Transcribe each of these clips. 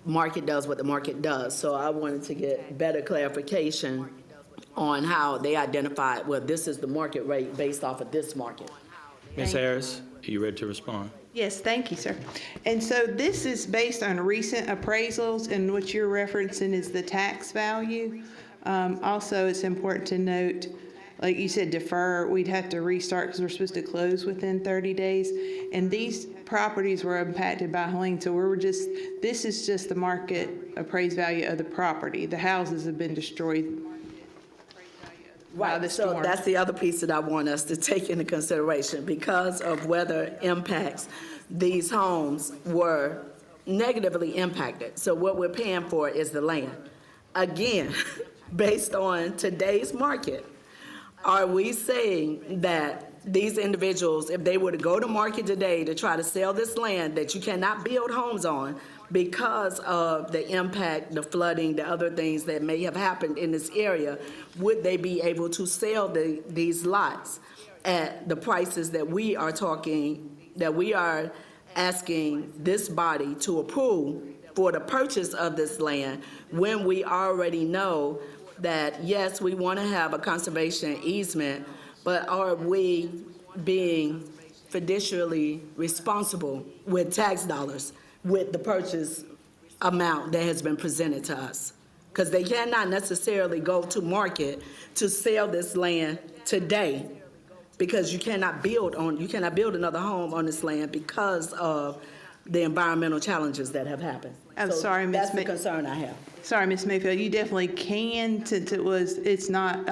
market does what the market does. So I wanted to get better clarification on how they identified, well, this is the market rate based off of this market. Ms. Harris, are you ready to respond? Yes, thank you, sir. And so this is based on recent appraisals, and what you're referencing is the tax value. Also, it's important to note, like you said, defer, we'd have to restart because we're supposed to close within 30 days. And these properties were impacted by Helene, so this is just the market appraised value of the property. The houses have been destroyed by the So storm. that's the other piece that I want us to take into consideration. Because of weather impacts, these homes were negatively impacted. So what we're paying for is the land. Again, based on today's market, are we saying that these individuals, if they were to go to market today to try to sell this land that you cannot build homes on because of the impact, the flooding, the other things that may have happened in this area, would they be able to sell these lots at the prices that we are asking this body to approve for the purchase of this land, when we already know that, yes, we want to have a conservation easement, but are we being fiduciarily responsible with tax dollars with the purchase amount that has been presented to us? Because they cannot necessarily go to market to sell this land today, because you cannot build another home on this land because of the environmental challenges that have happened. I'm So sorry, Ms. That's the concern I have. Sorry, Ms. Mayfield, you definitely can, since it's not,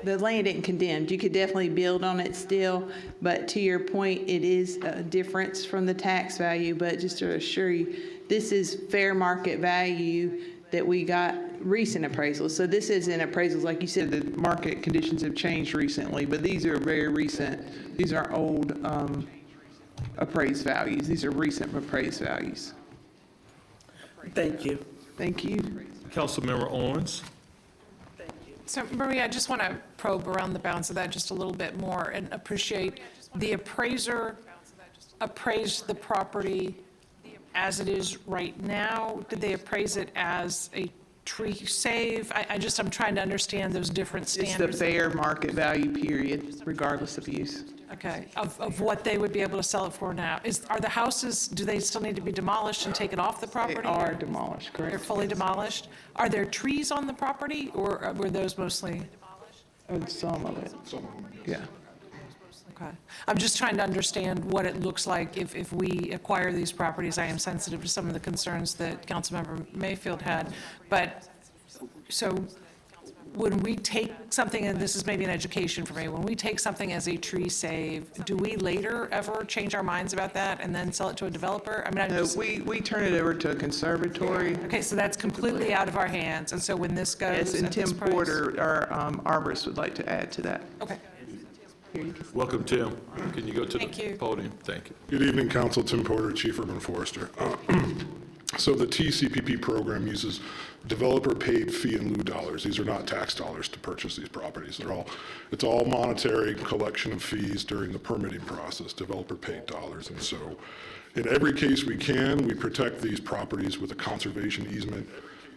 the land isn't condemned. You could definitely build on it still, but to your point, it is a difference from the tax value. But just to assure you, this is fair market value that we got recent appraisals. So this isn't appraisals, like you said, the market conditions have changed recently, but these are very recent. These aren't old appraised values. These are recent appraised values. Thank you. Thank you. Councilmember Owens. So, Maria, I just want to probe around the bounds of that just a little bit more and appreciate the appraiser appraised the property as it is right now. Did they appraise it as a tree save? I'm trying to understand those different It's the standards. fair market value period, regardless of use. Okay, of what they would be able to sell it for now. Are the houses, do they still need to be demolished and taken off the property? They are demolished, correct? They're fully demolished? Are there trees on the property, or were those mostly? Some of it. Yeah. Okay. I'm just trying to understand what it looks like if we acquire these properties. I am sensitive to some of the concerns that Councilmember Mayfield had. But, so when we take something, and this is maybe an education for me, when we take something as a tree save, do we later ever change our minds about that and then sell it to a developer? I mean, No, we turn it over to a conservatory. okay, so that's completely out of our hands. And so when this goes Yes, and at this Tim price- Porter, our arborist, would like to add to that. Okay, Welcome, Tim. Can you go to Thank the you. podium? Thank you. Good evening, Council. Tim Porter, Chief Urban Forester. So the TCPP program uses developer-paid fee in lieu dollars. These are not tax dollars to purchase these properties. It's all monetary collection of fees during the permitting process, developer-paid dollars. And so in every case we protect these properties with a conservation easement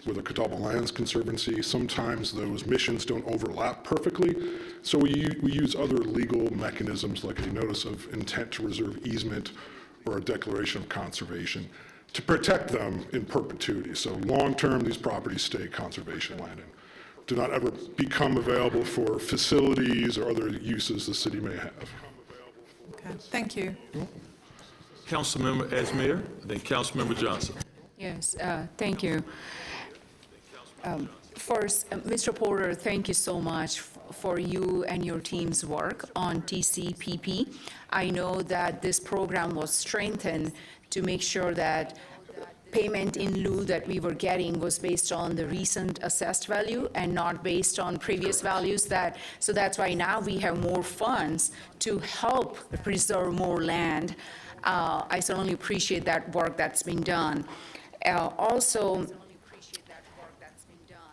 with a Catawba Lands Conservancy. Sometimes those missions don't overlap perfectly, so we use other legal mechanisms like a notice of intent to reserve easement or a declaration of conservation to protect them in perpetuity. So long-term, these properties stay conservation land and do not ever become available for facilities or other uses the city may have. okay, thank you. Councilmember Esmir, then Councilmember Johnson. Yes, thank you. First, Mr. Porter, thank you so much for you and your team's work on TCPP. I know that this program was strengthened to make sure that payment in lieu that we were getting was based on the recent assessed value and not based on previous values. So that's why now we have more funds to help preserve more land. I certainly appreciate that work that's been done. Also,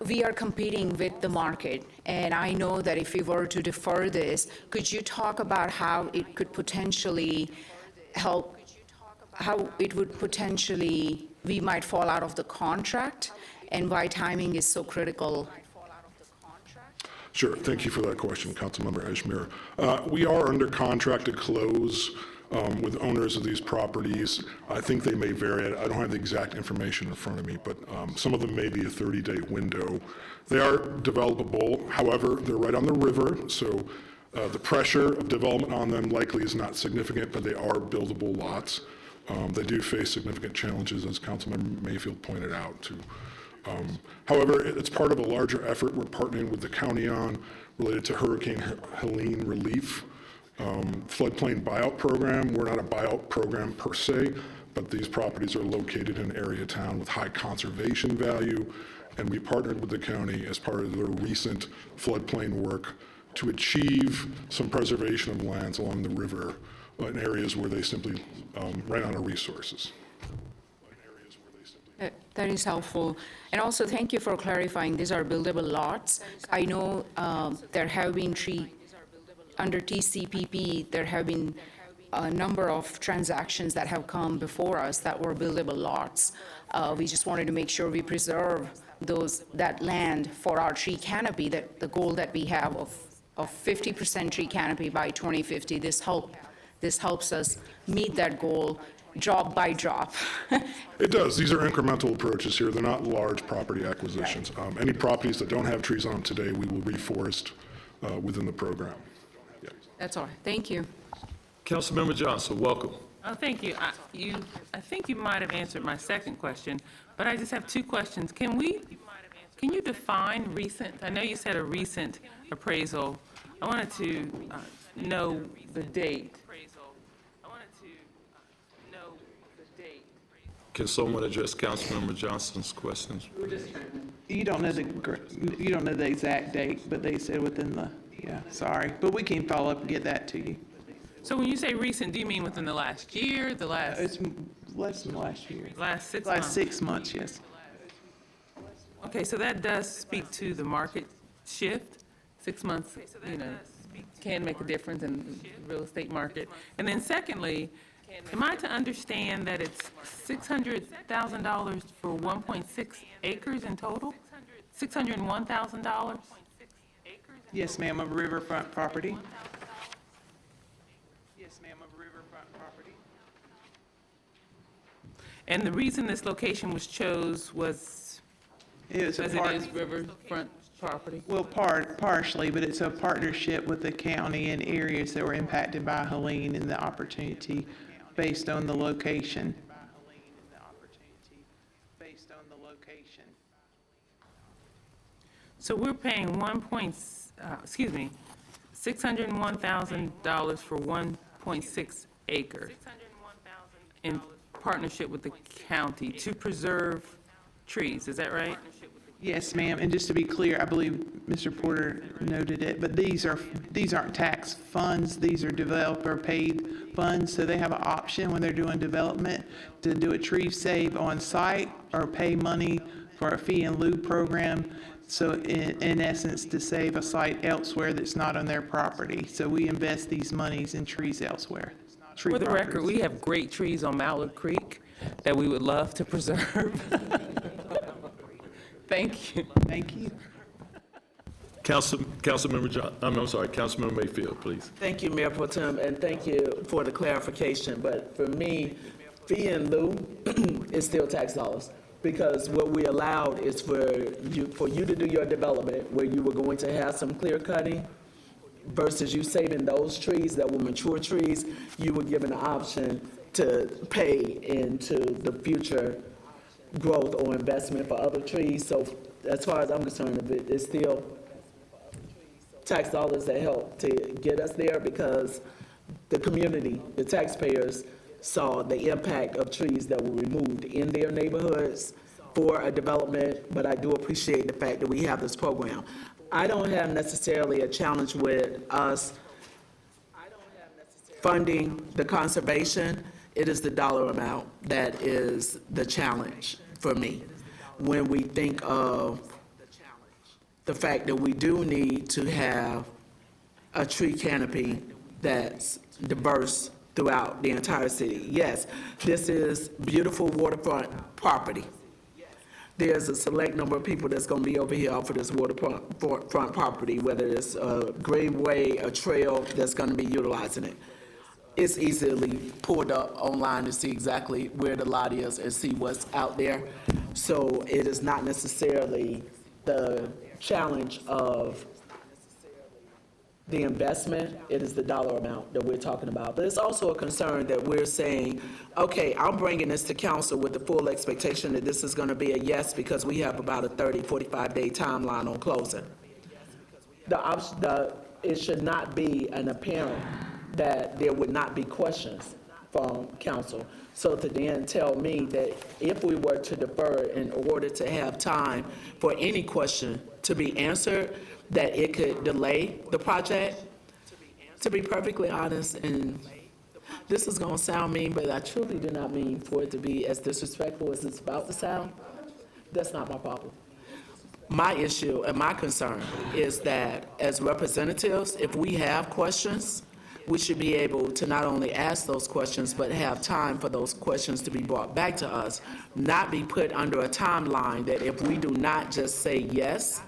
we are competing with the market, and I know that if we were to defer this, could you talk about how it could potentially help, how it would potentially we might fall out of the contract, and why timing is so critical? Sure. Thank you for that question, Councilmember Ashmere. We are under contract to close with owners of these properties. I think they may vary. I don't have the exact information in front of me, but some of them may be a 30-day window. They are developable. However, they're right on the river, so the pressure of development on them likely is not significant, but they are buildable lots. They do face significant challenges, as Councilmember Mayfield pointed out, too. However, it's part of a larger effort we're partnering with the county on related to Hurricane Helene relief, floodplain buyout program. We're not a buyout program per se, but these properties are located in an area of town with high conservation value, and we partnered with the county as part of their recent floodplain work to achieve some preservation of lands along the river in areas where they simply ran out of resources. That is helpful. And also, thank you for clarifying, these are buildable lots. I know there have been under TCPP, there have been a number of transactions that have come before us that were buildable lots. We just wanted to make sure we preserve that land for our tree canopy, that the goal that we have of 50% tree canopy by 2050. This helps us meet that goal drop by drop. It does. These are incremental approaches here. They're not large property acquisitions. Any properties that don't have trees on them today, we will reforest within the program. Yeah. That's all. Thank you. Councilmember Johnson, welcome. Oh, thank you. I think you might have answered my second question, but I just have two questions. Can you define recent? I know you said a recent appraisal. I wanted to know the date. Can someone address Councilmember Johnson's questions? You don't know the exact date, but they said within the, sorry. But we can follow up and get that to you. So when you say recent, do you mean within the last year, It's less than last year. last 6 Last months? 6 months, yes. Okay, so that does speak to the market shift. 6 months, can make a difference in the real estate market. And then secondly, am I to understand that it's $600,000 for 1.6 acres in total? $601,000? Yes, ma'am, of riverfront property. Yes, ma'am, of riverfront property. And the reason this location was was It was a as it part, is riverfront property? well, partially, but it's a partnership with the county in areas that were impacted by Helene and the opportunity based on the location. So we're paying $601,000 for 1.6 acres in partnership with the county to preserve trees, is that right? Yes, ma'am, and just to be clear, I believe Mr. Porter noted it, but these aren't tax funds, these are developer-paid funds, so they have an option when they're doing development to do a tree save on site or pay money for a fee in lieu program, so in essence, to save a site elsewhere that's not on their property. So we invest these monies in trees elsewhere. tree For the record, properties. we have great trees on Mallard Creek that we would love to preserve. Thank you. Thank you. Councilmember Mayfield, please. Thank you, Mayor Pro Tem, and thank you for the clarification. But for me, fee in lieu is still tax dollars, because what we allowed is for you to do your development where you were going to have some clear cutting versus you saving those trees that were mature trees. You were given the option to pay into the future growth or investment for other trees. So as far as I'm concerned, it's still tax dollars that help to get us there, because the community, the taxpayers, saw the impact of trees that were removed in their neighborhoods for a development. But I do appreciate the fact that we have this program. I don't have necessarily a challenge with us funding the conservation. It is the dollar amount that is the challenge for me when we think of the fact that we do need to have a tree canopy that's diverse throughout the entire city. Yes, this is beautiful waterfront property. There's a select number of people that's gonna be over here off of this waterfront property, whether it's a greenway, a trail, that's gonna be utilizing it. It's easily pulled up online to see exactly where the lot is and see what's out there. So it is not necessarily the challenge of the investment, it is the dollar amount that we're talking about. But it's also a concern that we're saying, okay, I'm bringing this to council with the full expectation that this is gonna be a yes because we have about a 30, 45-day timeline on closing. It should not be an apparent that there would not be questions from council. So to then tell me that if we were to defer in order to have time for any question to be answered, that it could delay the project, to be perfectly honest, and this is gonna sound mean, but I truly do not mean for it to be as disrespectful as it's about to sound. That's not my problem. My issue and my concern is that as representatives, if we have questions, we should be able to not only ask those questions, but have time for those questions to be brought back to us, not be put under a timeline that if we do not just say yes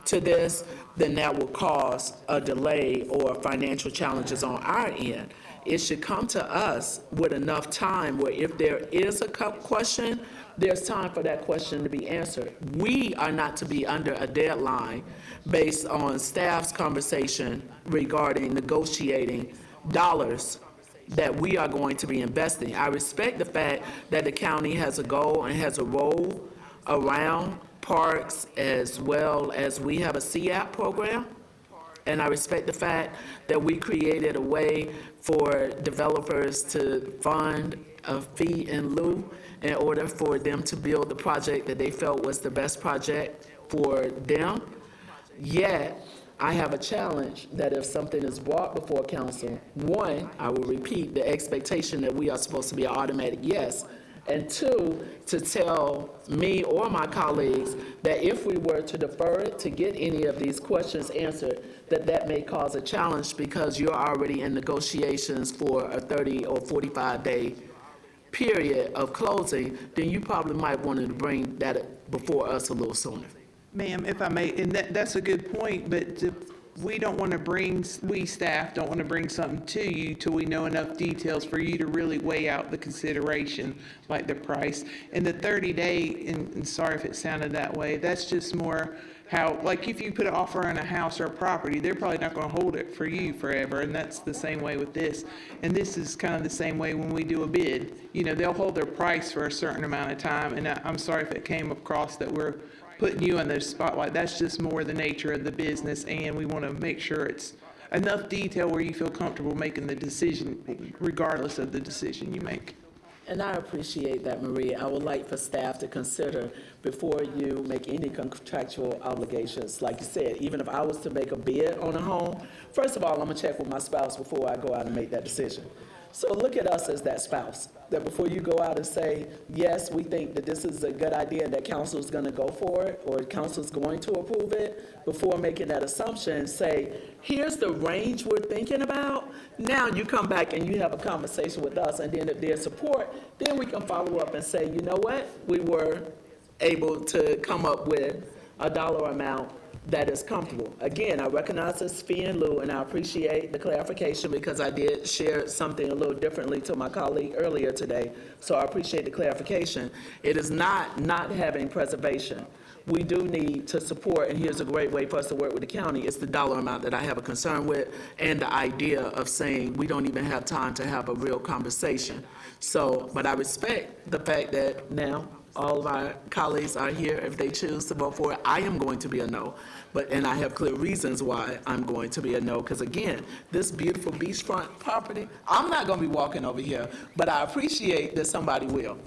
to this, then that will cause a delay or financial challenges on our end. It should come to us with enough time where if there is a question, there's time for that question to be answered. We are not to be under a deadline based on staff's conversation regarding negotiating dollars that we are going to be investing. I respect the fact that the county has a goal and has a role around parks as well as we have a CAP program. And I respect the fact that we created a way for developers to fund a fee in lieu in order for them to build the project that they felt was the best project for them. Yet, I have a challenge that if something is brought before council, one, I will repeat the expectation that we are supposed to be an automatic yes. And two, to tell me or my colleagues that if we were to defer it to get any of these questions answered, that may cause a challenge because you're already in negotiations for a 30 or 45-day period of closing, then you probably might want to bring that before us a little sooner. Ma'am, if I may, and that's a good point, but we staff don't want to bring something to you till we know enough details for you to really weigh out the consideration, like the price. And the 30-day, and sorry if it sounded that way, that's just more how, like if you put an offer on a house or a property, they're probably not going to hold it for you forever, and that's the same way with this. And this is kind of the same way when we do a bid. You know, they'll hold their price for a certain amount of time, and I'm sorry if it came across that we're putting you in the spotlight. That's just more the nature of the business, and we want to make sure it's enough detail where you feel comfortable making the decision regardless of the decision you make. And I appreciate that, Maria. I would like for staff to consider before you make any contractual obligations. Like you said, even if I was to make a bid on a home, first of all, I'm gonna check with my spouse before I go out and make that decision. So look at us as that spouse, that before you go out and say, yes, we think that this is a good idea and that council is going to go for it or council is going to approve it, before making that assumption, say, here's the range we're thinking about. Now you come back and you have a conversation with us, and then if there's support, then we can follow up and say, you know what, we were able to come up with a dollar amount that is comfortable. Again, I recognize this fee in lieu, and I appreciate the clarification because I did share something a little differently to my colleague earlier today, so I appreciate the clarification. It is not having preservation. We do need to support, and here's a great way for us to work with the county, it's the dollar amount that I have a concern with, and the idea of saying we don't even have time to have a real conversation. So, but I respect the fact that now all of our colleagues are here. If they choose to vote for it, I am going to be a no. And I have clear reasons why I'm going to be a no, because again, this beautiful beachfront property, I'm not going to be walking over here, but I appreciate that somebody will.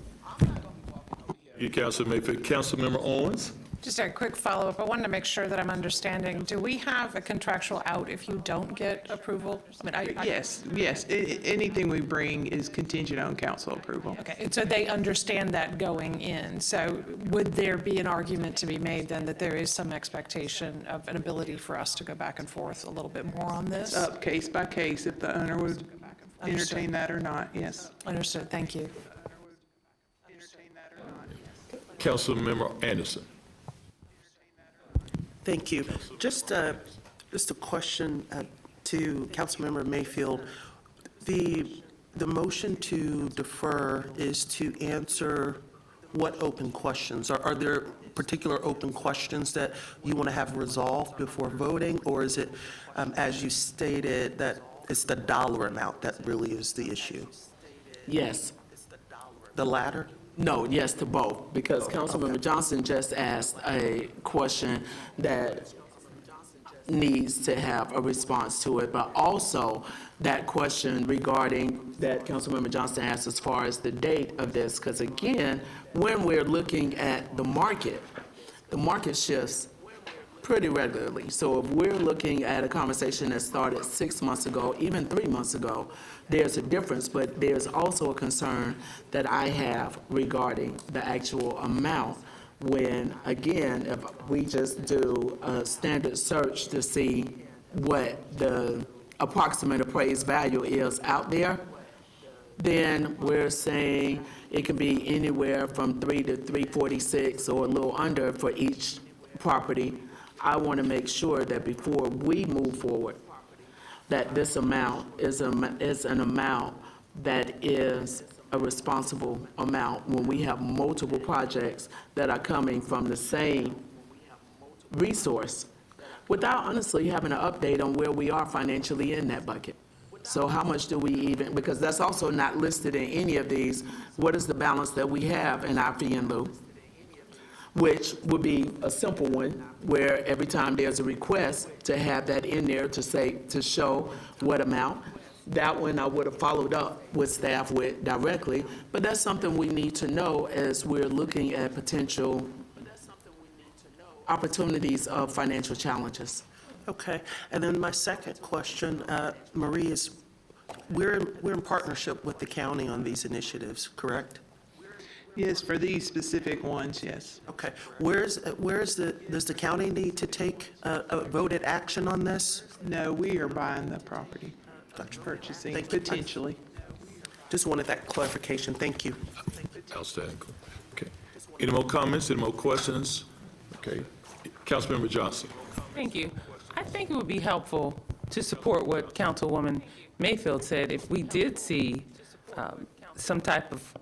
You, Councilor Mayfield. Councilmember Owens? Just a quick follow-up. I wanted to make sure that I'm understanding. Do we have a contractual out if you don't get approval? I mean, Yes. Anything we bring is contingent on council approval. Okay, and so they understand that going in. So would there be an argument to be made then that there is some expectation of an ability for us to go back and forth a little bit more on this? Up case by case if the owner would entertain that or not, yes. Understood, thank you. Councilmember Anderson. Thank you. Just a question to Councilmember Mayfield. The motion to defer is to answer what open questions? Are there particular open questions that you want to have resolved before voting? Or is it, as you stated, that it's the dollar amount that really is the issue? Yes. The latter? No, yes to both, because Councilmember Johnson just asked a question that needs to have a response to it, but also that question regarding that Councilmember Johnson asked as far as the date of this, because again, when we're looking at the market shifts pretty regularly. So if we're looking at a conversation that started 6 months ago, even 3 months ago, there's a difference, but there's also a concern that I have regarding the actual amount when, again, if we just do a standard search to see what the approximate appraised value is out there, then we're saying it can be anywhere from 3 to 346 or a little under for each property. I want to make sure that before we move forward, that this amount is an amount that is a responsible amount when we have multiple projects that are coming from the same resource, without honestly having an update on where we are financially in that bucket. So how much do we even, because that's also not listed in any of these, what is the balance that we have in our fee and lieu? Which would be a simple one, where every time there's a request to have that in there to say, to show what amount. That one I would have followed up with staff with directly, but that's something we need to know as we're looking at potential opportunities of financial challenges. Okay. And then my second question, Marie, is we're in partnership with the county on these initiatives, correct? Yes, for these specific ones, yes. Okay. Does the county need to take a voted action on this? No, we are buying the property, Gotcha. purchasing, Thank you. potentially. Just wanted that clarification. Thank you. Outstanding. Okay. Any more comments? Any more questions? Okay. Councilmember Johnson. Thank you. I think it would be helpful to support what Councilwoman Mayfield said if we did see some type of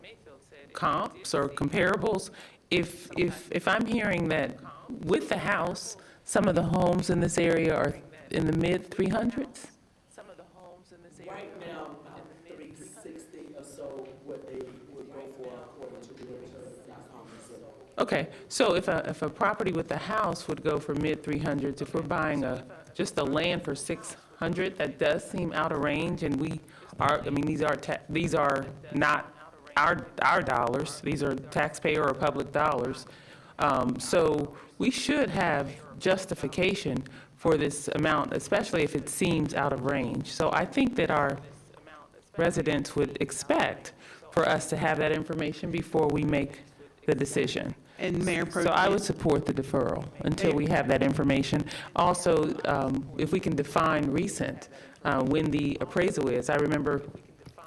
comps or comparables. If I'm hearing that with the house, some of the homes in this area are in the mid 300s? Right now, 360 or so what they would go for according to the Okay, so if a property with a house would go for mid 300s, if we're buying just the land for 600, that does seem out of range, and these are not our dollars, these are taxpayer or public dollars. So we should have justification for this amount, especially if it seems out of range. So I think that our residents would expect for us to have that information before we make the decision. And Mayor Pro So I Tem- would support the deferral until we have that information. Also, if we can define recent, when the appraisal is. I remember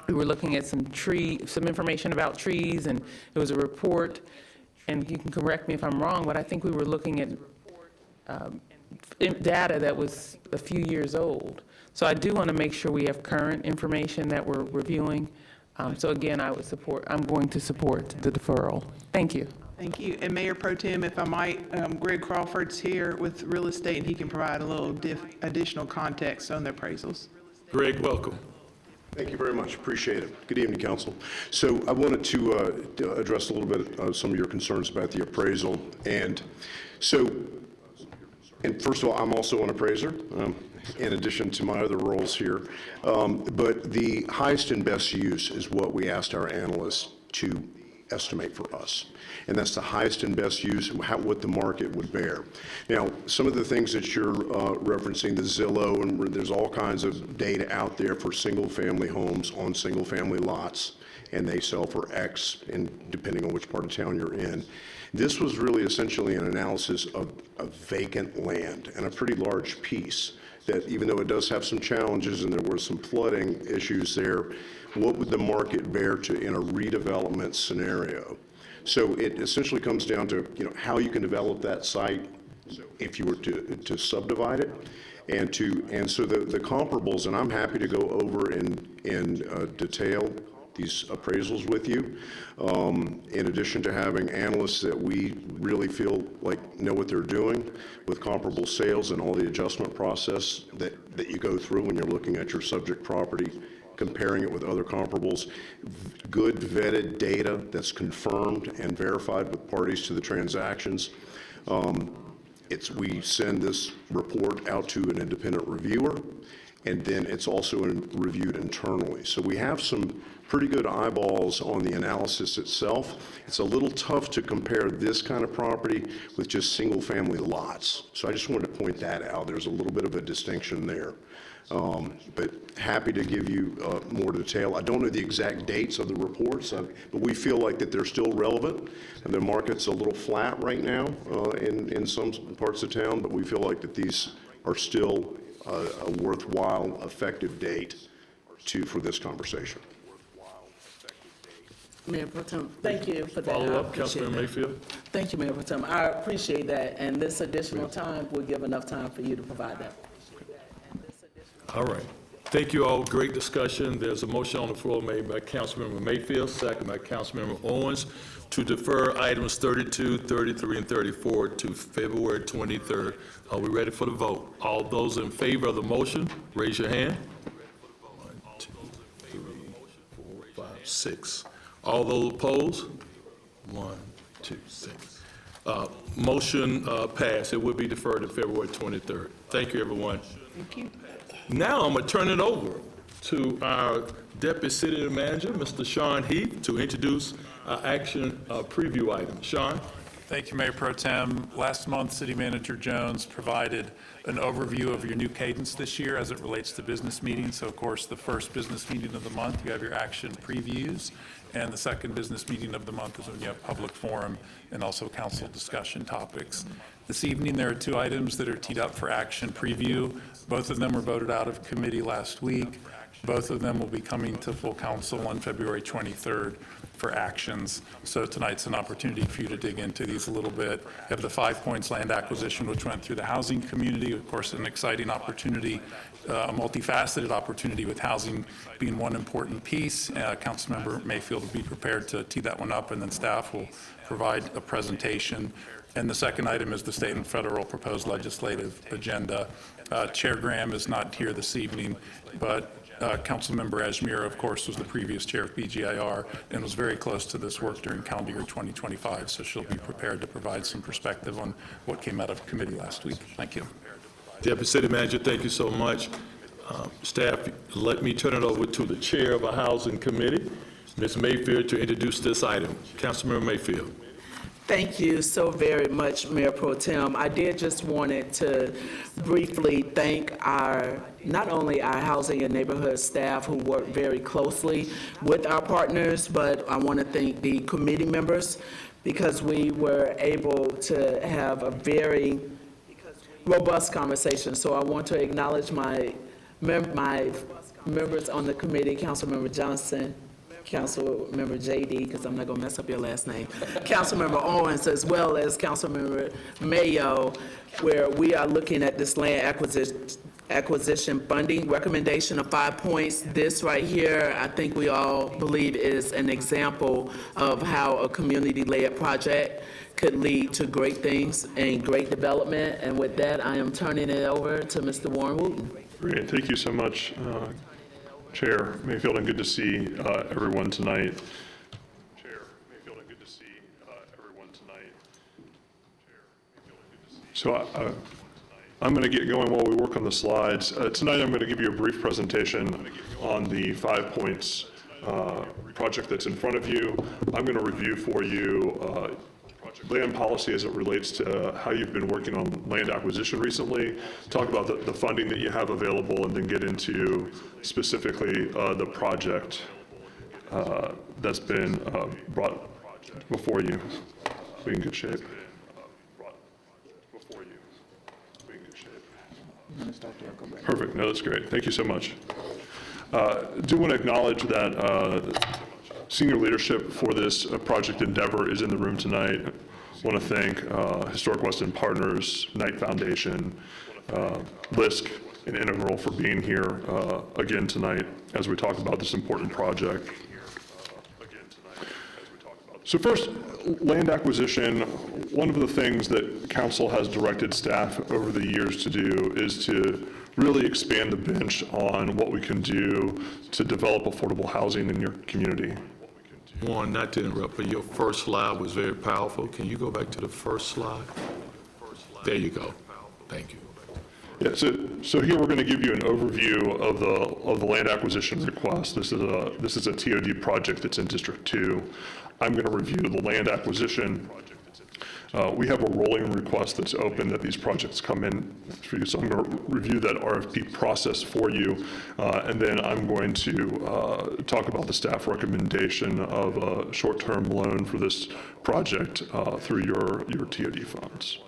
we were looking at some information about trees, and it was a report, and you can correct me if I'm wrong, but I think we were looking at data that was a few years old. So I do want to make sure we have current information that we're reviewing. So again, I'm going to support the deferral. Thank you. Thank you. And Mayor Pro Tem, if I might, Greg Crawford's here with real estate, and he can provide a little additional context on the appraisals. Greg, welcome. Thank you very much. Appreciate it. Good evening, council. So I wanted to address a little bit of some of your concerns about the appraisal. And first of all, I'm also an appraiser, in addition to my other roles here. But the highest and best use is what we asked our analysts to estimate for us. And that's the highest and best use, what the market would bear. Now, some of the things that you're referencing, the Zillow, and there's all kinds of data out there for single-family homes on single-family lots, and they sell for X, and depending on which part of town you're in. This was really essentially an analysis of vacant land, and a pretty large piece. that even though it does have some challenges and there were some flooding issues there, what would the market bear to in a redevelopment scenario? So it essentially comes down to, how you can develop that site if you were to subdivide it. And so the comparables, and I'm happy to go over in detail these appraisals with you, in addition to having analysts that we really feel like know what they're doing with comparable sales and all the adjustment process that you go through when you're looking at your subject property, comparing it with other comparables, good vetted data that's confirmed and verified with parties to the transactions. We send this report out to an independent reviewer, and then it's also reviewed internally. So we have some pretty good eyeballs on the analysis itself. It's a little tough to compare this kind of property with just single-family lots. So I just wanted to point that out. There's a little bit of a distinction there. But happy to give you more detail. I don't know the exact dates of the reports, but we feel like that they're still relevant. And the market's a little flat right now in some parts of town, but we feel like that these are still a worthwhile, effective date for this conversation. Mayor Pro Tem, thank you for that. Follow I up, appreciate Councilmember that. Mayfield. Thank you, Mayor Pro Tem. I appreciate that, and this additional time will give enough time for you to provide that. All right. Thank you all. Great discussion. There's a motion on the floor made by Councilmember Mayfield, second by Councilmember Owens, to defer items 32, 33, and 34 to February 23rd. Are we ready for the vote? All those in favor of the motion, raise your hand. 1, 2, 3, 4, 5, 6. All those opposed? 1, 2, 6. Motion passed. It will be deferred to February 23rd. Thank you, everyone. Thank you. Now I'm going to turn it over to our Deputy City Manager, Mr. Sean Heath, to introduce our action preview item. Sean? Thank you, Mayor Pro Tem. Last month, City Manager Jones provided an overview of your new cadence this year as it relates to business meetings. So, of course, the first business meeting of the month, you have your action previews, and the second business meeting of the month is when you have public forum and also council discussion topics. This evening, there are 2 items that are teed up for action preview. Both of them were voted out of committee last week. Both of them will be coming to full council on February 23rd for actions. So tonight's an opportunity for you to dig into these a little bit. You have the 5 Points land acquisition, which went through the housing community. Of course, an exciting opportunity, a multifaceted opportunity with housing being one important piece. Councilmember Mayfield will be prepared to tee that one up, and then staff will provide a presentation. And the second item is the state and federal proposed legislative agenda. Chair Graham is not here this evening, but Councilmember Ashmira, of course, was the previous chair of BGIR and was very close to this work during calendar year 2025, so she'll be prepared to provide some perspective on what came out of committee last week. Thank you. Deputy City Manager, thank you so much. Staff, let me turn it over to the Chair of our Housing Committee, Ms. Mayfield, to introduce this item. Councilmember Mayfield. Thank you so very much, Mayor Pro Tem. I did just wanted to briefly thank not only our housing and neighborhood staff who work very closely with our partners, but I want to thank the committee members because we were able to have a very robust conversation. So I want to acknowledge my members on the committee, Councilmember Johnson, Councilmember JD, because I'm not going to mess up your last name, Councilmember Owens, as well as Councilmember Mayo, where we are looking at this land acquisition funding recommendation of 5 points. This right here, I think we all believe is an example of how a community-led project could lead to great things and great development. And with that, I am turning it over to Mr. Warren Wooten. Great, thank you so much, Chair Mayfield, and good to see everyone tonight. So I'm going to get going while we work on the slides. Tonight I'm going to give you a brief presentation on the 5 Points project that's in front of you. I'm going to review for you land policy as it relates to how you've been working on land acquisition recently, talk about the funding that you have available, and then get into specifically the project that's been brought before you. Be in good shape. Perfect. No, that's great. Thank you so much. Do want to acknowledge that senior leadership for this project endeavor is in the room tonight. Want to thank Historic West End Partners, Knight Foundation, LISC, and Integral for being here again tonight as we talk about this important project. So first, land acquisition. One of the things that council has directed staff over the years to do is to really expand the bench on what we can do to develop affordable housing in your community. Warren, not to interrupt, but your first slide was very powerful. Can you go back to the first slide? There you go. Thank you. Yeah, so here we're going to give you an overview of the land acquisition request. This is a TOD project that's in District 2. I'm going to review the land acquisition. We have a rolling request that's open that these projects come in through, so I'm going to review that RFP process for you, and then I'm going to talk about the staff recommendation of a short-term loan for this project through your TOD funds.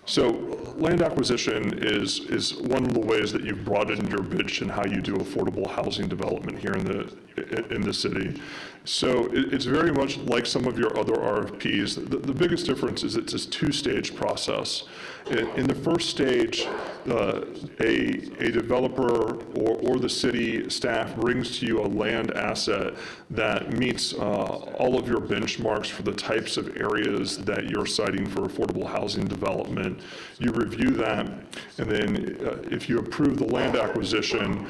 So land acquisition is one of the ways that you've broadened your bench in how you do affordable housing development here in the city. So it's very much like some of your other RFPs. The biggest difference is it's a two-stage process. In the first stage, a developer or the city staff brings to you a land asset that meets all of your benchmarks for the types of areas that you're citing for affordable housing development. You review that, and then if you approve the land acquisition,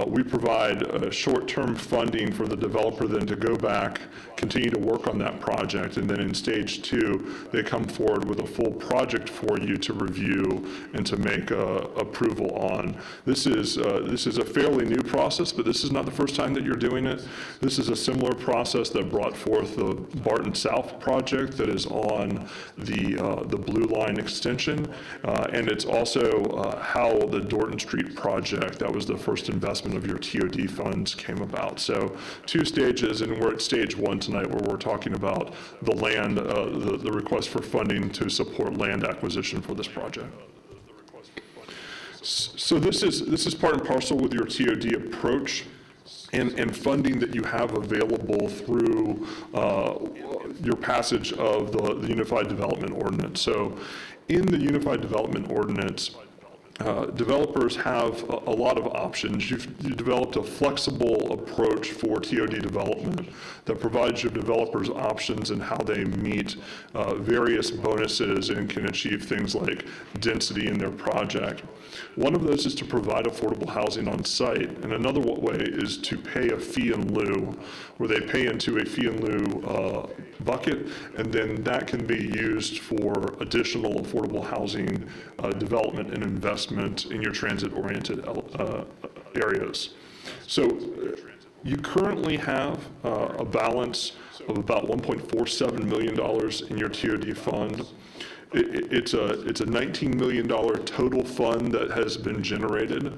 we provide short-term funding for the developer then to go back, continue to work on that project, and then in stage 2, they come forward with a full project for you to review and to make approval on. This is a fairly new process, but this is not the first time that you're doing it. This is a similar process that brought forth the Barton South project that is on the Blue Line extension, and it's also how the Dorton Street project, that was the first investment of your TOD funds, came about. So 2 stages, and we're at stage 1 tonight, where we're talking about the land, the request for funding to support land acquisition for this project. So this is part and parcel with your TOD approach and funding that you have available through your passage of the Unified Development Ordinance. So in the Unified Development Ordinance, developers have a lot of options. You've developed a flexible approach for TOD development that provides your developers options in how they meet various bonuses and can achieve things like density in their project. One of those is to provide affordable housing on site, and another way is to pay a fee in lieu, where they pay into a fee in lieu bucket, and then that can be used for additional affordable housing development and investment in your transit-oriented areas. So you currently have a balance of about $1.47 million in your TOD fund. It's a $19 million total fund that has been generated.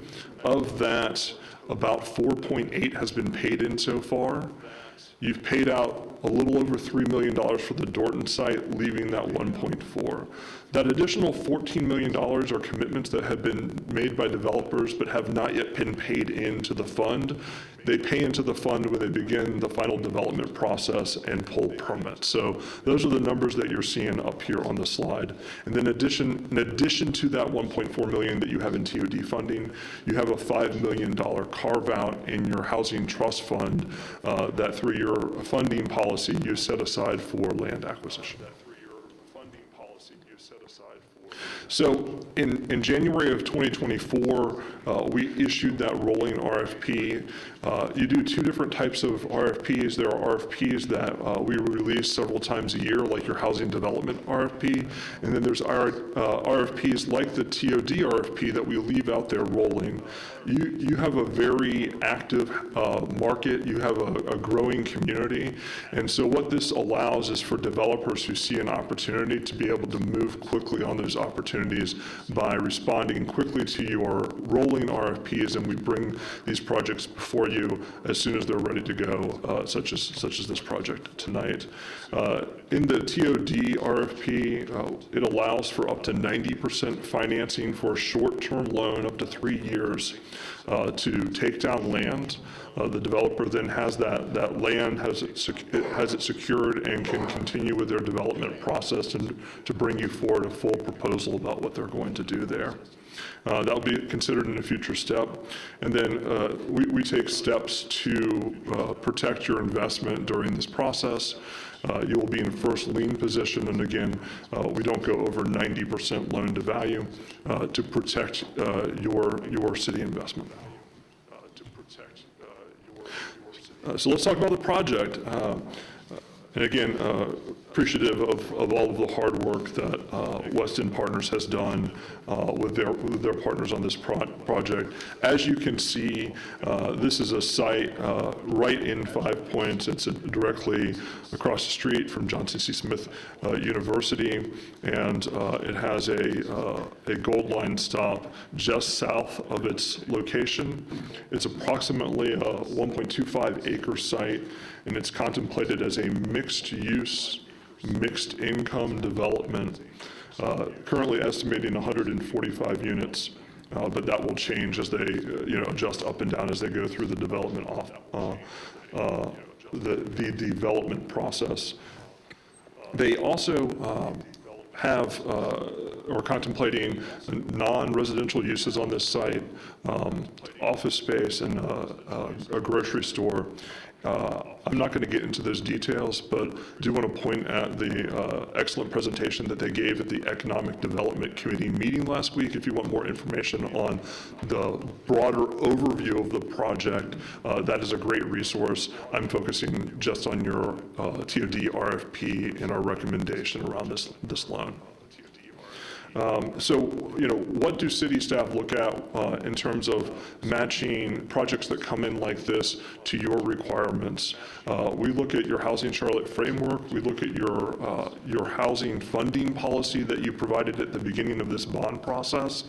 Of that, about 4.8 has been paid in so far. You've paid out a little over $3 million for the Dorton site, leaving that 1.4. That additional $14 million are commitments that have been made by developers but have not yet been paid into the fund. They pay into the fund when they begin the final development process and pull permits. So those are the numbers that you're seeing up here on the slide. And then in addition to that 1.4 million that you have in TOD funding, you have a $5 million carve out in your housing trust fund that through your funding policy you set aside for land acquisition. So in January of 2024, we issued that rolling RFP. You do 2 different types of RFPs. There are RFPs that we release several times a year, like your housing development RFP. And then there's RFPs like the TOD RFP that we leave out there rolling. You have a very active market. You have a growing community. And so what this allows is for developers who see an opportunity to be able to move quickly on those opportunities by responding quickly to your rolling RFPs, and we bring these projects before you as soon as they're ready to go, such as this project tonight. In the TOD RFP, it allows for up to 90% financing for a short-term loan up to 3 years to take down land. The developer then has that land, has it secured, and can continue with their development process and to bring you forward a full proposal about what they're going to do there. That will be considered in a future step. And then we take steps to protect your investment during this process. You will be in first lien position, and again, we don't go over 90% loan to value to protect your city investment. So let's talk about the project. And again, appreciative of all of the hard work that West End Partners has done with their partners on this project. As you can see, this is a site right in 5 Points. It's directly across the street from Johnson C. Smith University, and it has a Gold Line stop just south of its location. It's approximately a 1.25 acre site, and it's contemplated as a mixed-use, mixed-income development, currently estimating 145 units, but that will change as they, adjust up and down as they go through the development the development process. They also are contemplating non-residential uses on this site, office space and a grocery store. I'm not going to get into those details, but do want to point at the excellent presentation that they gave at the Economic Development Committee meeting last week. If you want more information on the broader overview of the project, that is a great resource. I'm focusing just on your TOD RFP and our recommendation around this loan. So, what do city staff look at in terms of matching projects that come in like this to your requirements? We look at your Housing Charlotte framework. We look at your housing funding policy that you provided at the beginning of this bond process.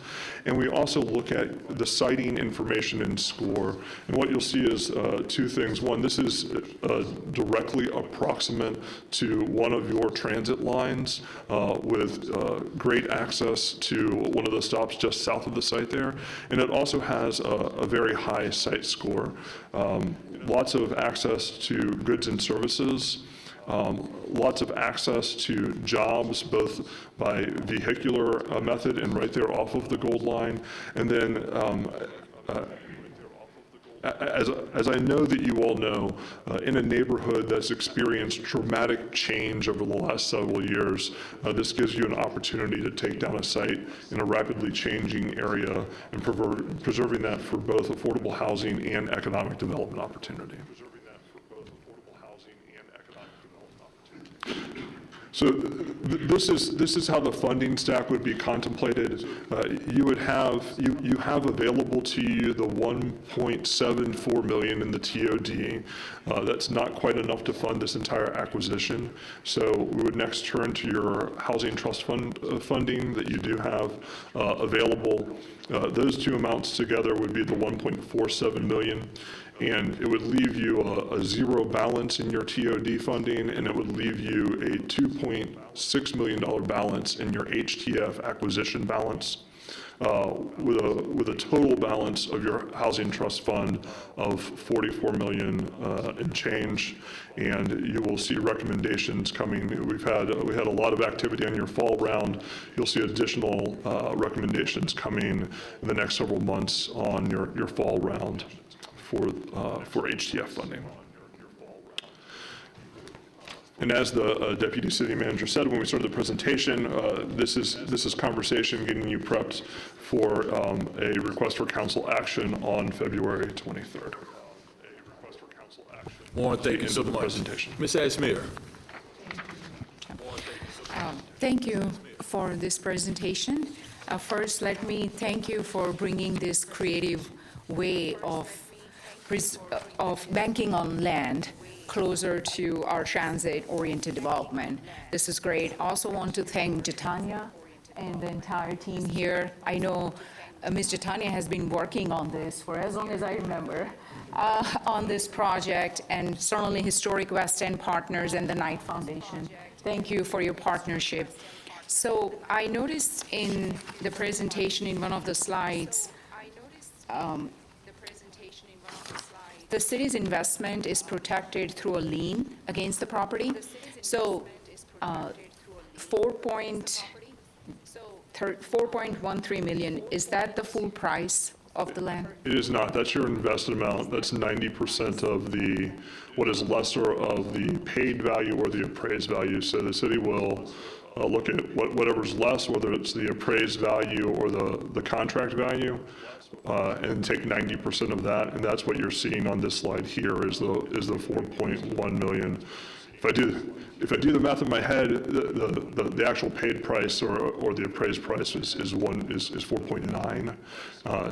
And we also look at the siting information and score. And what you'll see is two things. One, this is directly approximate to one of your transit lines with great access to one of the stops just south of the site there. And it also has a very high site score. Lots of access to goods and services. Lots of access to jobs, both by vehicular method and right there off of the Gold Line. And then as I know that you all know, in a neighborhood that's experienced dramatic change over the last several years, this gives you an opportunity to take down a site in a rapidly changing area and preserving that for both affordable housing and economic development opportunity. So this is how the funding stack would be contemplated. You have available to you the $1.74 million in the TOD. That's not quite enough to fund this entire acquisition. So we would next turn to your housing trust fund funding that you do have available. Those two amounts together would be the $1.47 million. And it would leave you a zero balance in your TOD funding, and it would leave you a $2.6 million balance in your HTF acquisition balance, with a total balance of your housing trust fund of $44 million and change. And you will see recommendations coming. We had a lot of activity on your fall round. You'll see additional recommendations coming in the next several months on your fall round for HTF funding. And as the Deputy City Manager said when we started the presentation, this is conversation getting you prepped for a request for council action on February 23rd. Warren, thank you so much. Ms. Asmir. Thank you for this presentation. First, let me thank you for bringing this creative way of banking on land closer to our transit-oriented development. This is great. Also want to thank Jitanya and the entire team here. I know Ms. Jitanya has been working on this for as long as I remember, on this project, and certainly Historic West End Partners and the Knight Foundation. Thank you for your partnership. So I noticed in the presentation in one of the slides, the city's investment is protected through a lien against the property. So 4.13 million, is that the full price of the land? It is not. That's your invested amount. That's 90% of what is lesser of the paid value or the appraised value. So the city will look at whatever's less, whether it's the appraised value or the contract value, and take 90% of that. And that's what you're seeing on this slide here is the 4.1 million. If I do the math in my head, the actual paid price or the appraised price is 4.9.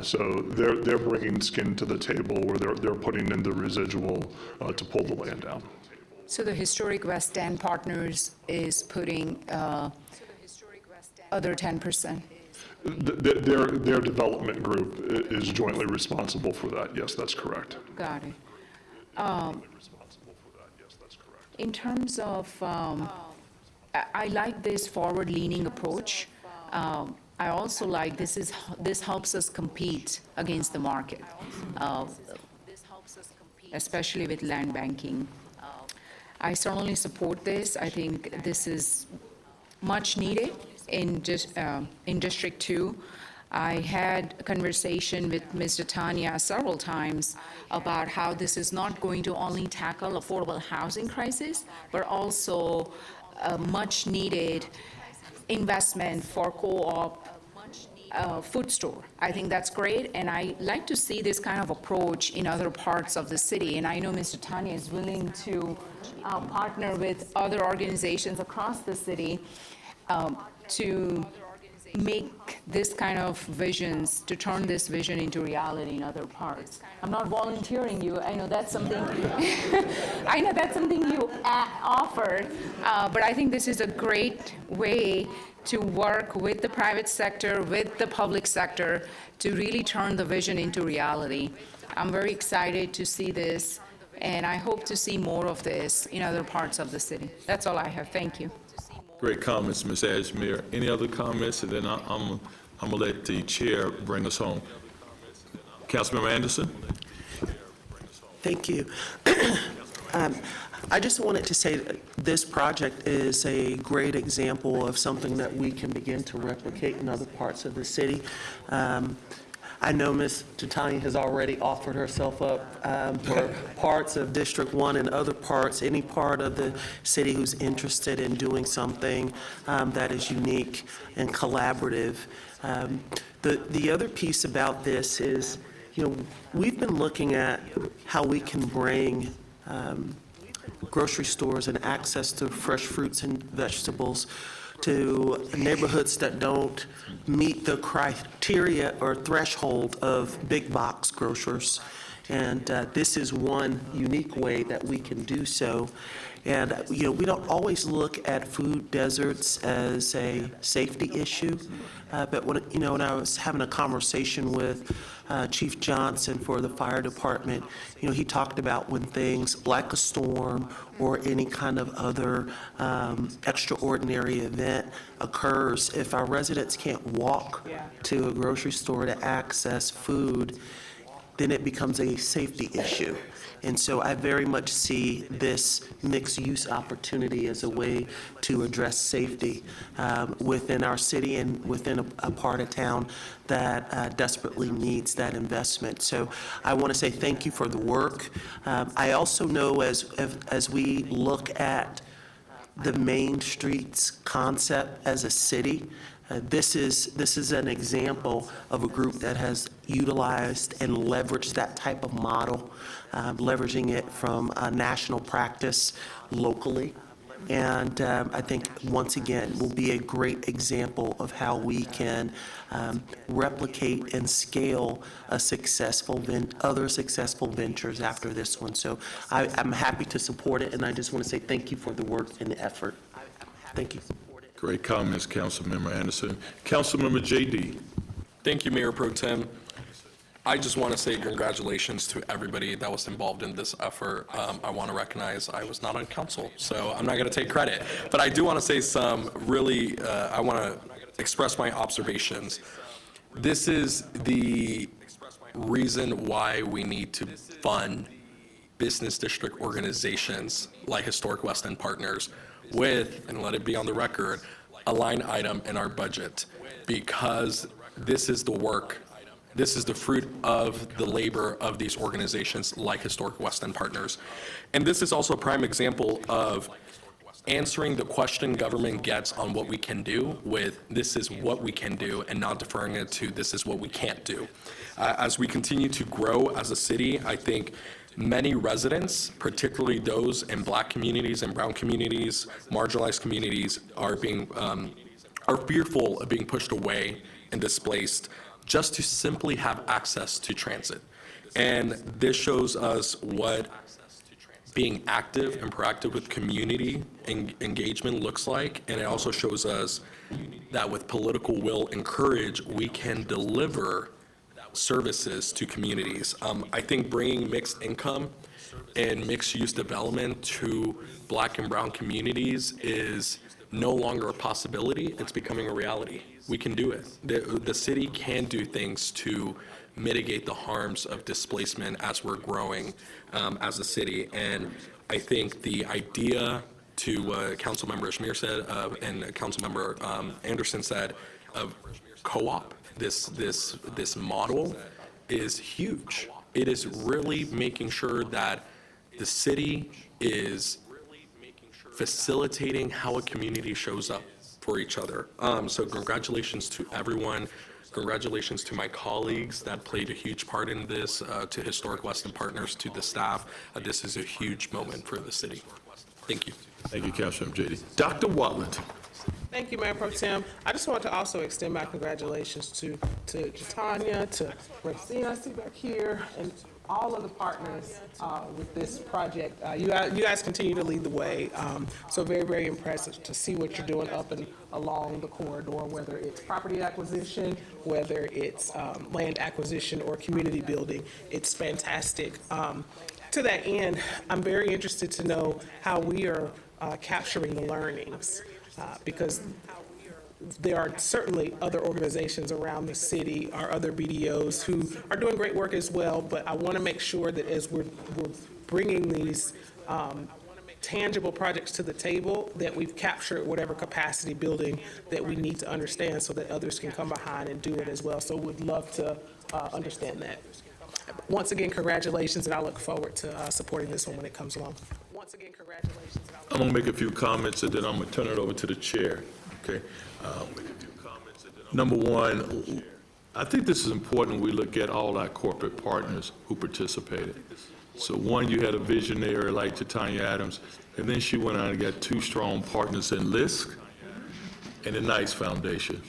So they're bringing skin to the table where they're putting in the residual to pull the land down. So the Historic West End Partners is putting other 10%? Their development group is jointly responsible for that. Yes, that's correct. Got it. In terms of, I like this forward-leaning approach. I also like this helps us compete against the market, especially with land banking. I certainly support this. I think this is much needed in District 2. I had a conversation with Ms. Tanya several times about how this is not going to only tackle affordable housing crisis, but also a much-needed investment for co-op food store. I think that's great, and I like to see this kind of approach in other parts of the city. And I know Mr. Tanya is willing to partner with other organizations across the city to make this kind of visions, to turn this vision into reality in other parts. I'm not volunteering you. I know that's something. I know that's something you offer, but I think this is a great way to work with the private sector, with the public sector, to really turn the vision into reality. I'm very excited to see this, and I hope to see more of this in other parts of the city. That's all I have. Thank you. Great comments, Ms. Ashmere. Any other comments? And then I'm gonna let the chair bring us home. Councilmember Anderson? Thank you. I just wanted to say that this project is a great example of something that we can begin to replicate in other parts of the city. I know Ms. Titania has already offered herself up for parts of District 1 and other parts, any part of the city who's interested in doing something that is unique and collaborative. The other piece about this is, we've been looking at how we can bring grocery stores and access to fresh fruits and vegetables to neighborhoods that don't meet the criteria or threshold of big box grocers. And this is one unique way that we can do so. And, we don't always look at food deserts as a safety issue. But when I was having a conversation with Chief Johnson for the fire department, he talked about when things like a storm or any kind of other extraordinary event occurs, if our residents can't walk to a grocery store to access food, then it becomes a safety issue. And so I very much see this mixed-use opportunity as a way to address safety within our city and within a part of town that desperately needs that investment. So I want to say thank you for the work. I also know as we look at the Main Streets concept as a city, this is an example of a group that has utilized and leveraged that type of model, leveraging it from a national practice locally. And I think, once again, will be a great example of how we can replicate and scale a other successful ventures after this one. So I'm happy to support it, and I just want to say thank you for the work and the effort. Thank you. Great comments, Councilmember Anderson. Councilmember J.D. Thank you, Mayor Pro Tem. I just want to say congratulations to everybody that was involved in this effort. I want to recognize I was not on council, so I'm not going to take credit. But I do want to say I want to express my observations. This is the reason why we need to fund business district organizations like Historic West End Partners with, and let it be on the record, a line item in our budget, because this is the work. This is the fruit of the labor of these organizations like Historic West End Partners. And this is also a prime example of answering the question government gets on what we can do with this is what we can do, and not deferring it to this is what we can't do. As we continue to grow as a city, I think many residents, particularly those in Black communities and brown communities, marginalized communities, are fearful of being pushed away and displaced just to simply have access to transit. And this shows us what being active and proactive with community engagement looks like, and it also shows us that with political will and courage, we can deliver services to communities. I think bringing mixed income and mixed-use development to Black and brown communities is no longer a possibility, it's becoming a reality. We can do it. The city can do things to mitigate the harms of displacement as we're growing as a city. And I think the idea to Councilmember Ishmael said and Councilmember Anderson said of co-op, this model is huge. It is really making sure that the city is facilitating how a community shows up for each other. So congratulations to everyone. Congratulations to my colleagues that played a huge part in this, to Historic West End Partners, to the staff. This is a huge moment for the city. Thank you. Thank you, Councilmember J.D. Dr. Watland. Thank you, Mayor Pro Tem. I just want to also extend my congratulations to Tanya, to Racine, I see back here, and all of the partners with this project. You guys continue to lead the way. So very, very impressive to see what you're doing up and along the corridor, whether it's property acquisition, whether it's land acquisition or community building. It's fantastic. To that end, I'm very interested to know how we are capturing the learnings. Because there are certainly other organizations around the city, or other BDOs who are doing great work as well, but I want to make sure that as we're bringing these tangible projects to the table, that we've captured whatever capacity building that we need to understand so that others can come behind and do it as well. So we'd love to understand that. Once again, congratulations, and I look forward to supporting this one when it comes along. Once again, congratulations. I'm going to make a few comments, and then I'm going to turn it over to the chair, okay? Number one, I think this is important when we look at all our corporate partners who participated. So one, you had a visionary like Tanya Adams, and then she went on and got two strong partners in LISC and the NICE Foundation.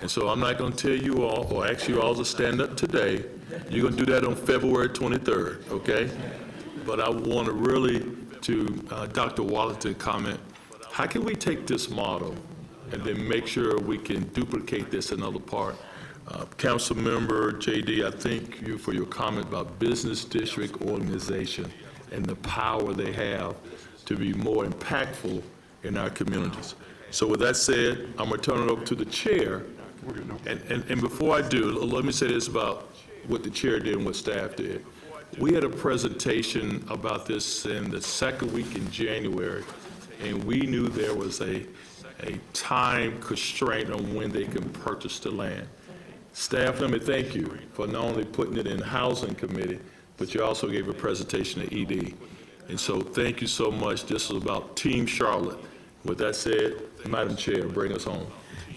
And so I'm not going to tell you all, or ask you all to stand up today. You're going to do that on February 23rd, okay? But I want to really, to Dr. Wallace, comment, how can we take this model and then make sure we can duplicate this in other parts? Councilmember J.D., I thank you for your comment about business district organization and the power they have to be more impactful in our communities. So with that said, I'm going to turn it over to the chair. And before I do, let me say this about what the chair did and what staff did. We had a presentation about this in the second week in January, and we knew there was a time constraint on when they can purchase the land. Staff, let me thank you for not only putting it in Housing Committee, but you also gave a presentation to ED. And so thank you so much. This is about Team Charlotte. With that said, Madam Chair, bring us home.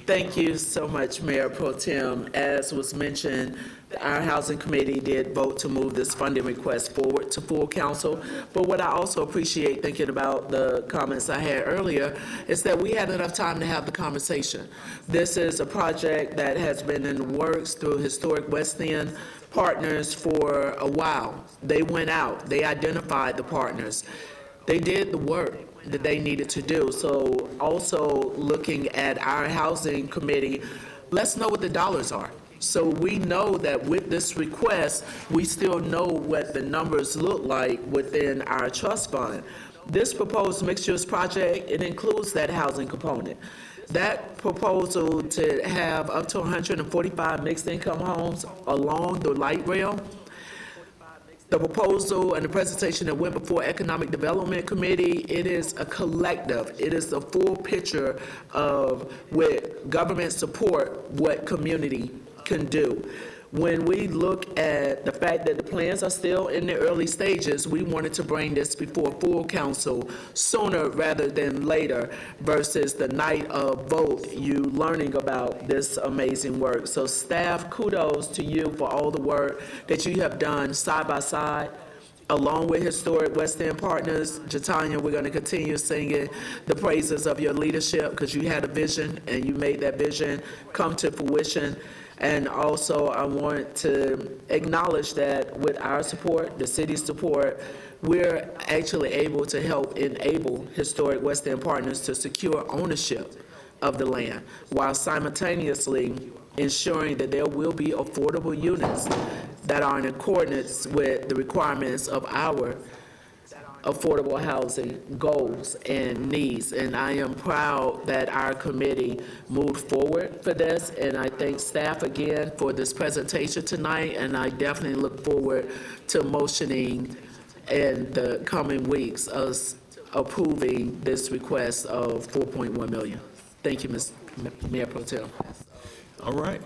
Thank you so much, Mayor Pro Tem. As was mentioned, our Housing Committee did vote to move this funding request forward to full council. But what I also appreciate, thinking about the comments I had earlier, is that we had enough time to have the conversation. This is a project that has been in the works through Historic West End Partners for a while. They went out, they identified the partners, they did the work that they needed to do. So also looking at our housing committee, let's know what the dollars are. So we know that with this request, we still know what the numbers look like within our trust fund. This proposed mixed-use project, it includes that housing component. That proposal to have up to 145 mixed-income homes along the light rail, the proposal and the presentation that went before Economic Development Committee, it is a collective. It is a full picture of, with government support, what community can do. When we look at the fact that the plans are still in the early stages, we wanted to bring this before full council sooner rather than later versus the night of vote, you learning about this amazing work. So staff, kudos to you for all the work that you have done side by side along with Historic West End Partners. Jatanya, we're going to continue singing the praises of your leadership because you had a vision and you made that vision come to fruition. And also, I want to acknowledge that with our support, the city's support, we're actually able to help enable Historic West End Partners to secure ownership of the land while simultaneously ensuring that there will be affordable units that are in accordance with the requirements of our affordable housing goals and needs. And I am proud that our committee moved forward for this, and I thank staff again for this presentation tonight, and I definitely look forward to motioning in the coming weeks us approving this request of $4.1 million. Thank you, Mr. Mayor Pro Tem. All right.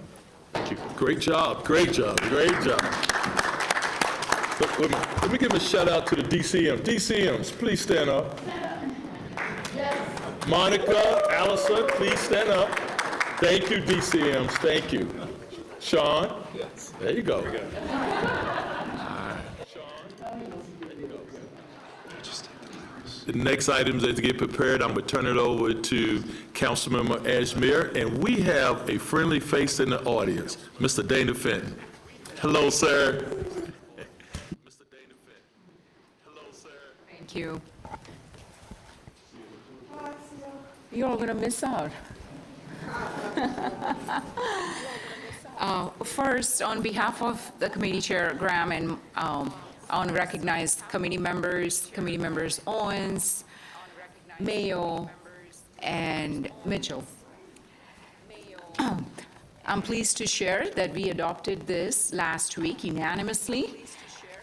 Great job, great job, great job. Let me give a shout out to the DCMs. DCMs, please stand up. Monica, Allison, please stand up. Thank you, DCMs, thank you. Sean? There you go. The next items as to get prepared, I'm going to turn it over to Councilmember Ashmere, and we have a friendly face in the audience, Mr. Dana Fenton. Hello, sir. Thank you. You're all going to miss out. First, on behalf of the committee chair, Graham, and I want to recognize committee members Owens, Mayo, and Mitchell. I'm pleased to share that we adopted this last week unanimously.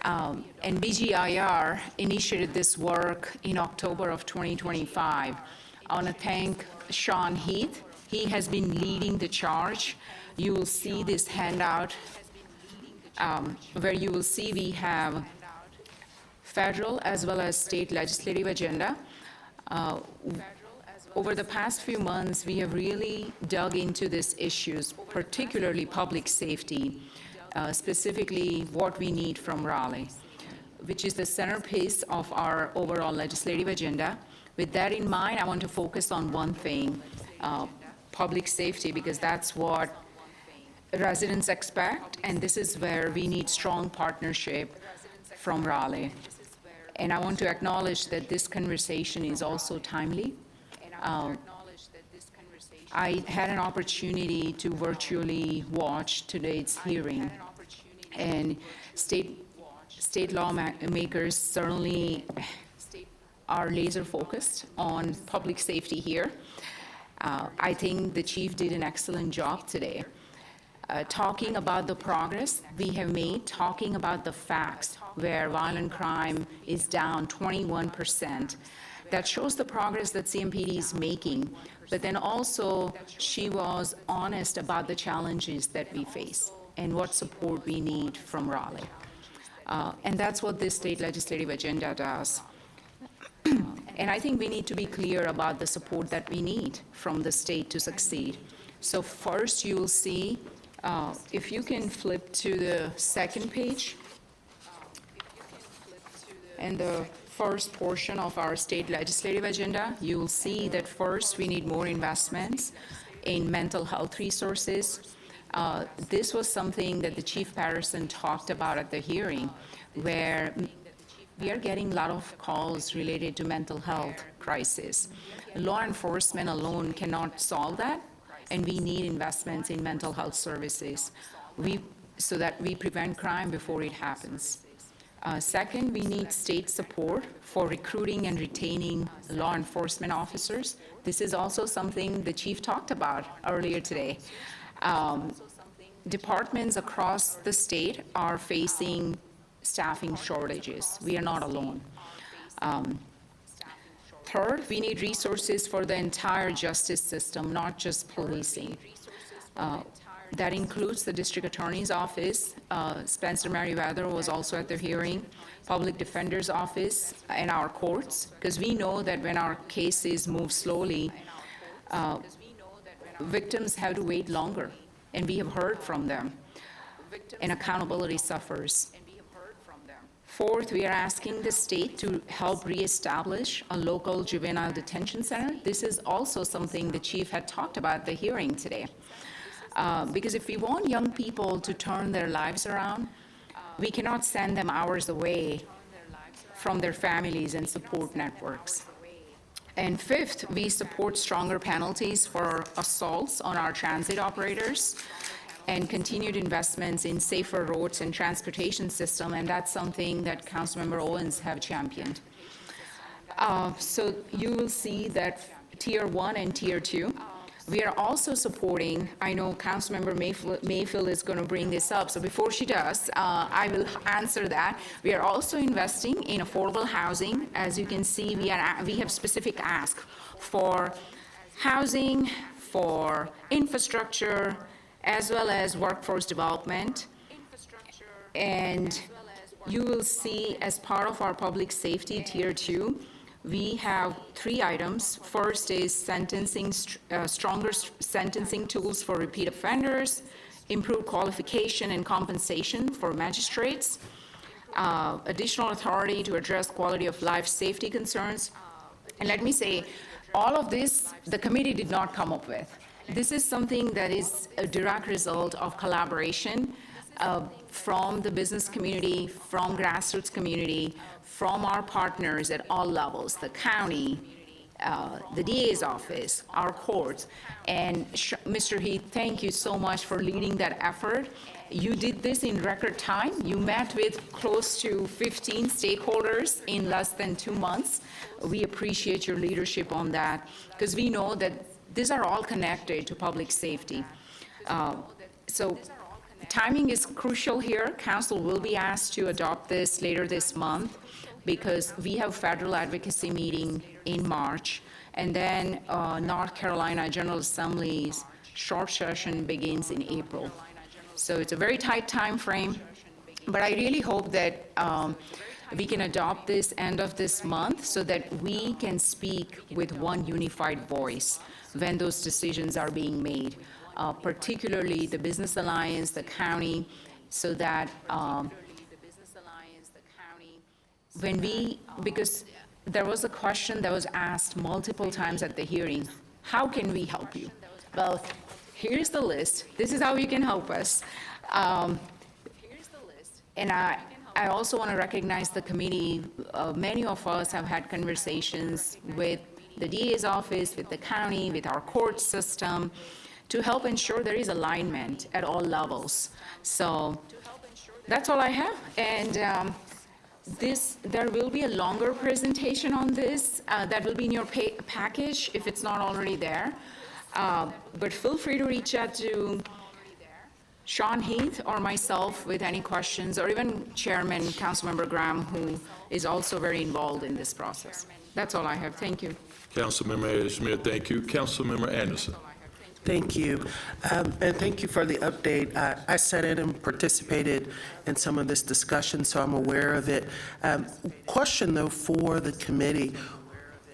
And BGIR initiated this work in October of 2025. I want to thank Sean Heath. He has been leading the charge. You will see this handout where you will see we have federal as well as state legislative agenda. Over the past few months, we have really dug into these issues, particularly public safety, specifically what we need from Raleigh, which is the centerpiece of our overall legislative agenda. With that in mind, I want to focus on one thing, public safety, because that's what residents expect, and this is where we need strong partnership from Raleigh. And I want to acknowledge that this conversation is also timely. I had an opportunity to virtually watch today's hearing, and state lawmakers certainly are laser focused on public safety here. I think the chief did an excellent job today, talking about the progress we have made, talking about the facts where violent crime is down 21%. That shows the progress that CMPD is making, but then also she was honest about the challenges that we face and what support we need from Raleigh. And that's what this state legislative agenda does. And I think we need to be clear about the support that we need from the state to succeed. So first, you will see, if you can flip to the second page, and the first portion of our state legislative agenda, you will see that first, we need more investments in mental health resources. This was something that the Chief Patterson talked about at the hearing, where we are getting a lot of calls related to mental health crisis. Law enforcement alone cannot solve that, and we need investments in mental health services so that we prevent crime before it happens. Second, we need state support for recruiting and retaining law enforcement officers. This is also something the chief talked about earlier today. Departments across the state are facing staffing shortages. We are not alone. Third, we need resources for the entire justice system, not just policing. That includes the district attorney's office. Spencer Merriweather was also at the hearing, public defender's office, and our courts, because we know that when our cases move slowly, victims have to wait longer, and we have heard from them, and accountability suffers. Fourth, we are asking the state to help reestablish a local juvenile detention center. This is also something the chief had talked about at the hearing today. Because if we want young people to turn their lives around, we cannot send them hours away from their families and support networks. And fifth, we support stronger penalties for assaults on our transit operators and continued investments in safer roads and transportation system, and that's something that Councilmember Owens have championed. So you will see that Tier 1 and Tier 2, we are also supporting, I know Councilmember Mayfield is going to bring this up, so before she does, I will answer that. We are also investing in affordable housing. As you can see, we have specific ask for housing, for infrastructure, as well as workforce development. And you will see, as part of our public safety Tier 2, we have 3 items. First is sentencing, stronger sentencing tools for repeat offenders, improved qualification and compensation for magistrates, additional authority to address quality of life safety concerns. And let me say, all of this, the committee did not come up with. This is something that is a direct result of collaboration from the business community, from grassroots community, from our partners at all levels, the county, the DA's office, our courts. And Mr. Heath, thank you so much for leading that effort. You did this in record time. You met with close to 15 stakeholders in less than 2 months. We appreciate your leadership on that, because we know that these are all connected to public safety. So timing is crucial here. Council will be asked to adopt this later this month, because we have federal advocacy meeting in March, and then North Carolina General Assembly's short session begins in April. So it's a very tight time frame, but I really hope that we can adopt this end of this month so that we can speak with one unified voice when those decisions are being made, particularly the Business Alliance, the county, so that because there was a question that was asked multiple times at the hearing, how can we help you? Well, here's the list. This is how you can help us. And I also want to recognize the committee. Many of us have had conversations with the DA's office, with the county, with our court system, to help ensure there is alignment at all levels. So that's all I have. And there will be a longer presentation on this that will be in your package if it's not already there. But feel free to reach out to Sean Heath or myself with any questions, or even Chairman Councilmember Graham, who is also very involved in this process. That's all I have. Thank you. Councilmember Smith, thank you. Councilmember Anderson. Thank you. And thank you for the update. I sat in and participated in some of this discussion, so I'm aware of it. Question, though, for the committee.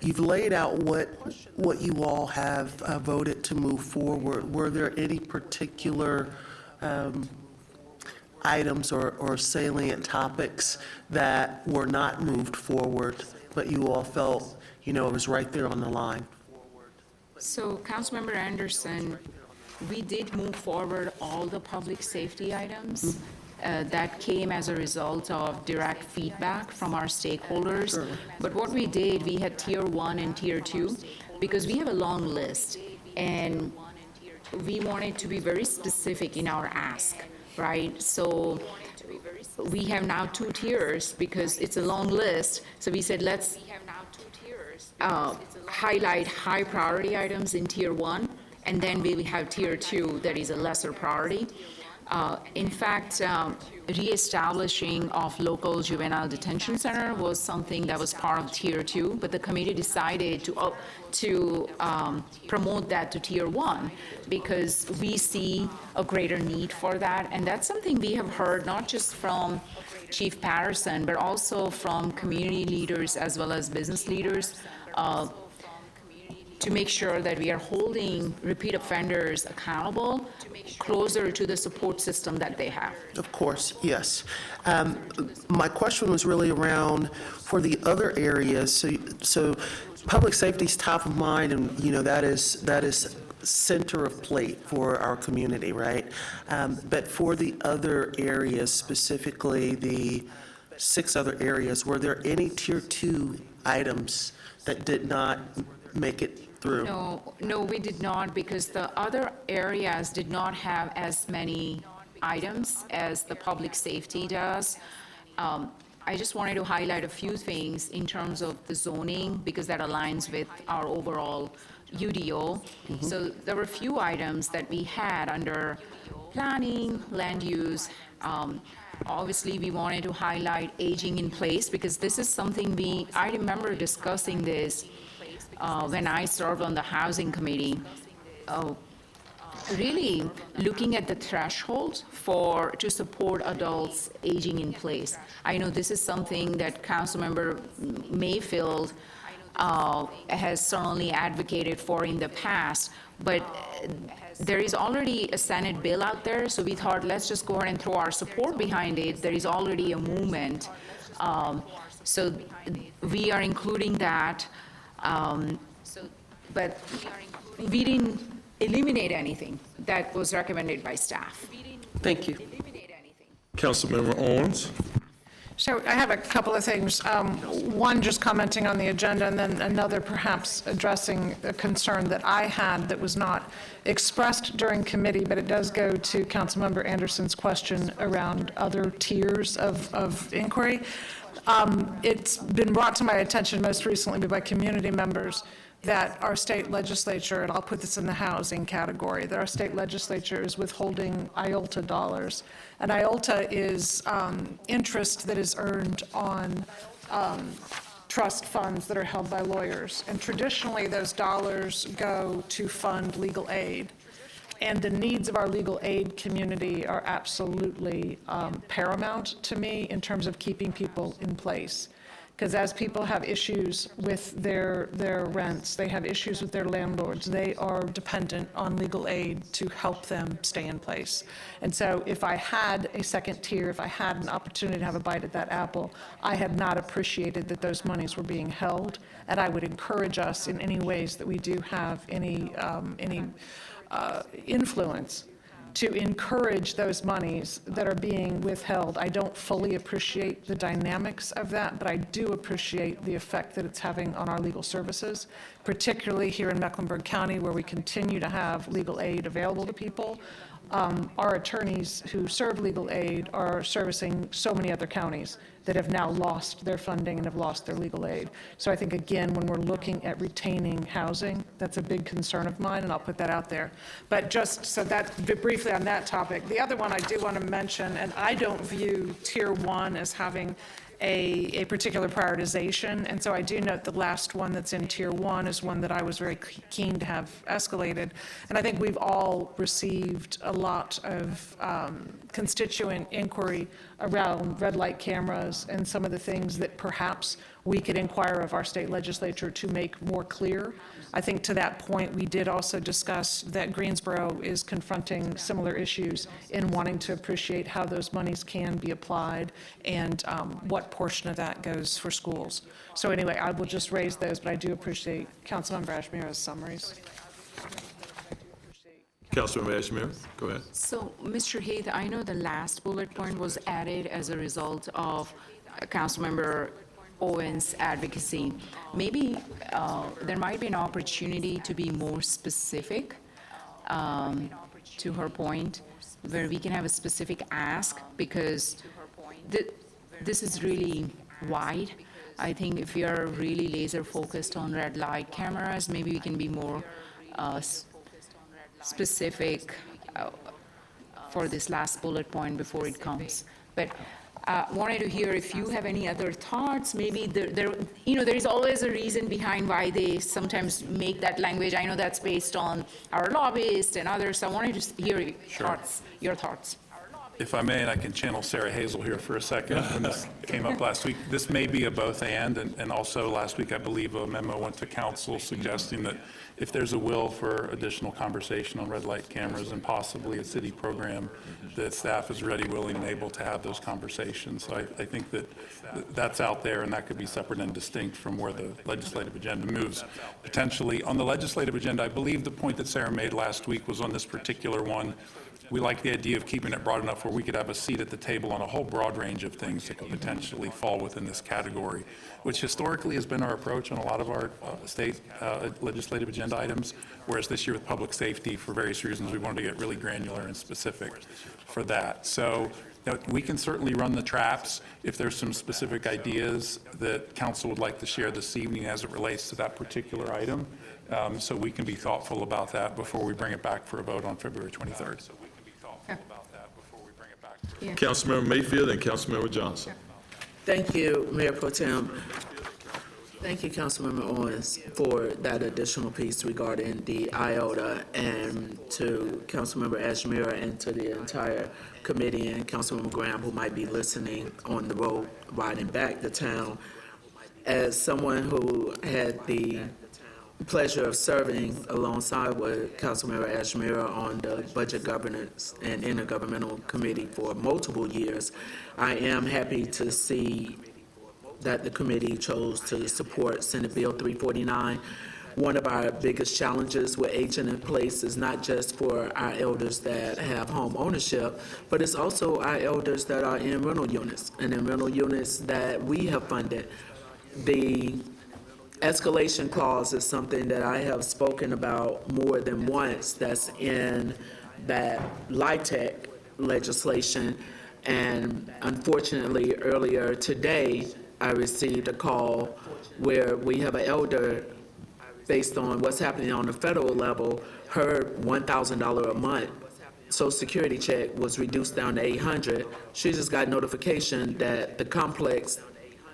you've laid out what you all have voted to move forward. Were there any particular items or salient topics that were not moved forward, but you all felt, it was right there on the line? So, Councilmember Anderson, we did move forward all the public safety items. That came as a result of direct feedback from our stakeholders. But what we did, we had Tier 1 and Tier 2, because we have a long list, and we wanted to be very specific in our ask, right? So we have now 2 tiers, because it's a long list, so we said, let's highlight high priority items in Tier 1, and then we have Tier 2 that is a lesser priority. In fact, reestablishing of local juvenile detention center was something that was part of Tier 2, but the committee decided to promote that to Tier 1 because we see a greater need for that, and that's something we have heard not just from Chief Patterson, but also from community leaders as well as business leaders, to make sure that we are holding repeat offenders accountable closer to the support system that they have. Of course, yes. My question was really around for the other areas. So public safety is top of mind, and that is center of plate for our community, right? But for the other areas, specifically the 6 other areas, were there any Tier 2 items that did not make it through? No, we did not, because the other areas did not have as many items as the public safety does. I just wanted to highlight a few things in terms of the zoning, because that aligns with our overall UDO. So there were a few items that we had under planning, land use. Obviously, we wanted to highlight aging in place, because this is something I remember discussing this when I served on the Housing Committee, really looking at the threshold to support adults aging in place. I know this is something that Councilmember Mayfield has certainly advocated for in the past, but there is already a Senate bill out there, so we thought, let's just go ahead and throw our support behind it. There is already a movement. So we are including that. But we didn't eliminate anything that was recommended by staff. Thank you. Councilmember Owens? So I have a couple of things. One, just commenting on the agenda, and then another perhaps addressing a concern that I had that was not expressed during committee, but it does go to Councilmember Anderson's question around other tiers of inquiry. It's been brought to my attention most recently by community members that our state legislature, and I'll put this in the housing category, that our state legislature is withholding IOLTA dollars. And IOLTA is interest that is earned on trust funds that are held by lawyers. And traditionally, those dollars go to fund legal aid. And the needs of our legal aid community are absolutely paramount to me in terms of keeping people in place. Because as people have issues with their rents, they have issues with their landlords, they are dependent on legal aid to help them stay in place. And so if I had a second tier, if I had an opportunity to have a bite at that apple, I had not appreciated that those monies were being held. And I would encourage us in any ways that we do have any influence to encourage those monies that are being withheld. I don't fully appreciate the dynamics of that, but I do appreciate the effect that it's having on our legal services, particularly here in Mecklenburg County, where we continue to have legal aid available to people. Our attorneys who serve legal aid are servicing so many other counties that have now lost their funding and have lost their legal aid. So I think, again, when we're looking at retaining housing, that's a big concern of mine, and I'll put that out there. But just so that, briefly on that topic, the other one I do want to mention, and I don't view Tier 1 as having a particular prioritization, and so I do note the last one that's in Tier 1 is one that I was very keen to have escalated, and I think we've all received a lot of constituent inquiry around red light cameras and some of the things that perhaps we could inquire of our state legislature to make more clear. I think to that point, we did also discuss that Greensboro is confronting similar issues in wanting to appreciate how those monies can be applied and what portion of that goes for schools. So anyway, I will just raise those, but I do appreciate Councilmember Ashmira's summaries. Councilmember Ashmira, go ahead. So, Mr. Heath, I know the last bullet point was added as a result of Councilmember Owen's advocacy. Maybe there might be an opportunity to be more specific to her point, where we can have a specific ask, because this is really wide. I think if we are really laser focused on red light cameras, maybe we can be more specific for this last bullet point before it comes. But wanted to hear if you have any other thoughts. Maybe there is always a reason behind why they sometimes make that language. I know that's based on our lobbyists and others. So I wanted to hear your thoughts. If I may, and I can channel Sarah Hazel here for a second, when this came up last week, this may be a both and also last week, I believe a memo went to council suggesting that if there's a will for additional conversation on red light cameras and possibly a city program, that staff is ready, willing, and able to have those conversations. So I think that that's out there, and that could be separate and distinct from where the legislative agenda moves. Potentially, on the legislative agenda, I believe the point that Sarah made last week was on this particular one. We like the idea of keeping it broad enough where we could have a seat at the table on a whole broad range of things that could potentially fall within this category, which historically has been our approach on a lot of our state legislative agenda items, whereas this year with public safety, for various reasons, we wanted to get really granular and specific for that. So we can certainly run the traps if there's some specific ideas that council would like to share this evening as it relates to that particular item. So we can be thoughtful about that before we bring it back for a vote on February 23rd. Yeah. Councilmember Mayfield and Councilmember Johnson. Thank you, Mayor Pro Tem. Thank you, Councilmember Owens, for that additional piece regarding the IOTA, and to Councilmember Ashmira and to the entire committee, and Councilmember Graham, who might be listening on the road riding back to town. As someone who had the pleasure of serving alongside with Councilmember Ashmira on the Budget Governance and Intergovernmental Committee for multiple years, I am happy to see that the committee chose to support Senate Bill 349. One of our biggest challenges with aging in place is not just for our elders that have home ownership, but it's also our elders that are in rental units, and in rental units that we have funded. The escalation clause is something that I have spoken about more than once, that's in that LIHTC legislation. And unfortunately, earlier today, I received a call where we have an elder, based on what's happening on the federal level, her $1,000 a month Social Security check was reduced down to $800. She just got notification that the complex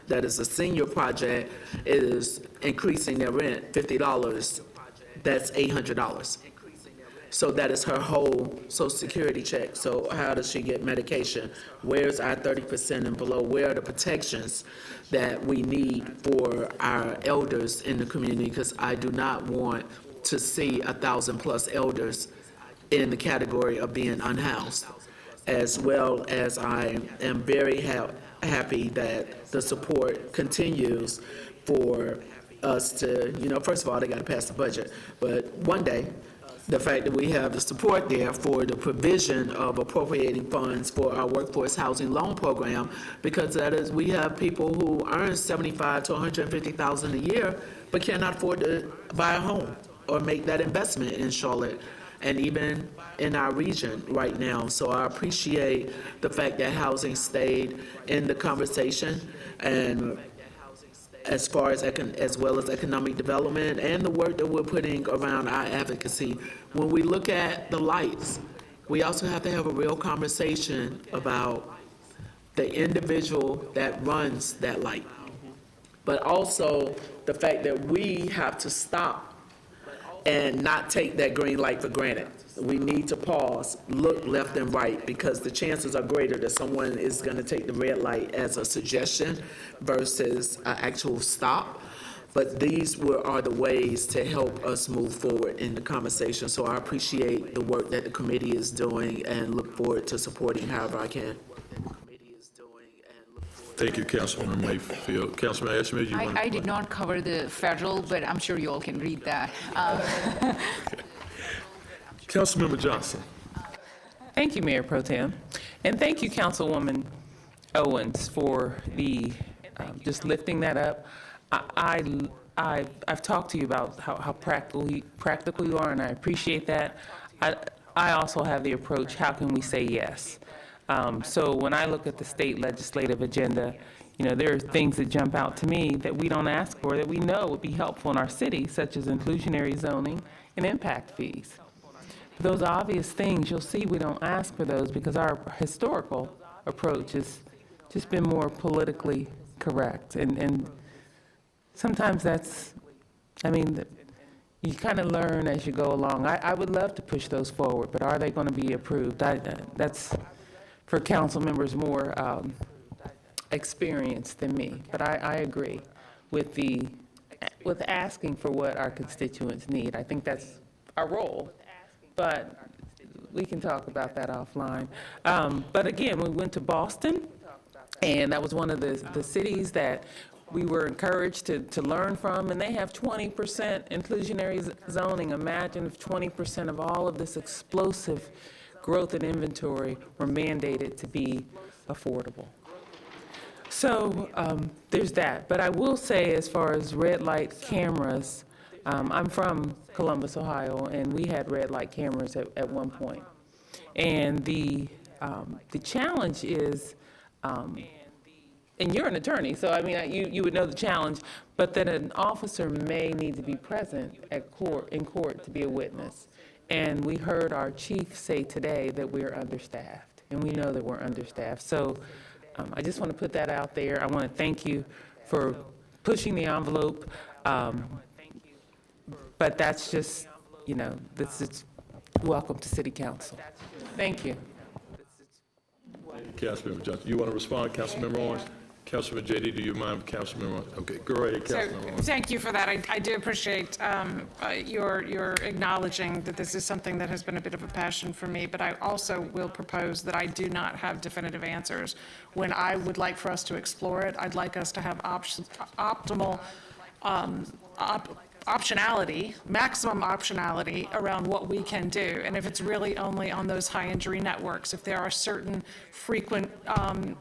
that is a senior project is increasing their rent $50. That's $800. So that is her whole Social Security check. So how does she get medication? Where's our 30% and below? Where are the protections that we need for our elders in the community? Because I do not want to see 1,000+ elders in the category of being unhoused. As well as I am very happy that the support continues for us to, first of all, they got to pass the budget. But one day, the fact that we have the support there for the provision of appropriating funds for our workforce housing loan program, because that is, we have people who earn $75,000 to $150,000 a year, but cannot afford to buy a home or make that investment in Charlotte and even in our region right now. So I appreciate the fact that housing stayed in the conversation, and as far as well as economic development and the work that we're putting around our advocacy. When we look at the lights, we also have to have a real conversation about the individual that runs that light, but also the fact that we have to stop and not take that green light for granted. we need to pause, look left and right, because the chances are greater that someone is going to take the red light as a suggestion versus an actual stop. But these are the ways to help us move forward in the conversation. So I appreciate the work that the committee is doing and look forward to supporting however I can. Thank you, Councilmember Mayfield. Councilman Ashmead, you want to? I did not cover the federal, but I'm sure you all can read that. Councilmember Johnson. Thank you, Mayor Pro Tem. And thank you, Councilwoman Owens, for the, just lifting that up. I've talked to you about how practical you are, and I appreciate that. I also have the approach, how can we say yes? So when I look at the state legislative agenda, you know, there are things that jump out to me that we don't ask for that we know would be helpful in our city, such as inclusionary zoning and impact fees. Those obvious things, you'll see we don't ask for those because our historical approach has just been more politically correct. And sometimes that's, I mean, you kind of learn as you go along. I would love to push those forward, but are they going to be approved? That's for council members more experienced than me. But I agree with asking for what our constituents need. I think that's our role, but we can talk about that offline. But again, we went to Boston, and that was one of the cities that we were encouraged to learn from, and they have 20% inclusionary zoning. Imagine if 20% of all of this explosive growth in inventory were mandated to be affordable. So there's that. But I will say, as far as red light cameras, I'm from Columbus, Ohio, and we had red light cameras at one point. And the challenge is, and you're an attorney, so I mean, you would know the challenge, but that an officer may need to be present in court to be a witness. And we heard our chief say today that we're understaffed, and we know that we're understaffed. So I just want to put that out there. I want to thank you for pushing the envelope, but that's just, you know, this is welcome to City Council. Thank you. Councilmember Johnson, you want to respond, Councilmember Owens? Councilman JD, do you mind, Councilmember? Okay, go right ahead, So, Councilmember Owens. thank you for that. I do appreciate your acknowledging that this is something that has been a bit of a passion for me, but I also will propose that I do not have definitive answers. When I would like for us to explore it, I'd like us to have optimal optionality, maximum optionality around what we can do. And if it's really only on those high injury networks, if there are certain frequent,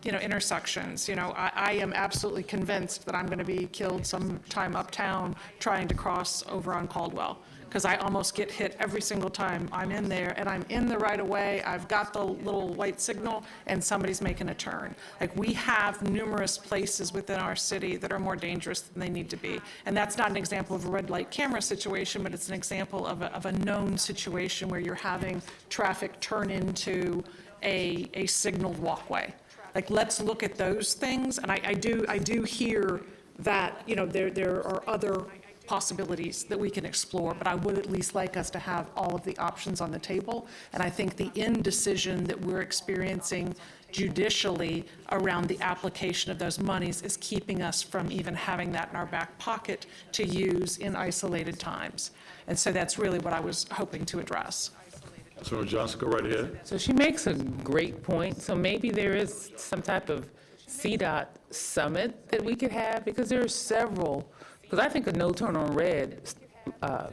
intersections, I am absolutely convinced that I'm going to be killed sometime uptown trying to cross over on Caldwell, because I almost get hit every single time I'm in there, and I'm in the right of way, I've got the little white signal, and somebody's making a turn. Like, we have numerous places within our city that are more dangerous than they need to be. And that's not an example of a red light camera situation, but it's an example of a known situation where you're having traffic turn into a signaled walkway. Like, let's look at those things, and I do hear that, there are other possibilities that we can explore, but I would at least like us to have all of the options on the table. And I think the indecision that we're experiencing judicially around the application of those monies is keeping us from even having that in our back pocket to use in isolated times. And so that's really what I was hoping to address. Councilmember Johnson, go right ahead. So she makes a great point. So maybe there is some type of CDOT summit that we could have, because there are several. Because I think a no turn on red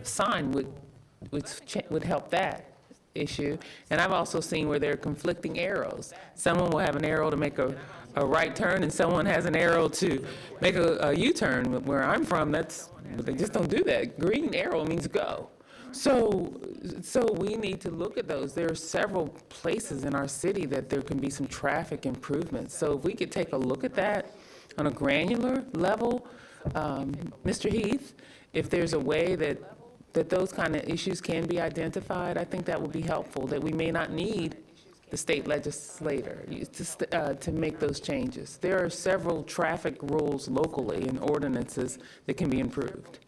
sign would help that issue. And I've also seen where there are conflicting arrows. Someone will have an arrow to make a right turn, and someone has an arrow to make a U-turn. Where I'm from, they just don't do that. Green arrow means go. So we need to look at those. There are several places in our city that there can be some traffic improvements. So if we could take a look at that on a granular level, Mr. Heath, if there's a way that those kind of issues can be identified, I think that would be helpful, that we may not need the state legislator to make those changes. There are several traffic rules locally and ordinances that can be improved.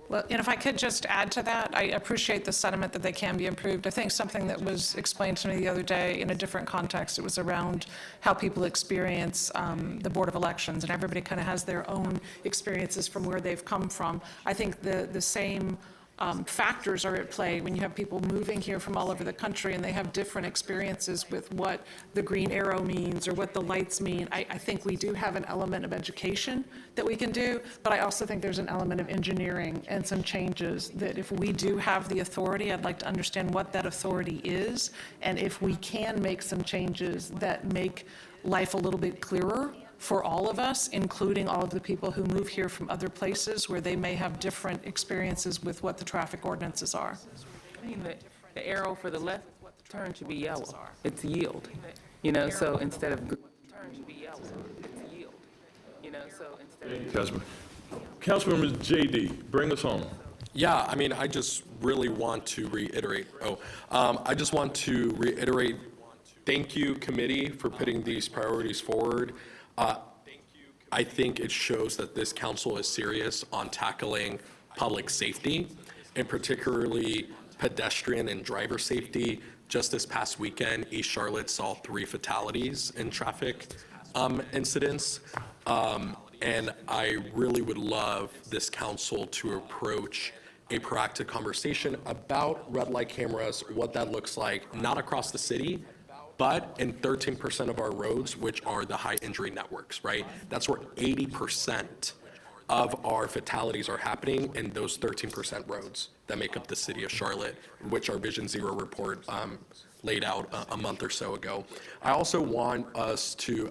Well, and if I could just add to that, I appreciate the sentiment that they can be improved. I think something that was explained to me the other day in a different context, it was around how people experience the Board of Elections, and everybody kind of has their own experiences from where they've come from. I think the same factors are at play when you have people moving here from all over the country and they have different experiences with what the green arrow means or what the lights mean. I think we do have an element of education that we can do, but I also think there's an element of engineering and some changes that if we do have the authority, I'd like to understand what that authority is, and if we can make some changes that make life a little bit clearer for all of us, including all of the people who move here from other places where they may have different experiences with what the traffic ordinances are. I mean, the arrow for the left turn should be yellow. It's yield, you know, so instead of turn should be yellow, it's yield, you know, so instead of. Councilmember JD, bring us home. Yeah, I mean, I just really want to reiterate, thank you, committee, for putting these priorities forward. I think it shows that this council is serious on tackling public safety, and particularly pedestrian and driver safety. Just this past weekend, East Charlotte saw 3 fatalities in traffic incidents. And I really would love this council to approach a proactive conversation about red light cameras, what that looks like, not across the city, but in 13% of our roads, which are the high injury networks, right? That's where 80% of our fatalities are happening, in those 13% roads that make up the city of Charlotte, which our Vision Zero report laid out a month or so ago. I also want us to,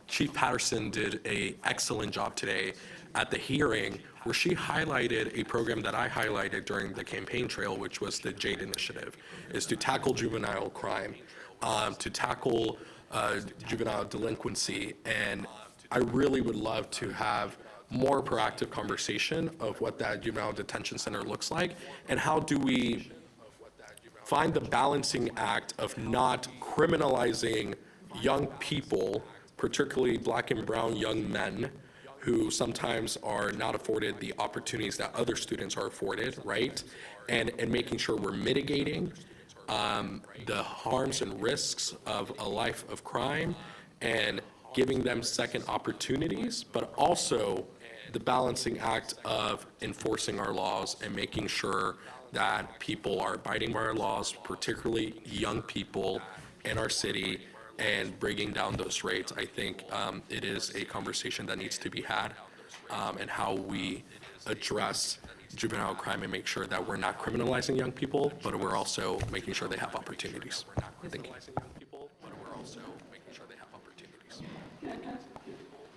Chief Patterson did an excellent job today at the hearing where she highlighted a program that I highlighted during the campaign trail, which was the JADE initiative, is to tackle juvenile crime, to tackle juvenile delinquency. And I really would love to have more proactive conversation of what that juvenile detention center looks like, and how do we find the balancing act of not criminalizing young people, particularly Black and brown young men, who sometimes are not afforded the opportunities that other students are afforded, right? And making sure we're mitigating the harms and risks of a life of crime and giving them second opportunities, but also the balancing act of enforcing our laws and making sure that people are abiding by our laws, particularly young people in our city, and bringing down those rates. I think it is a conversation that needs to be had, and how we address juvenile crime and make sure that we're not criminalizing young people, but we're also making sure they have opportunities. Thank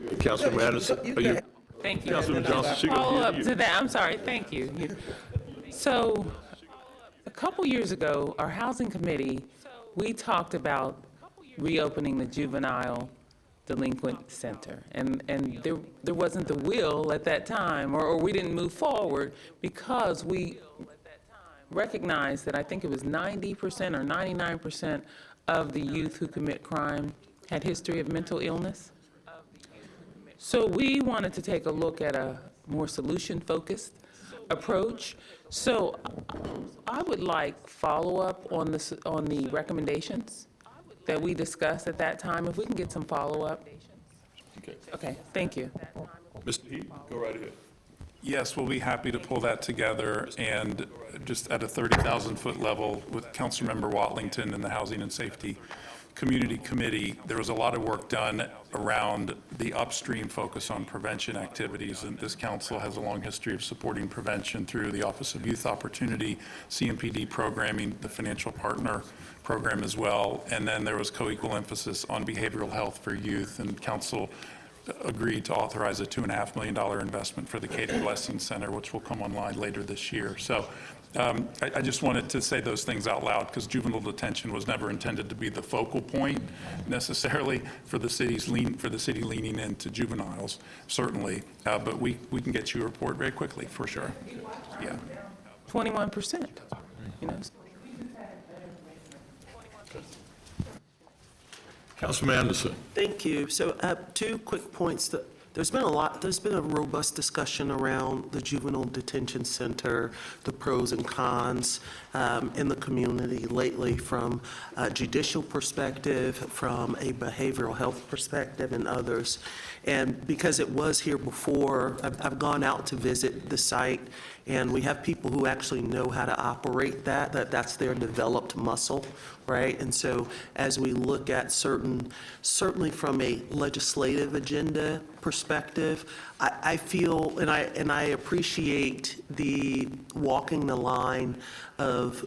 you. Councilman Anderson, are you? Thank you. Councilman Johnson, she gonna Follow hear up you. to that, I'm sorry, thank you. So, a couple years ago, our housing committee, we talked about reopening the juvenile delinquent center. And there wasn't the will at that time, or we didn't move forward because we recognized that I think it was 90% or 99% of the youth who commit crime had history of mental illness. So we wanted to take a look at a more solution-focused approach. So I would like follow-up on the recommendations that we discussed at that time, if we can get some follow-up. Okay, thank you. Mr. Heath, go right ahead. Yes, we'll be happy to pull that together, and just at a 30,000-foot level with Councilmember Watlington and the Housing and Safety Community Committee, there was a lot of work done around the upstream focus on prevention activities, and this council has a long history of supporting prevention through the Office of Youth Opportunity, CMPD programming, the Financial Partner Program as well, and then there was co-equal emphasis on behavioral health for youth, and council agreed to authorize a $2.5 million investment for the Caden Blessing Center, which will come online later this year. So I just wanted to say those things out loud, because juvenile detention was never intended to be the focal point necessarily for the city leaning into juveniles, certainly, but we can get you a report very quickly, for sure. Yeah. 21%, you know. Councilman Anderson. Thank you. So 2 quick points that there's been a robust discussion around the juvenile detention center, the pros and cons in the community lately from a judicial perspective, from a behavioral health perspective, and others. And because it was here before, I've gone out to visit the site, and we have people who actually know how to operate that's their developed muscle, right? And so as we look at certainly from a legislative agenda perspective, I feel, and I appreciate the walking the line of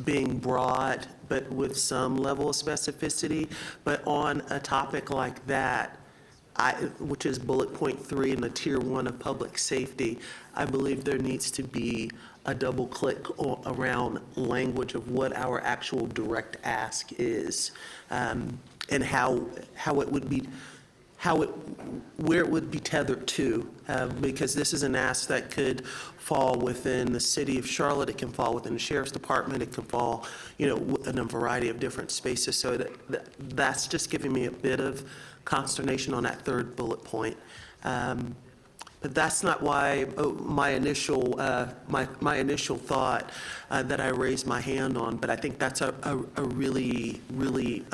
being broad, but with some level of specificity. But on a topic like that, which is bullet point 3 in the tier 1 of public safety, I believe there needs to be a double click around language of what our actual direct ask is, and how it would be, where it would be tethered to, because this is an ask that could fall within the city of Charlotte, it can fall within the sheriff's department, it can fall, in a variety of different spaces. So that's just giving me a bit of consternation on that third bullet point. But that's not why my initial thought that I raised my hand on. But I think that's a really, really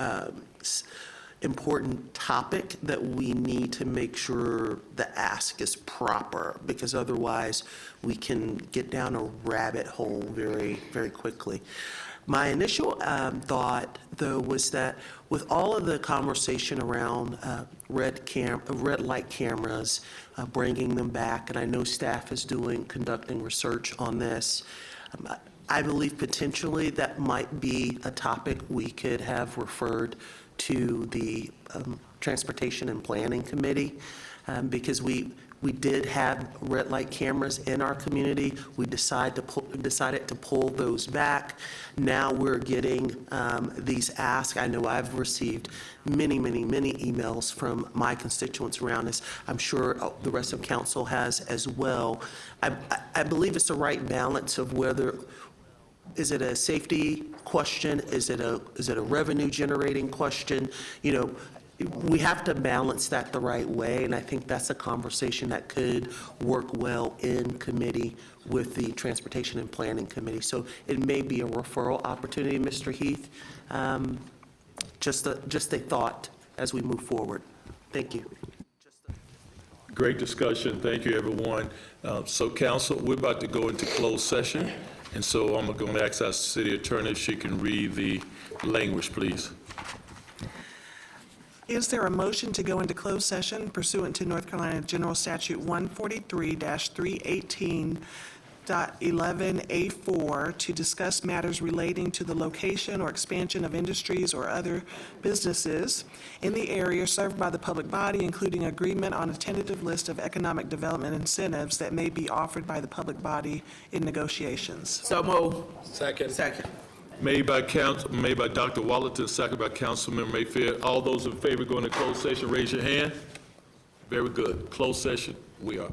important topic that we need to make sure the ask is proper, because otherwise we can get down a rabbit hole very, very quickly. My initial thought, though, was that with all of the conversation around red light cameras, bringing them back, and I know staff is conducting research on this, I believe potentially that might be a topic we could have referred to the Transportation and Planning Committee, because we did have red light cameras in our community. We decided to pull those back. Now we're getting these asks. I know I've received many emails from my constituents around this. I'm sure the rest of council has as well. I believe it's the right balance of whether, is it a safety question? Is it a revenue generating question? We have to balance that the right way, and I think that's a conversation that could work well in committee with the Transportation and Planning Committee. So it may be a referral opportunity, Mr. Heath. Just a thought as we move forward. Thank you. Great discussion. Thank you, everyone. So, council, we're about to go into closed session, and so I'm going to ask our city attorney if she can read the language, please. Is there a motion to go into closed session pursuant to North Carolina General Statute 143-318.11A4 to discuss matters relating to the location or expansion of industries or other businesses in the area served by the public body, including agreement on a tentative list of economic development incentives that may be offered by the public body in negotiations? So move. Second. Made by Dr. Wallaton, second by Councilmember Mayfield. All those in favor going to closed session, raise your hand. Very good. Closed session, we are.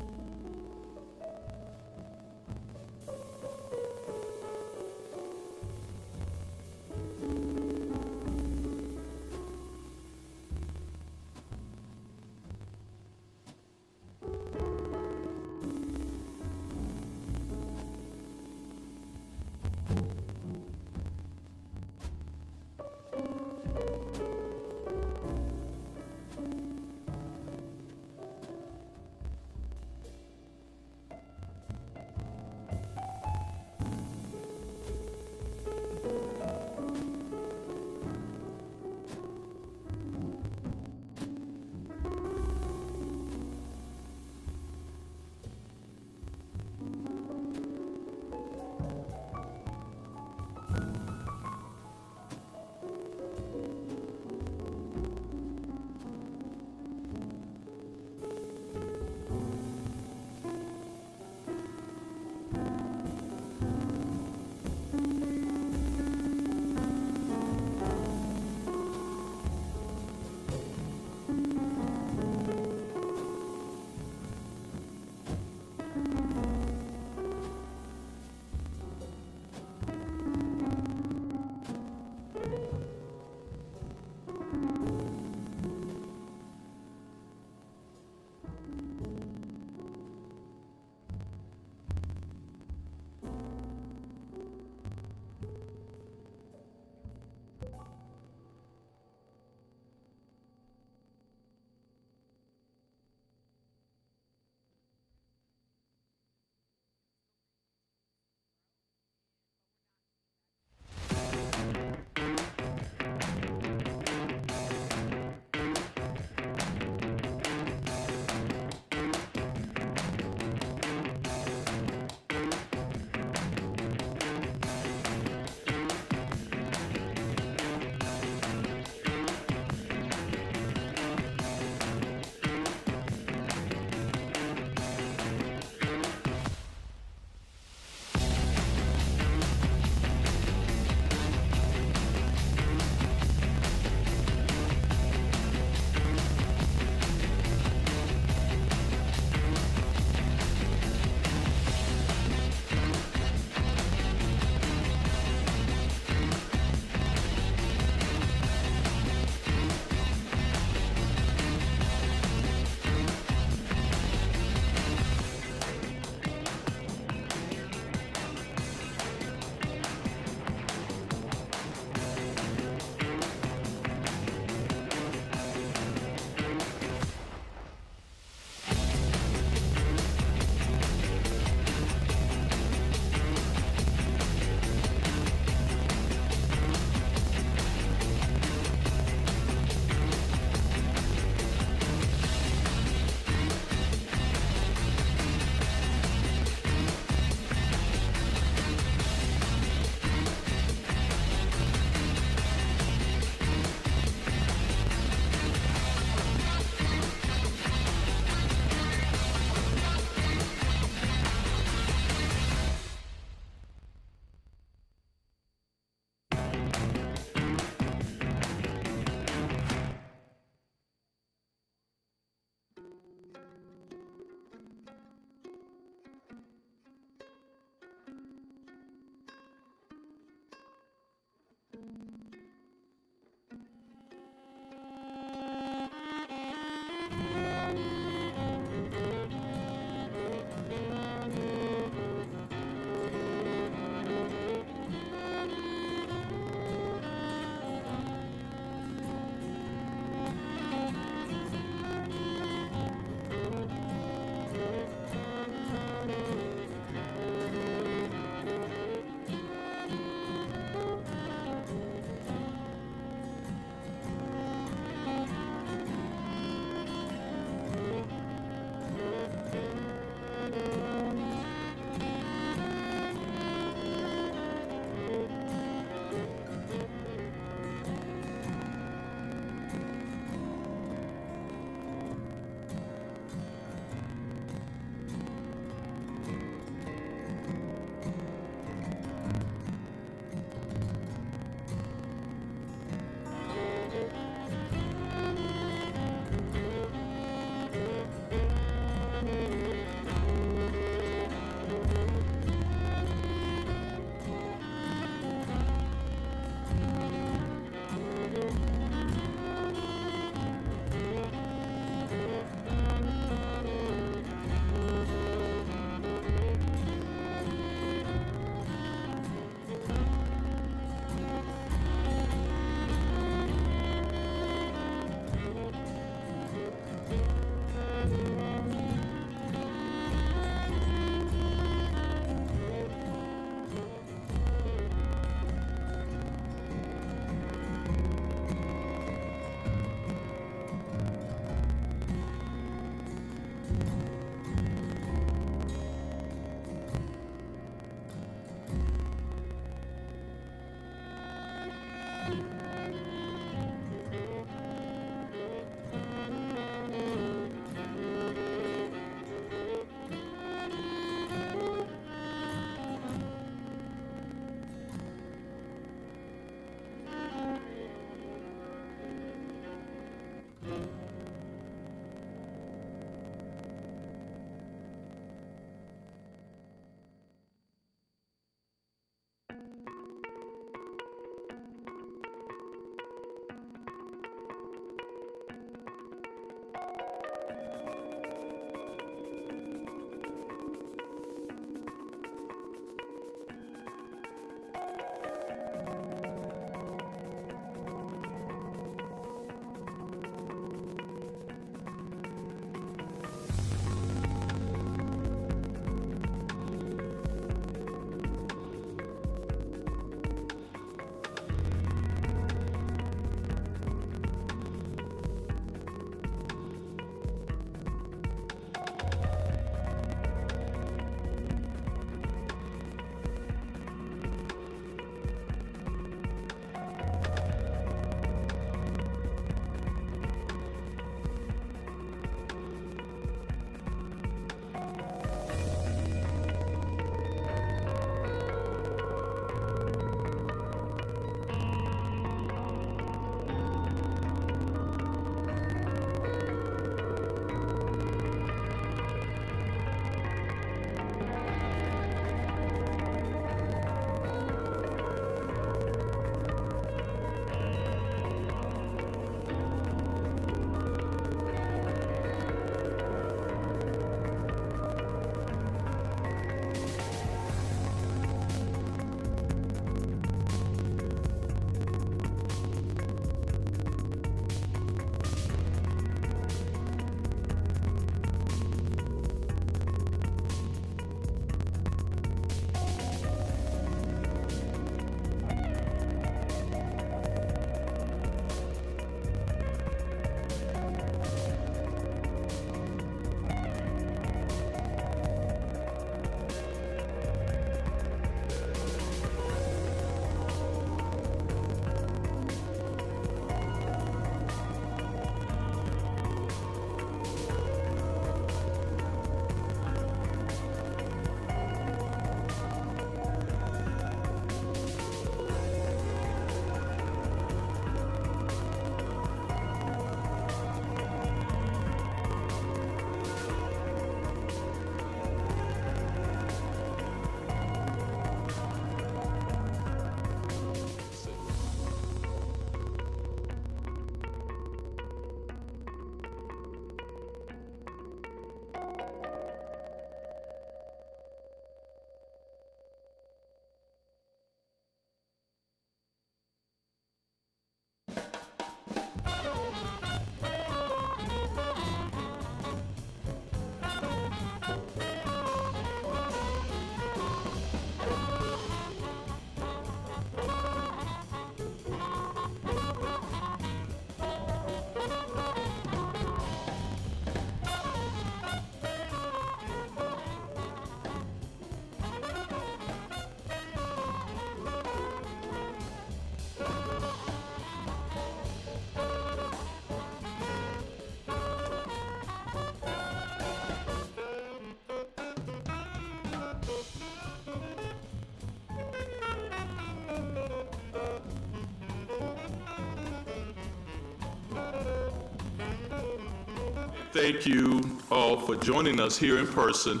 thank you all for joining us here in person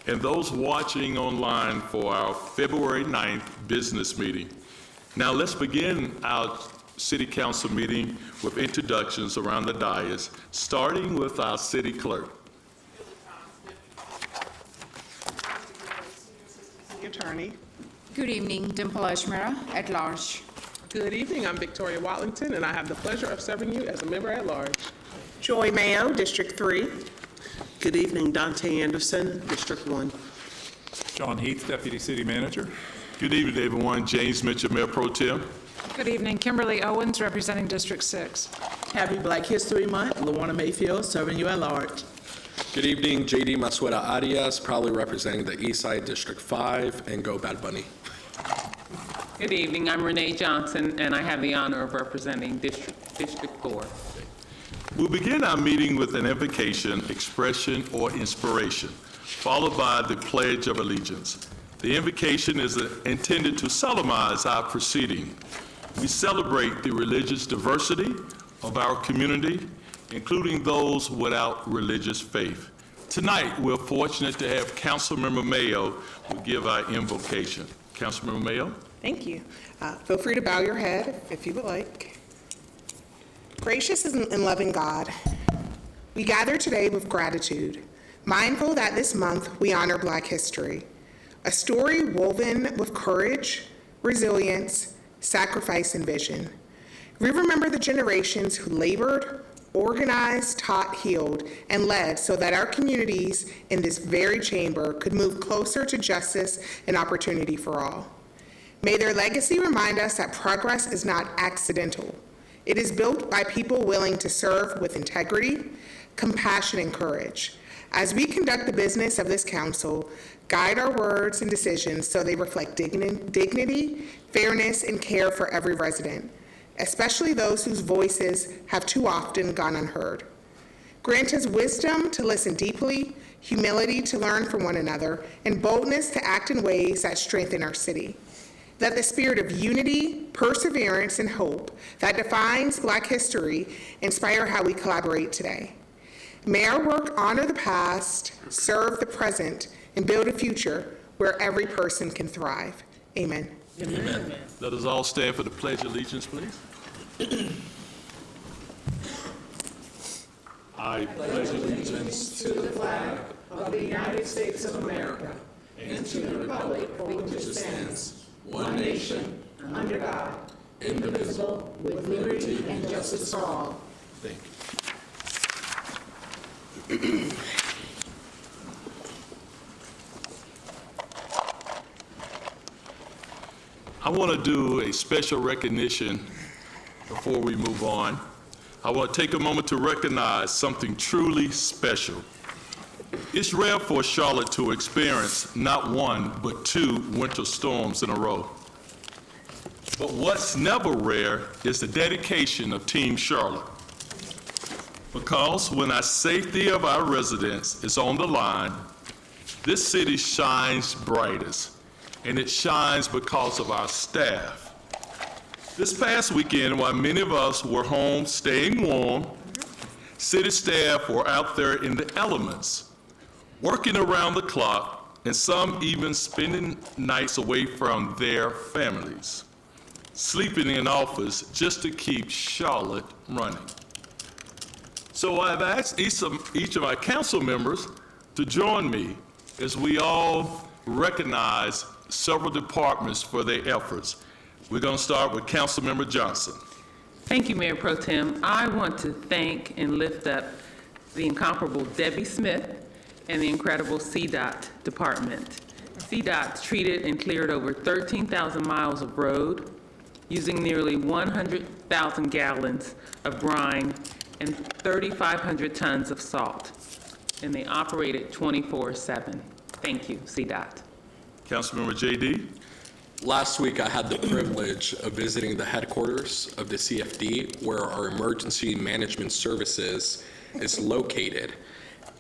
and those watching online for our February 9th business meeting. Now let's begin our City Council meeting with introductions around the dais, starting with our City Clerk. Attorney. Good evening, Dimple Ashmera, at large. Good evening, I'm Victoria Watlington, and I have the pleasure of serving you as a member at large. Joy Mayo, District 3. Good evening, Dante Anderson, District 1. John Heath, Deputy City Manager. Good evening, everyone. James Mitchell, Mayor Pro Tem. Good evening, Kimberly Owens, representing District 6. Happy Black History Month, Luana Mayfield, serving you at large. Good evening, JD Masueta Arias, proudly representing the East Side District 5, and go Bad Bunny. Good evening, I'm Renee Johnson, and I have the honor of representing District 4. We'll begin our meeting with an invocation, expression, or inspiration, followed by the Pledge of Allegiance. The invocation is intended to solemnize our proceeding. We celebrate the religious diversity of our community, including those without religious faith. Tonight, we're fortunate to have Councilmember Mayo who give our invocation. Councilmember Mayo. Thank you. Feel free to bow your head if you would like. Gracious and loving God, we gather today with gratitude, mindful that this month we honor Black history, a story woven with courage, resilience, sacrifice, and vision. We remember the generations who labored, organized, taught, healed, and led so that our communities in this very chamber could move closer to justice and opportunity for all. May their legacy remind us that progress is not accidental. It is built by people willing to serve with integrity, compassion, and courage. As we conduct the business of this council, guide our words and decisions so they reflect dignity, fairness, and care for every resident, especially those whose voices have too often gone unheard. Grant us wisdom to listen deeply, humility to learn from one another, and boldness to act in ways that strengthen our city. Let the spirit of unity, perseverance, and hope that defines Black history inspire how we collaborate today. May our work honor the past, serve the present, and build a future where every person can thrive. Amen. Amen. Let us all stand for the Pledge of Allegiance, please. I pledge allegiance to the flag Of the United States of America, and to the republic for which it stands, one nation, under God, indivisible, with liberty and justice for all. Thank you. I want to do a special recognition before we move on. I want to take a moment to recognize something truly special. It's rare for Charlotte to experience not one, but 2 winter storms in a row. But what's never rare is the dedication of Team Charlotte. Because when our safety of our residents is on the line, this city shines brightest, and it shines because of our staff. This past weekend, while many of us were home staying warm, city staff were out there in the elements, working around the clock, and some even spending nights away from their families, sleeping in office just to keep Charlotte running. So I've asked each of my council members to join me as we all recognize several departments for their efforts. We're going to start with Councilmember Johnson. Thank you, Mayor Pro Tem. I want to thank and lift up the incomparable Debbie Smith and the incredible CDOT department. CDOT treated and cleared over 13,000 miles of road using nearly 100,000 gallons of brine and 3,500 tons of salt, and they operated 24/7. Thank you, CDOT. Councilmember JD. Last week, I had the privilege of visiting the headquarters of the CFD, where our emergency management services is located.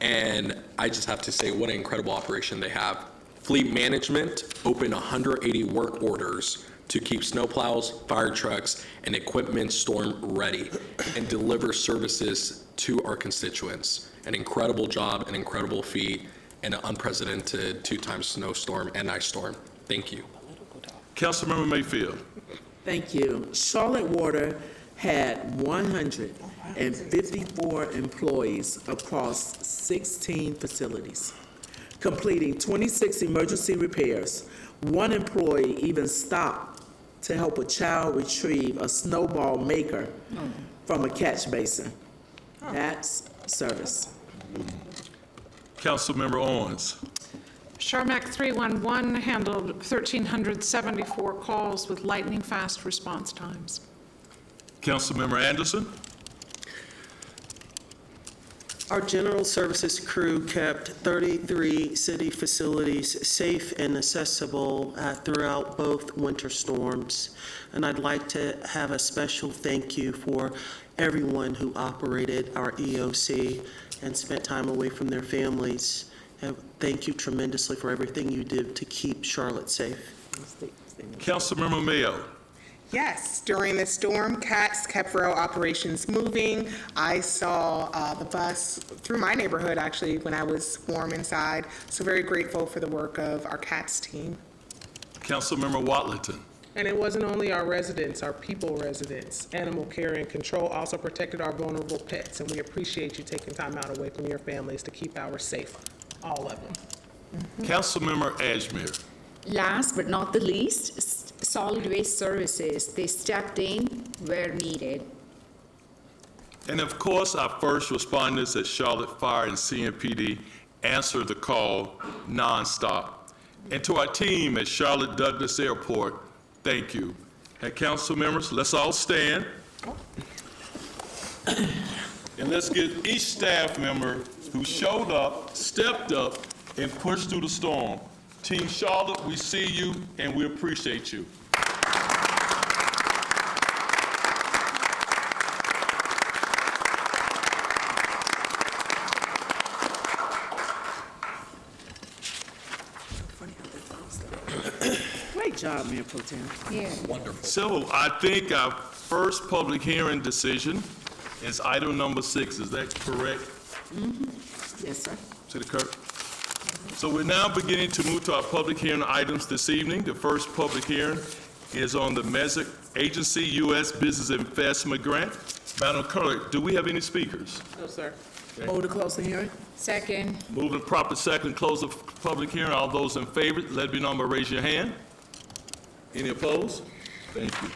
And I just have to say, what an incredible operation they have. Fleet management opened 180 work orders to keep snowplows, fire trucks, and equipment storm ready and deliver services to our constituents. An incredible job, an incredible feat, and an unprecedented 2-time snowstorm and ice storm. Thank you. Councilmember Mayfield. Thank you. Charlotte Water had 154 employees across 16 facilities, completing 26 emergency repairs. One employee even stopped to help a child retrieve a snowball maker from a catch basin. That's service. Councilmember Owens. Charmac 311 handled 1,374 calls with lightning-fast response times. Councilmember Anderson. Our general services crew kept 33 city facilities safe and accessible throughout both winter storms. And I'd like to have a special thank you for everyone who operated our EOC and spent time away from their families. And thank you tremendously for everything you did to keep Charlotte safe. Councilmember Mayo. Yes, during the storm, CATS kept rail operations moving. I saw the bus through my neighborhood, actually, when I was warm inside. So very grateful for the work of our CATS team. Councilmember Watlington. And it wasn't only our residents, our people residents. Animal care and control also protected our vulnerable pets, and we appreciate you taking time out away from your families to keep ours safe, all of them. Councilmember Ashmere. Last but not the least, solid waste services, they stepped in where needed. And of course, our first responders at Charlotte Fire and CMPD answered the call nonstop. And to our team at Charlotte Douglas Airport, thank you. And council members, let's all stand. And let's give each staff member who showed up, stepped up, and pushed through the storm. Team Charlotte, we see you and we appreciate you. Great job, Mayor Pro Tem. Yeah. Wonderful. So I think our first public hearing decision is item number 6. Is that correct? Yes, sir. City Clerk? So we're now beginning to move to our public hearing items this evening. The first public hearing is on the MESIC Agency U.S. Business Investment Grant. Madam Clerk, do we have any speakers? No, sir. Move to close the hearing. Second. Moving proper second, close the public hearing. All those in favor, let it be known by raising your hand. Any opposed? Thank you.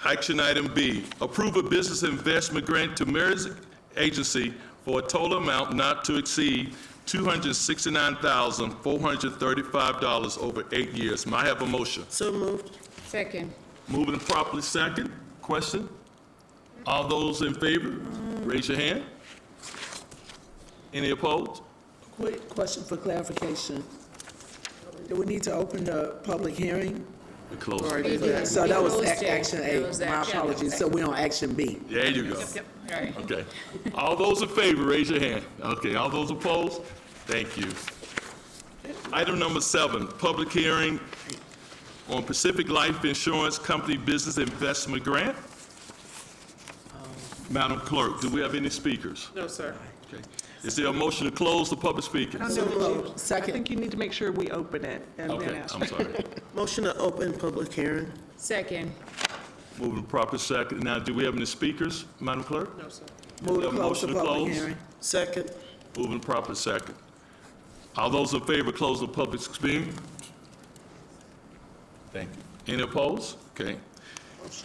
Action item B, approve a business investment grant to MESIC Agency for a total amount not to exceed $269,435 over 8 years. May I have a motion? So moved. Second. Moving properly second. Question? All those in favor, raise your hand. Any opposed? Quick question for clarification. Do we need to open the public hearing? We close. So that was closed it. action That A. was My action. apologies. So we're on action B. There you go. Right. Okay. All those in favor, raise your hand. Okay, all those opposed? Thank you. Item number 7, public hearing on Pacific Life Insurance Company Business Investment Grant. Madam Clerk, do we have any speakers? No, sir. Okay. Is there a motion to close the public speakers? I Second. think you need to make sure we open it and then Okay, ask. I'm sorry. Motion to open public hearing. Second. Moving proper second. Now, do we have any speakers, Madam Clerk? No, sir. Move to Have a close the motion to public close? hearing. Second. Moving proper second. All those in favor, close the public hearing? Thank you. Any opposed? Okay.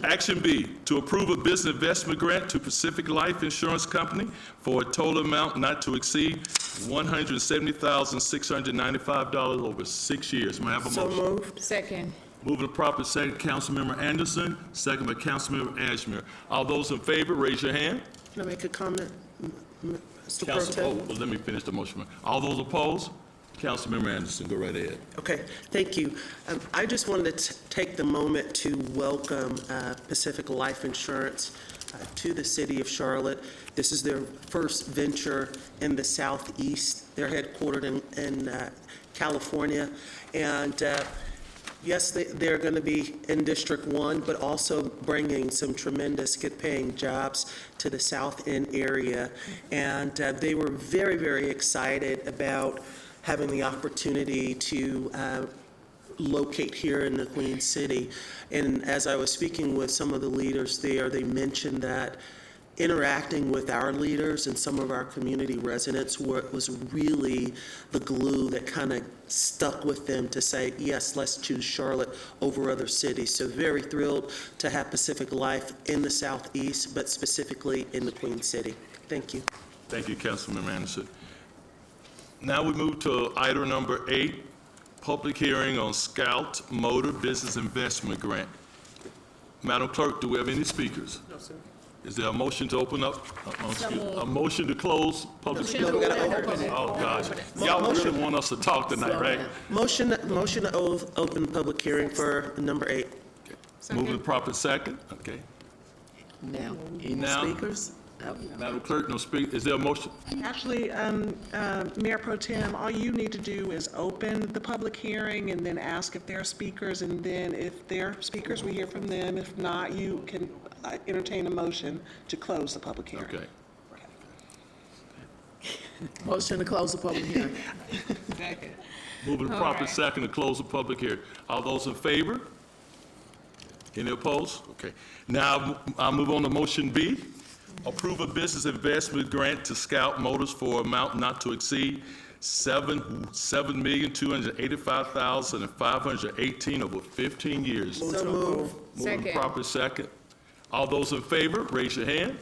Action B, to approve a business investment grant to Pacific Life Insurance Company for a total amount not to exceed $170,695 over 6 years. May I have a So motion? moved. Second. Moving to proper second, Councilmember Anderson, second by Councilmember Ashmere. All those in favor, raise your hand. Can I make a comment, Mr. Pro Council, Tem? well, let me finish the motion. All those opposed? Councilmember Anderson, go right ahead. Okay, thank you. I just wanted to take the moment to welcome Pacific Life Insurance to the city of Charlotte. This is their first venture in the Southeast. They're headquartered in California, and Yes, they're going to be in District 1, but also bringing some tremendous good-paying jobs to the South End area. And they were very, very excited about having the opportunity to locate here in the Queen City. And as I was speaking with some of the leaders there, they mentioned that interacting with our leaders and some of our community residents was really the glue that kind of stuck with them to say, yes, let's choose Charlotte over other cities. So very thrilled to have Pacific Life in the Southeast, but specifically in the Queen City. Thank you. Thank you, Councilmember Anderson. Now we move to item number 8, public hearing on Scout Motor Business Investment Grant. Madam Clerk, do we have any speakers? No, sir. Is there a motion to open up? A motion to close public hearing? No, we gotta open it. Oh, gosh. Y'all really want us to talk tonight, right? Motion to open public hearing for number 8. Moving to proper second, okay. Now, any Now- speakers? Madam Clerk, no speak, is there a motion? Actually, Mayor Pro Tem, all you need to do is open the public hearing and then ask if there are speakers, and then if there are speakers, we hear from them. If not, you can entertain a motion to close the public hearing. Okay. Motion to close the public hearing. Moving to proper second to close the public hearing. All those in favor? Any opposed? Okay. Now, I'll move on to motion B. Approve a business investment grant to Scout Motors for amount not to exceed $7,285,518 over 15 years. So move. Moving to proper second. All those in favor, raise your hand.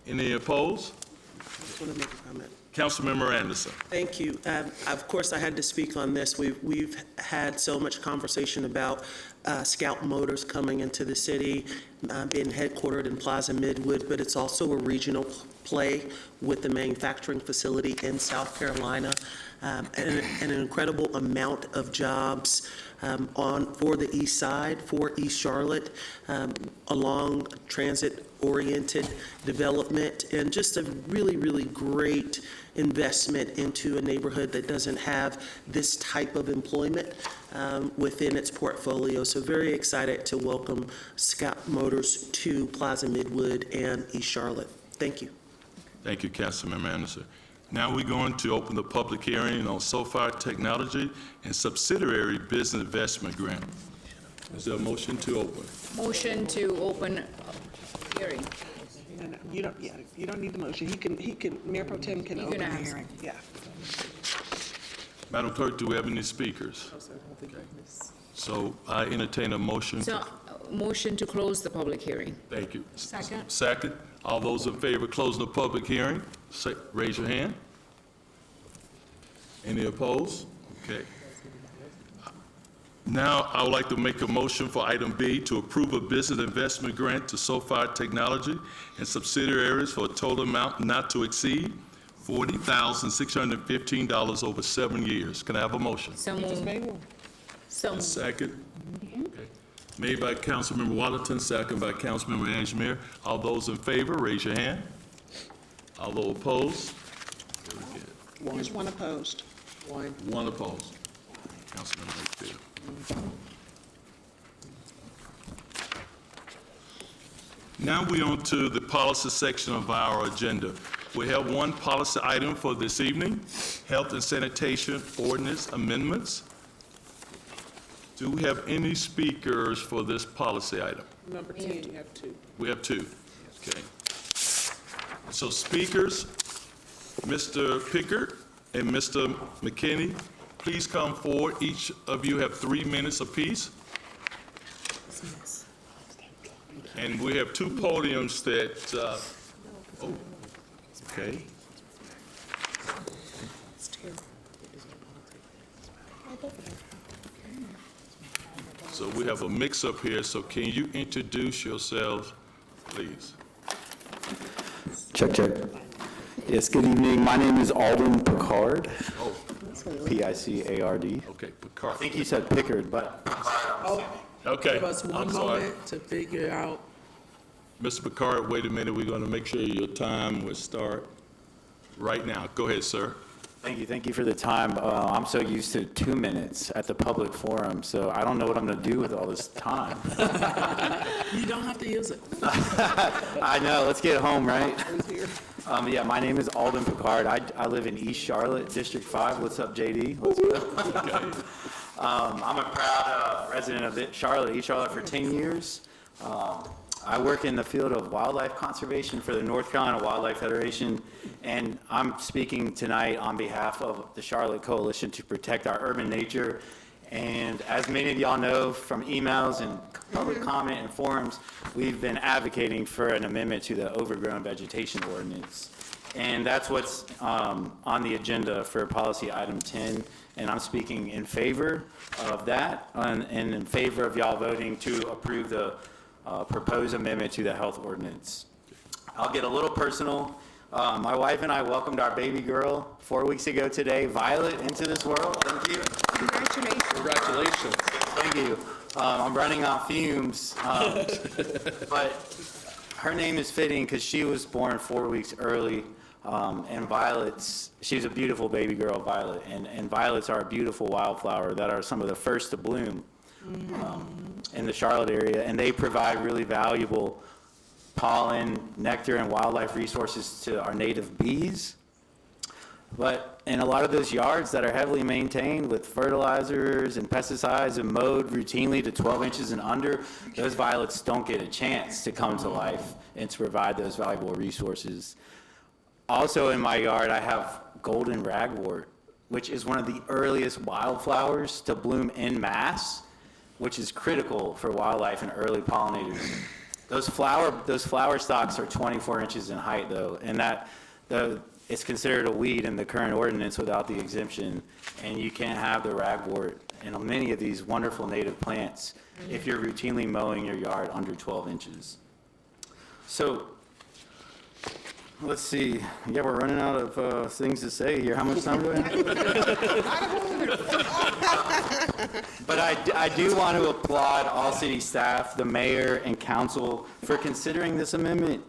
Any opposed? Just want to make a comment. Councilmember Anderson. Thank you. Of course, I had to speak on this. We've had so much conversation about Scout Motors coming into the city, being headquartered in Plaza Midwood, but it's also a regional play with the manufacturing facility in South Carolina, and an incredible amount of jobs for the east side, for East Charlotte, along transit-oriented development, and just a really, really great investment into a neighborhood that doesn't have this type of employment within its portfolio. So very excited to welcome Scout Motors to Plaza Midwood and East Charlotte. Thank you. Thank you, Councilmember Anderson. Now we're going to open the public hearing on SoFi Technology and subsidiary business investment grant. Is there a motion to open? Motion to open hearing. And you don't need the motion. He can, Mayor Pro Tem can You open can the ask. hearing. Yeah. Madam Clerk, do we have any speakers? So I entertain a motion. So, motion to close the public hearing. Thank you. Second. Second. All those in favor of closing the public hearing, raise your hand. Any opposed? Okay. Now, I would like to make a motion for item B to approve a business investment grant to SoFi Technology and subsidiaries for a total amount not to exceed $40,615 over 7 years. Can I have a motion? So moved. So moved. Second. Okay. Made by Councilmember Waterton, second by Councilmember Angemere. All those in favor, raise your hand. All those opposed? Very good. There's one opposed. One opposed. Councilmember Wakefield. Now we're on to the policy section of our agenda. We have one policy item for this evening, health and sanitation ordinance amendments. Do we have any speakers for this policy item? Number 10, you have 2. We have 2. Okay. So speakers, Mr. Pickard and Mr. McKinney, please come forward. Each of you have 3 minutes apiece. And we have 2 podiums that, okay. So we have a mix-up here, so can you introduce yourselves, please? Check, check. Yes, good evening. My name is Alden Picard, P-I-C-A-R-D. Okay, Picard. I think he said Pickard, but Okay, Give us one I'm sorry. moment to figure out. Mr. Picard, wait a minute, we're going to make sure your time will start right now. Go ahead, sir. Thank you for the time. I'm so used to 2 minutes at the public forum, so I don't know what I'm going to do with all this time. You don't have to use it. I know, let's get home, right? Yeah, my name is Alden Picard. I live in East Charlotte, District 5. What's up, JD? What's good? I'm a proud resident of East Charlotte for 10 years. I work in the field of wildlife conservation for the North Carolina Wildlife Federation, and I'm speaking tonight on behalf of the Charlotte Coalition to Protect Our Urban Nature. And as many of y'all know from emails and public comment and forums, we've been advocating for an amendment to the overgrown vegetation ordinance. And that's what's on the agenda for policy item 10. And I'm speaking in favor of that and in favor of y'all voting to approve the proposed amendment to the health ordinance. I'll get a little personal. My wife and I welcomed our baby girl 4 weeks ago today, Violet, into this world. Thank you. Congratulations. Congratulations. Thank you. I'm running on fumes, but her name is fitting because she was born 4 weeks early. And she's a beautiful baby girl, Violet, and violets are a beautiful wildflower that are some of the first to bloom in the Charlotte area, and they provide really valuable pollen, nectar, and wildlife resources to our native bees. But in a lot of those yards that are heavily maintained with fertilizers and pesticides and mowed routinely to 12 inches and under, those violets don't get a chance to come to life and to provide those valuable resources. Also in my yard, I have golden ragwort, which is one of the earliest wildflowers to bloom en masse, which is critical for wildlife and early pollinators. Those flower stalks are 24 inches in height, though, and it's considered a weed in the current ordinance without the exemption, and you can't have the ragwort and many of these wonderful native plants if you're routinely mowing your yard under 12 inches. So, let's see. Yeah, we're running out of things to say here. How much time do I have? But I do want to applaud all city staff, the mayor, and council for considering this amendment.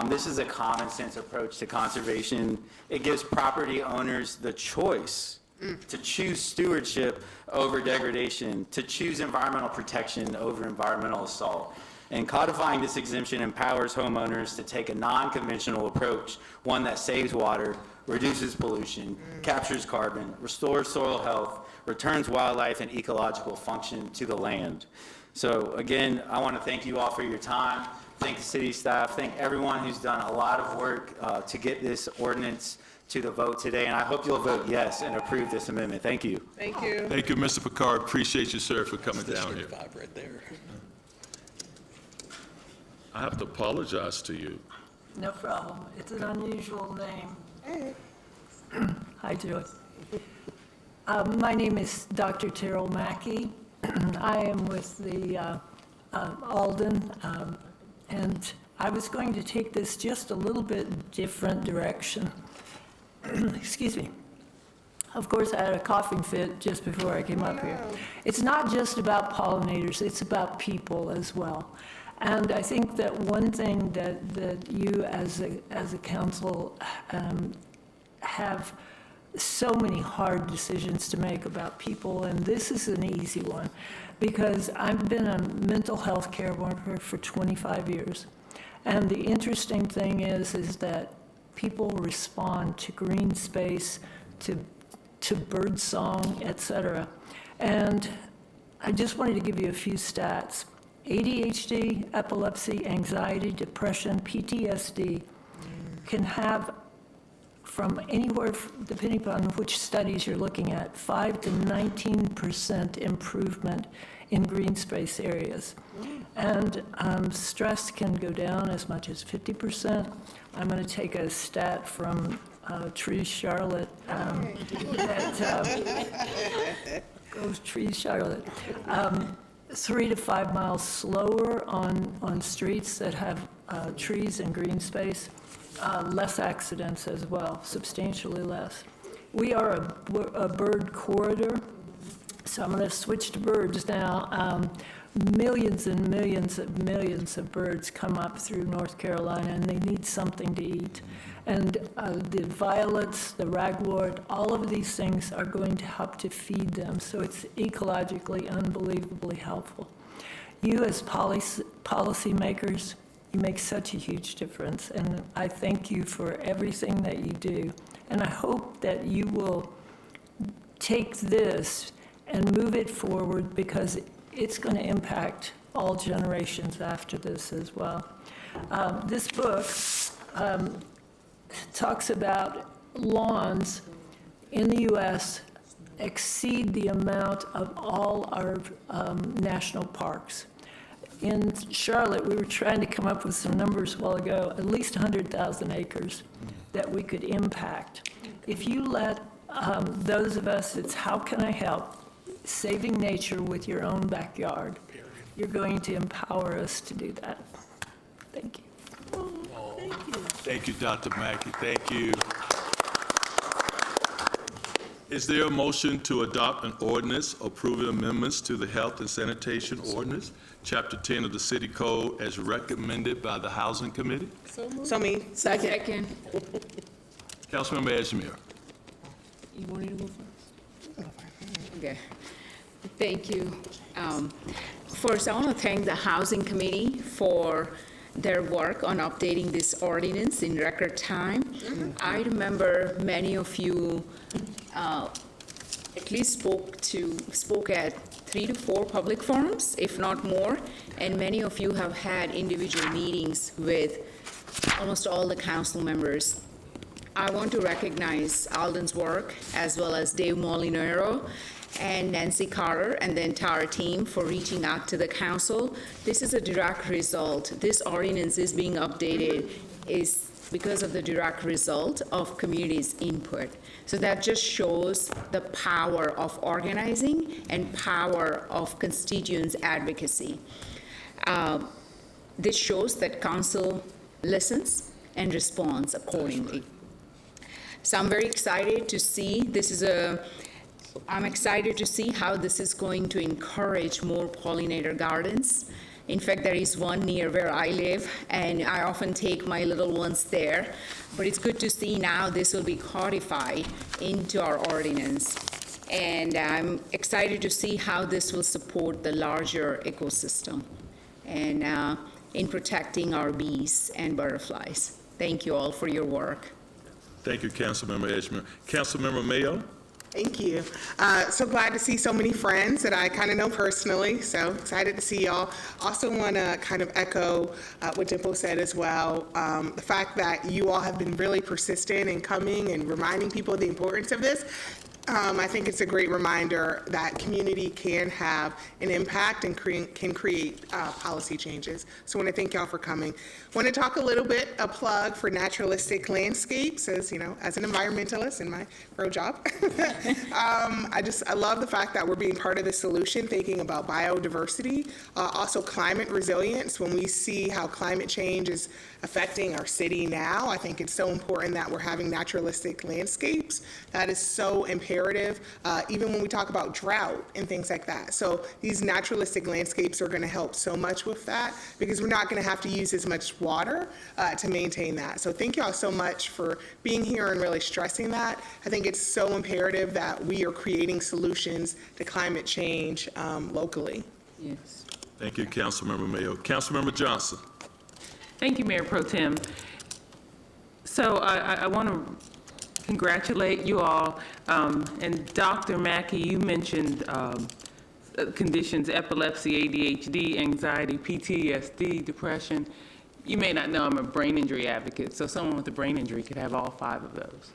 This is a common sense approach to conservation. It gives property owners the choice to choose stewardship over degradation, to choose environmental protection over environmental assault. And codifying this exemption empowers homeowners to take a non-conventional approach, one that saves water, reduces pollution, captures carbon, restores soil health, returns wildlife and ecological function to the land. So again, I want to thank you all for your time. Thank the city staff. Thank everyone who's done a lot of work to get this ordinance to the vote today. And I hope you'll vote yes and approve this amendment. Thank you. Thank you. Thank you, Mr. Picard. Appreciate you, sir, for coming down here. District 5 right there. I have to apologize to you. No problem. It's an unusual name. Hi, Joy. My name is Dr. Terrell Mackey. I am with the Alden, and I was going to take this just a little bit different direction. Excuse me. Of course, I had a coughing fit just before I came up here. It's not just about pollinators, it's about people as well. And I think that one thing that you as a council have so many hard decisions to make about people, and this is an easy one, because I've been a mental health care worker for 25 years. And the interesting thing is that people respond to green space, to bird song, et cetera. And I just wanted to give you a few stats. ADHD, epilepsy, anxiety, depression, PTSD can have from anywhere, depending upon which studies you're looking at, 5 to 19% improvement in green space areas. And stress can go down as much as 50%. I'm going to take a stat from Trees Charlotte. Goes Trees Charlotte. 3 to 5 miles slower on streets that have trees and green space, less accidents as well, substantially less. We are a bird corridor, So I'm going to switch to birds now. Millions and millions of birds come up through North Carolina, and they need something to eat. And the violets, the ragwort, all of these things are going to help to feed them. So it's ecologically unbelievably helpful. You as policymakers, you make such a huge difference, and I thank you for everything that you do. And I hope that you will take this and move it forward, because it's going to impact all generations after this as well. This book talks about lawns in the U.S. exceed the amount of all our national parks. In Charlotte, we were trying to come up with some numbers a while ago, at least 100,000 acres that we could impact. If you let those of us, it's how can I help? Saving nature with your own backyard. You're going to empower us to do that. Thank you. Thank you, Dr. Mackey. Thank you. Is there a motion to adopt an ordinance approving amendments to the Health and Sanitation Ordinance, Chapter 10 of the City Code, as recommended by the Housing Committee? So me. Second. Councilmember Edgemere. You wanted to go first? Okay. Thank you. First, I want to thank the Housing Committee for their work on updating this ordinance in record time. I remember many of you at least spoke at 3 to 4 public forums, if not more, and many of you have had individual meetings with almost all the council members. I want to recognize Alden's work, as well as Dave Molinero and Nancy Carter and the entire team for reaching out to the council. This is a direct result. This ordinance is being updated is because of the direct result of community's input. So that just shows the power of organizing and power of constituents' advocacy. This shows that council listens and responds accordingly. So I'm very excited to see I'm excited to see how this is going to encourage more pollinator gardens. In fact, there is one near where I live, and I often take my little ones there. But it's good to see now this will be codified into our ordinance. And I'm excited to see how this will support the larger ecosystem and in protecting our bees and butterflies. Thank you all for your work. Thank you, Councilmember Edgemere. Councilmember Mayo. Thank you. So glad to see so many friends that I kind of know personally, so excited to see y'all. Also want to kind of echo what Dimple said as well. The fact that you all have been really persistent in coming and reminding people of the importance of this. I think it's a great reminder that community can have an impact and can create policy changes. So I want to thank y'all for coming. Want to talk a little bit, a plug for naturalistic landscapes, as you know, as an environmentalist in my pro job. I love the fact that we're being part of the solution, thinking about biodiversity, also climate resilience. When we see how climate change is affecting our city now, I think it's so important that we're having naturalistic landscapes. That is so imperative, even when we talk about drought and things like that. So these naturalistic landscapes are going to help so much with that, because we're not going to have to use as much water to maintain that. So thank you all so much for being here and really stressing that. I think it's so imperative that we are creating solutions to climate change locally. Yes. Thank you, Councilmember Mayo. Councilmember Johnson. Thank you, Mayor Pro Tem. So I want to congratulate you all. And Dr. Mackey, you mentioned conditions, epilepsy, ADHD, anxiety, PTSD, depression. You may not know I'm a brain injury advocate, so someone with a brain injury could have all 5 of those.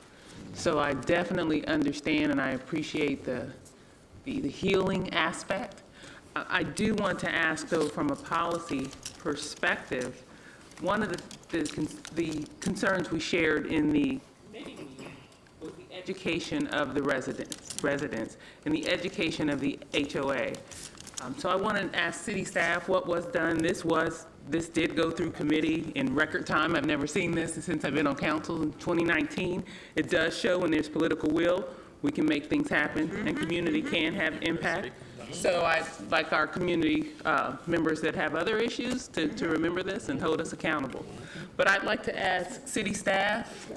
So I definitely understand and I appreciate the healing aspect. I do want to ask, though, from a policy perspective, one of the concerns we shared in the committee meeting was the education of the residents and the education of the HOA. So I want to ask city staff what was done. This did go through committee in record time. I've never seen this since I've been on council in 2019. It does show when there's political will, we can make things happen, and community can have impact. So I'd like our community members that have other issues to remember this and hold us accountable. But I'd like to ask city staff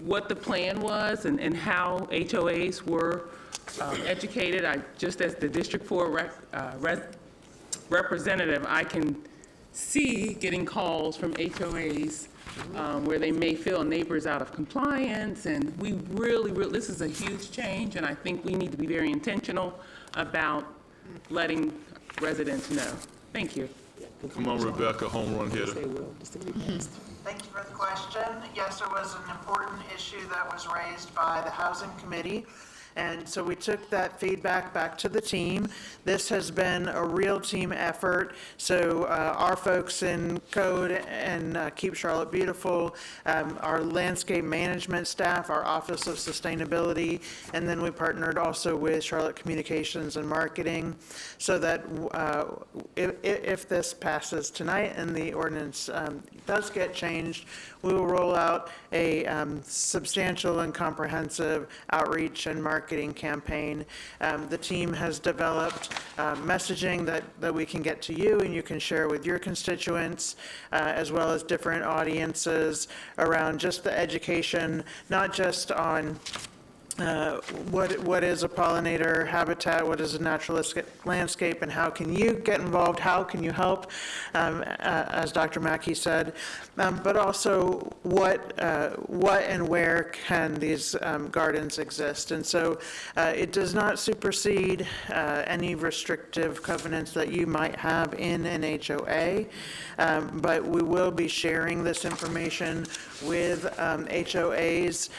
what the plan was and how HOAs were educated. Just as the District 4 representative, I can see getting calls from HOAs where they may feel neighbors out of compliance, and we really, this is a huge change, and I think we need to be very intentional about letting residents know. Thank you. Come on, Rebecca, home run hitter. Thank you for the question. Yes, there was an important issue that was raised by the Housing Committee, and so we took that feedback back to the team. This has been a real team effort, so our folks in Code and Keep Charlotte Beautiful, our landscape management staff, our Office of Sustainability, and then we partnered also with Charlotte Communications and Marketing, so that if this passes tonight and the ordinance does get changed, we will roll out a substantial and comprehensive outreach and marketing campaign. The team has developed messaging that we can get to you and you can share with your constituents, as well as different audiences around just the education, not just on what is a pollinator habitat, what is a naturalistic landscape, and how can you get involved, how can you help, as Dr. Mackey said, but also what and where can these gardens exist. And so it does not supersede any restrictive covenants that you might have in an HOA, but we will be sharing this information with HOAs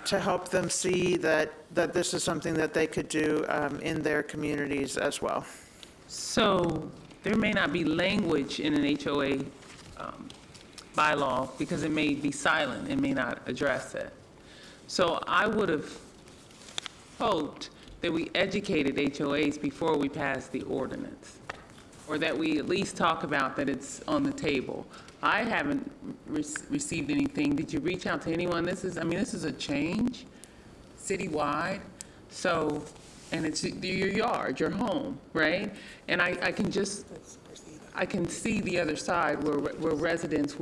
to help them see that this is something that they could do in their communities as well. So there may not be language in an HOA bylaw because it may be silent, it may not address it. So I would have hoped that we educated HOAs before we passed the ordinance, or that we at least talk about that it's on the table. I haven't received anything. Did you reach out to anyone? This is a change citywide. So, and it's your yard, your home, right? And I can see the other side where residents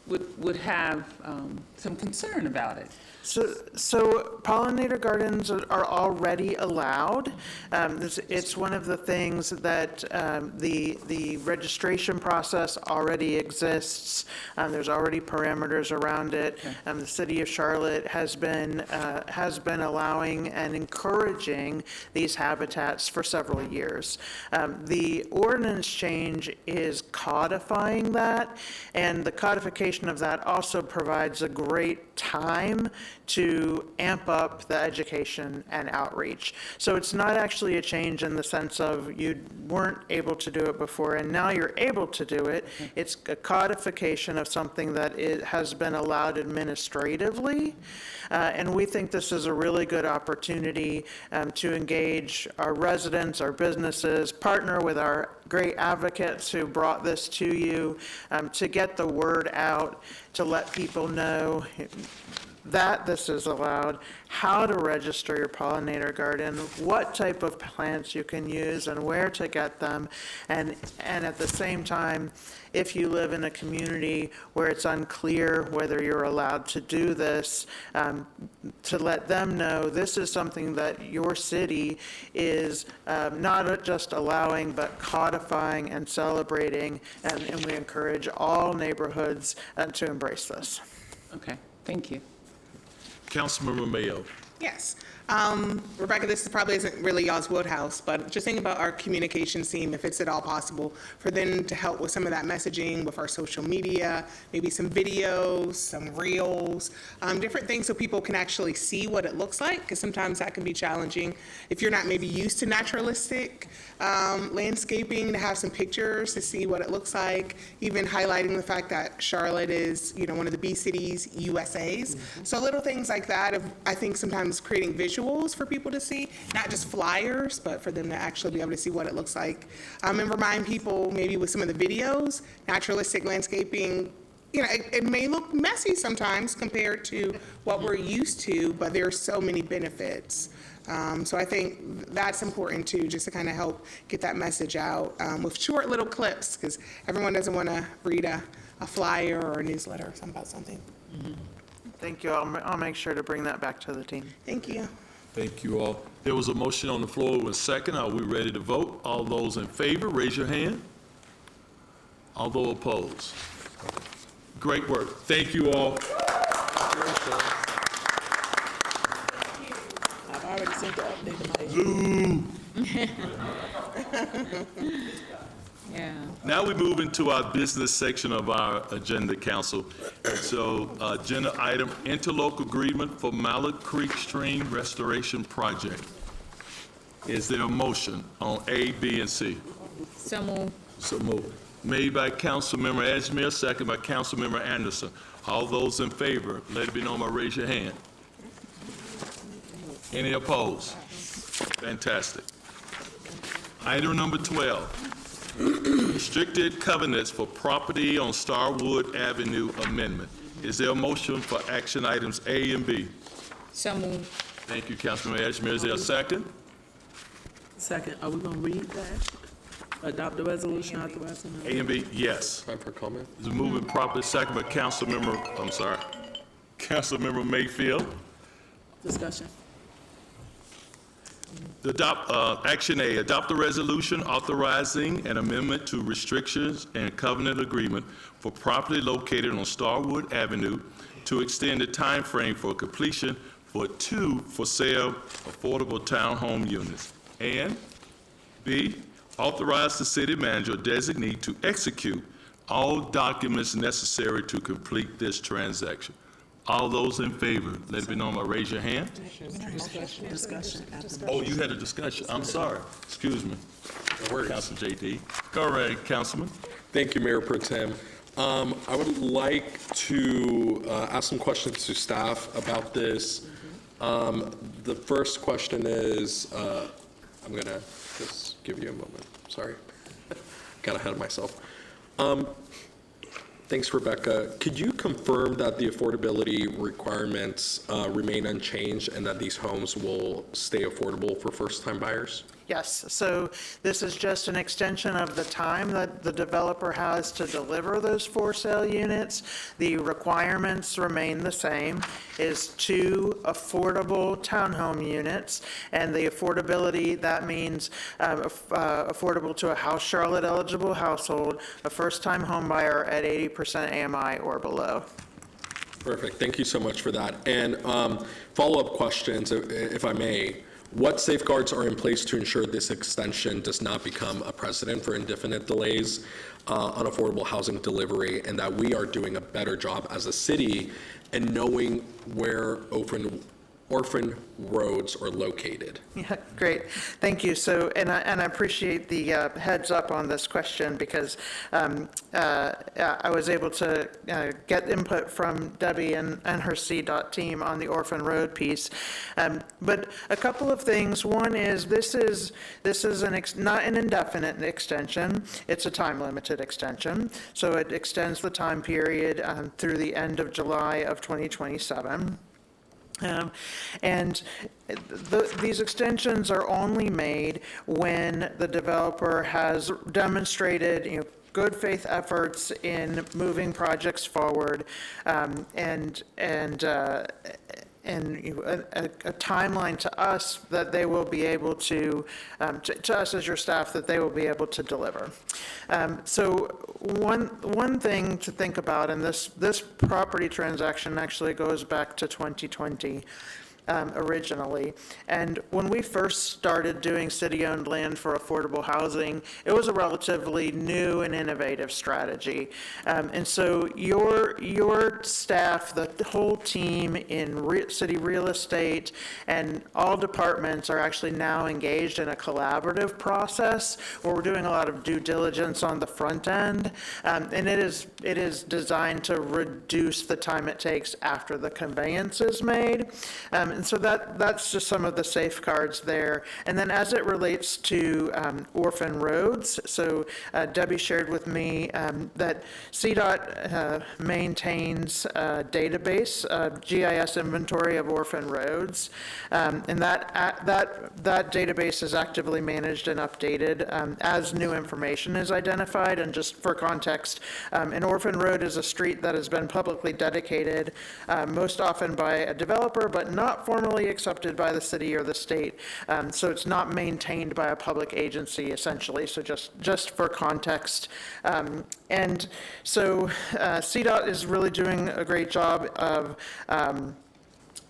would have some concern about it. So pollinator gardens are already allowed. It's one of the things that the registration process already exists. There's already parameters around it. The city of Charlotte has been allowing and encouraging these habitats for several years. The ordinance change is codifying that, and the codification of that also provides a great time to amp up the education and outreach. So it's not actually a change in the sense of you weren't able to do it before and now you're able to do it. It's a codification of something that has been allowed administratively. And we think this is a really good opportunity to engage our residents, our businesses, partner with our great advocates who brought this to you, to get the word out, to let people know that this is allowed, how to register your pollinator garden, what type of plants you can use and where to get them, and at the same time, if you live in a community where it's unclear whether you're allowed to do this, to let them know this is something that your city is not just allowing but codifying and celebrating, and we encourage all neighborhoods to embrace this. Okay, thank you. Councilmember Mayo. Yes. Rebecca, this probably isn't really y'all's wheelhouse, but just think about our communications team, if it's at all possible, for them to help with some of that messaging with our social media, maybe some videos, some reels, different things so people can actually see what it looks like, because sometimes that can be challenging. If you're not maybe used to naturalistic landscaping, to have some pictures to see what it looks like, even highlighting the fact that Charlotte is, one of the Bee Cities USAs. So little things like that, I think sometimes creating visuals for people to see, not just flyers, but for them to actually be able to see what it looks like. And remind people maybe with some of the videos, naturalistic landscaping you know, it may look messy sometimes compared to what we're used to, but there are so many benefits. So I think that's important too, just to kind of help get that message out with short little clips, because everyone doesn't want to read a flyer or a newsletter or something about something. Thank you. I'll make sure to bring that back to the team. Thank you. Thank you all. There was a motion on the floor with a second. Are we ready to vote? All those in favor, raise your hand. All those opposed? Great work. Thank you all. I've already sent the update to my. Yeah. Now we move into our business section of our agenda, council. So, agenda item, interlocal agreement for Mallard Creek Stream Restoration Project. Is there a motion on A, B, and C? So moved. So moved. Made by Councilmember Edgemere, second by Councilmember Anderson. All those in favor, let it be known by raise your hand. Any opposed? Fantastic. Item number 12. Restricted covenants for property on Starwood Avenue Amendment. Is there a motion for action items A and B? So moved. Thank you, Councilman Edgemere. Is there a second? Second, are we gonna read that? Adopt the resolution authorizing. A and B, yes. Time for comment? It's moving properly second by Councilmember Mayfield. Discussion. Action A, adopt a resolution authorizing an amendment to restrictions and covenant agreement for property located on Starwood Avenue to extend the time frame for completion for 2 for-sale affordable townhome units. And B, authorize the city manager or designee to execute all documents necessary to complete this transaction. All those in favor, let it be known by raise your hand. Discussion. Oh, you had a discussion. I'm sorry. Excuse me. Council JD. Go right, Councilman. Thank you, Mayor Pro Tem. I would like to ask some questions to staff about this. The first question is, I'm going to just give you a moment. Sorry. Got ahead of myself. Thanks, Rebecca. Could you confirm that the affordability requirements remain unchanged and that these homes will stay affordable for first-time buyers? Yes, so this is just an extension of the time that the developer has to deliver those for-sale units. The requirements remain the same, is 2 affordable townhome units, and the affordability, that means affordable to a House Charlotte eligible household, a first-time home buyer at 80% AMI or below. Perfect. Thank you so much for that. And follow-up questions, if I may. What safeguards are in place to ensure this extension does not become a precedent for indefinite delays on affordable housing delivery, and that we are doing a better job as a city in knowing where orphan roads are located? Yeah, great. Thank you. So, and I appreciate the heads up on this question, because I was able to get input from Debbie and her CDOT team on the orphan road piece. But a couple of things. One is this is not an indefinite extension. It's a time-limited extension. So it extends the time period through the end of July of 2027. And these extensions are only made when the developer has demonstrated, good faith efforts in moving projects forward, and a timeline to us that they will be able to us as your staff, that they will be able to deliver. So one thing to think about, and this property transaction actually goes back to 2020. Originally. And when we first started doing city-owned land for affordable housing, it was a relatively new and innovative strategy. And so your staff, the whole team in city real estate and all departments are actually now engaged in a collaborative process where we're doing a lot of due diligence on the front end. And it is designed to reduce the time it takes after the conveyance is made. And so that's just some of the safeguards there. And then as it relates to orphan roads, so Debbie shared with me that CDOT maintains a database, GIS inventory of orphan roads, and that database is actively managed and updated as new information is identified. And just for context, an orphan road is a street that has been publicly dedicated, most often by a developer, but not formally accepted by the city or the state. So it's not maintained by a public agency, essentially. So just for context. And so CDOT is really doing a great job of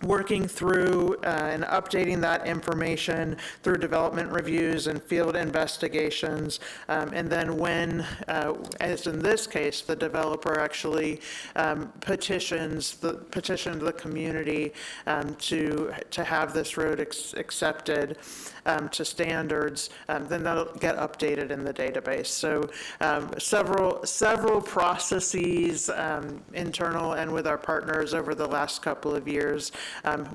working through and updating that information through development reviews and field investigations. And then when, as in this case, the developer actually petitioned the community to have this road accepted to standards, then that'll get updated in the database. So several processes, internal and with our partners over the last couple of years,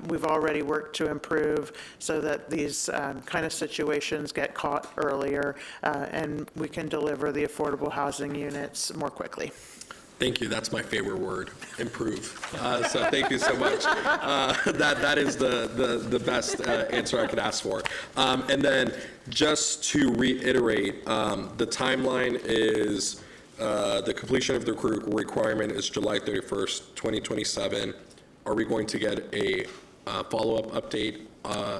we've already worked to improve so that these kind of situations get caught earlier and we can deliver the affordable housing units more quickly. Thank you. That's my favorite word, improve. So thank you so much. That is the best answer I could ask for. And then just to reiterate, the timeline is the completion of the requirement is July 31st, 2027. Are we going to get a follow-up update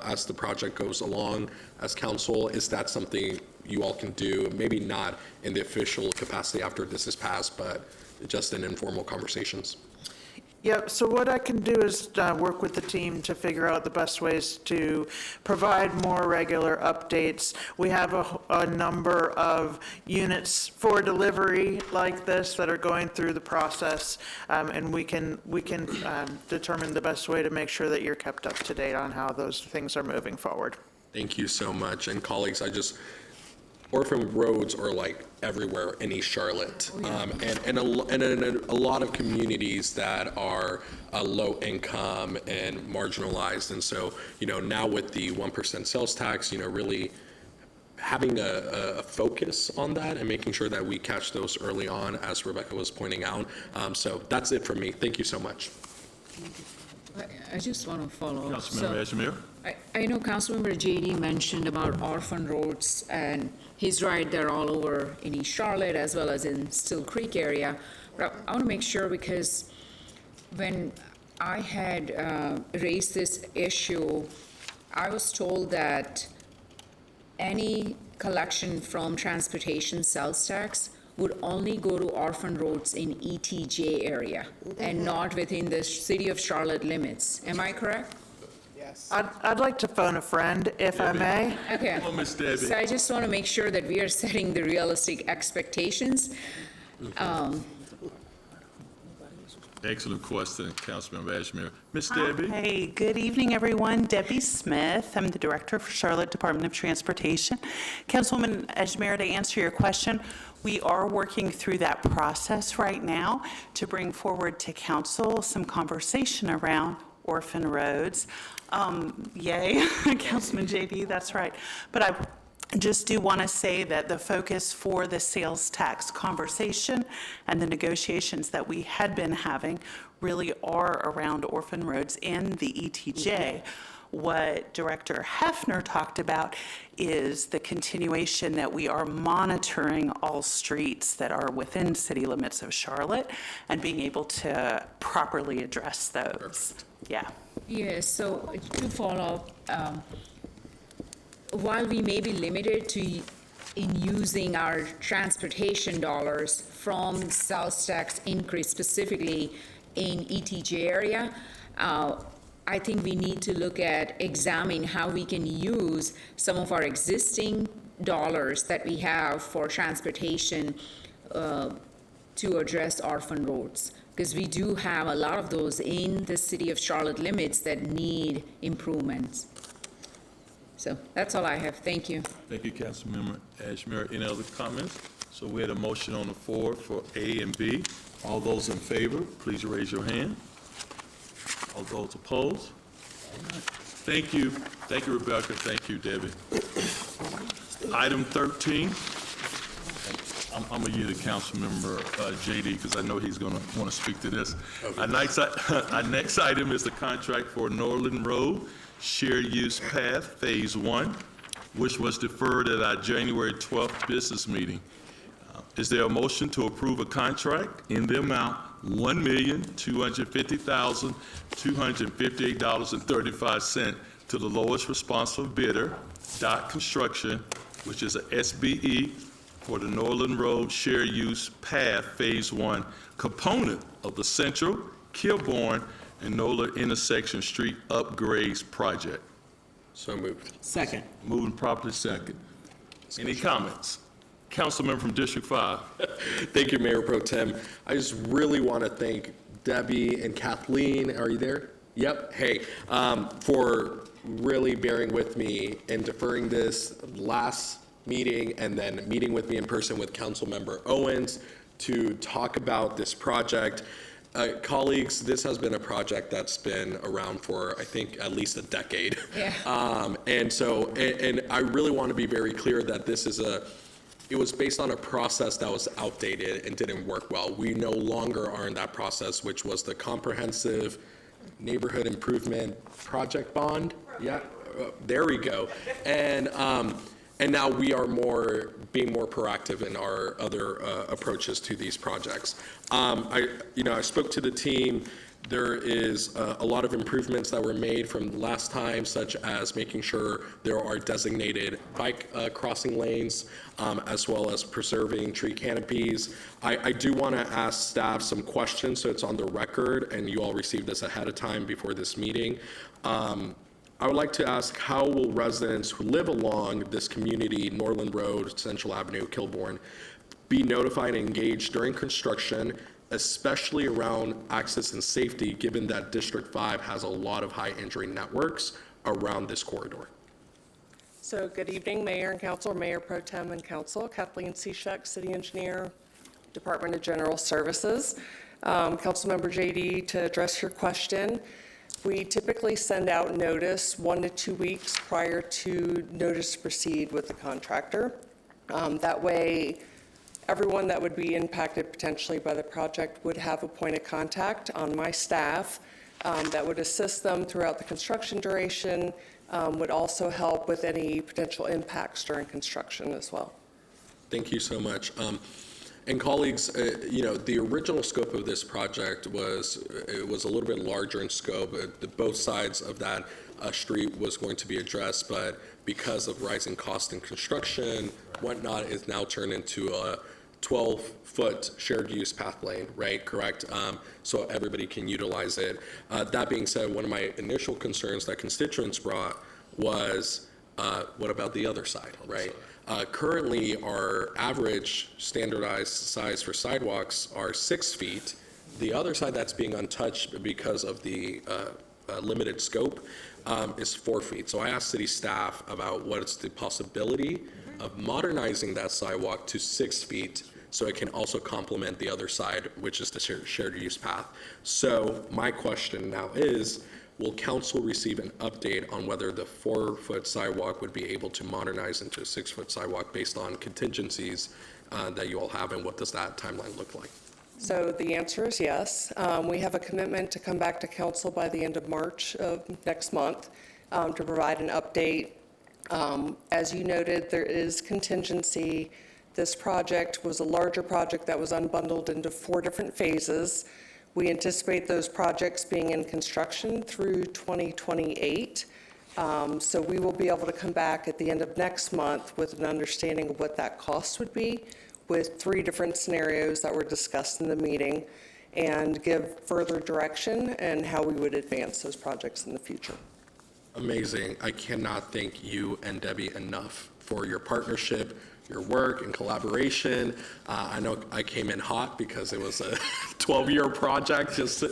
as the project goes along as council? Is that something you all can do? Maybe not in the official capacity after this is passed, but just in informal conversations. Yep, so what I can do is work with the team to figure out the best ways to provide more regular updates. We have a number of units for delivery like this that are going through the process, and we can determine the best way to make sure that you're kept up to date on how those things are moving forward. Thank you so much. And colleagues, orphan roads are like everywhere in East Charlotte, and a lot of communities that are low income and marginalized. And so, now with the 1% sales tax, really having a focus on that and making sure that we catch those early on, as Rebecca was pointing out. So that's it from me. Thank you so much. I just want to follow up. Councilmember Ashmere? I know Councilmember JD mentioned about orphan roads, and he's right, they're all over in East Charlotte as well as in Still Creek area. But I want to make sure, because when I had raised this issue, I was told that any collection from transportation sales tax would only go to orphan roads in ETJ area and not within the city of Charlotte limits. Am I correct? Yes. I'd like to phone a friend, if I may. Okay. Oh, Ms. Debbie. So I just want to make sure that we are setting the realistic expectations. Excellent question, Councilmember Ashmere. Ms. Debbie? Hey, good evening, everyone. Debbie Smith. I'm the Director for Charlotte Department of Transportation. Councilwoman Ashmere, to answer your question, we are working through that process right now to bring forward to council some conversation around orphan roads. Yay, Councilman JD, that's right. But I just do want to say that the focus for the sales tax conversation and the negotiations that we had been having really are around orphan roads in the ETJ. What Director Hefner talked about is the continuation that we are monitoring all streets that are within city limits of Charlotte and being able to properly address those. Perfect. Yeah. Yes, so to follow up, while we may be limited in using our transportation dollars from sales tax increase specifically in ETJ area, I think we need to examine how we can use some of our existing dollars that we have for transportation to address orphan roads. Because we do have a lot of those in the city of Charlotte limits that need improvements. So that's all I have. Thank you. Thank you, Councilmember Ashmere. Any other comments? So we had a motion on the floor for A and B. All those in favor, please raise your hand. All those opposed? Thank you. Thank you, Rebecca. Thank you, Debbie. Item 13. I'm going to yield to Councilmember JD because I know he's going to want to speak to this. Our next item is the contract for Norland Road Shared Use Path Phase 1, which was deferred at our January 12th business meeting. Is there a motion to approve a contract in the amount $1,250,258.35 to the lowest responsive bidder, Dot Construction, which is a SBE, for the Norland Road Shared Use Path Phase 1 component of the Central, Kilbourne, and Nola Intersection Street Upgrades Project? So moved. Second. Moving properly second. Any comments? Councilman from District 5. Thank you, Mayor Pro Tem. I just really want to thank Debbie and Kathleen. Are you there? Yep. Hey, for really bearing with me and deferring this last meeting and then meeting with me in person with Councilmember Owens to talk about this project. Colleagues, this has been a project that's been around for, I think, at least a decade. Yeah. And I really want to be very clear that it was based on a process that was outdated and didn't work well. We no longer are in that process, which was the Comprehensive Neighborhood Improvement Project Bond. Yeah, there we go. And now we are being more proactive in our other approaches to these projects. I spoke to the team. There is a lot of improvements that were made from last time, such as making sure there are designated bike crossing lanes, as well as preserving tree canopies. I do want to ask staff some questions, so it's on the record, and you all received this ahead of time before this meeting. I would like to ask, how will residents who live along this community, Norland Road, Central Avenue, Kilbourne, be notified and engaged during construction, especially around access and safety, given that District 5 has a lot of high injury networks around this corridor? So good evening, Mayor and Council, Mayor Pro Tem and Council. Kathleen Cishek, City Engineer, Department of General Services. Councilmember JD, to address your question, we typically send out notice 1 to 2 weeks prior to notice to proceed with the contractor. That way, everyone that would be impacted potentially by the project would have a point of contact on my staff that would assist them throughout the construction duration, would also help with any potential impacts during construction as well. Thank you so much. And colleagues, the original scope of this project was a little bit larger in scope. Both sides of that street was going to be addressed, but because of rising cost in construction, whatnot, is now turned into a 12-foot shared use path lane, right? Correct? So everybody can utilize it. That being said, one of my initial concerns that constituents brought was, what about the other side, right? Currently, our average standardized size for sidewalks are 6 feet. The other side that's being untouched because of the limited scope is 4 feet. So I asked city staff about what's the possibility of modernizing that sidewalk to 6 feet so it can also complement the other side, which is the shared use path. So my question now is, will council receive an update on whether the 4-foot sidewalk would be able to modernize into a 6-foot sidewalk based on contingencies that you all have, and what does that timeline look like? So the answer is yes. We have a commitment to come back to council by the end of March of next month to provide an update. As you noted, there is contingency. This project was a larger project that was unbundled into 4 different phases. We anticipate those projects being in construction through 2028. So we will be able to come back at the end of next month with an understanding of what that cost would be, with 3 different scenarios that were discussed in the meeting, and give further direction and how we would advance those projects in the future. Amazing. I cannot thank you and Debbie enough for your partnership, your work and collaboration. I know I came in hot because it was a 12-year project just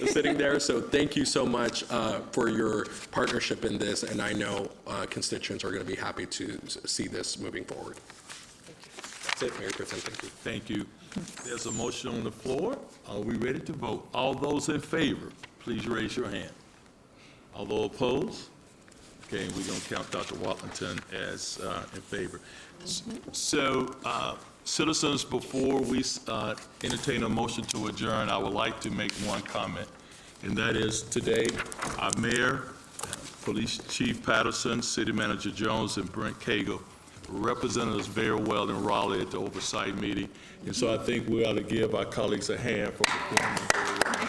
sitting there. So thank you so much for your partnership in this. And I know constituents are going to be happy to see this moving forward. That's it, Mayor Pro Tem. Thank you. Thank you. There's a motion on the floor. Are we ready to vote? All those in favor, please raise your hand. Although opposed? Okay, we're going to count Dr. Watlington as in favor. So, citizens, before we entertain a motion to adjourn, I would like to make one comment, and that is today, our mayor, Police Chief Patterson, City Manager Jones, and Brent Cagle represented us very well in Raleigh at the oversight meeting, and so I think we ought to give our colleagues a hand for performing very well.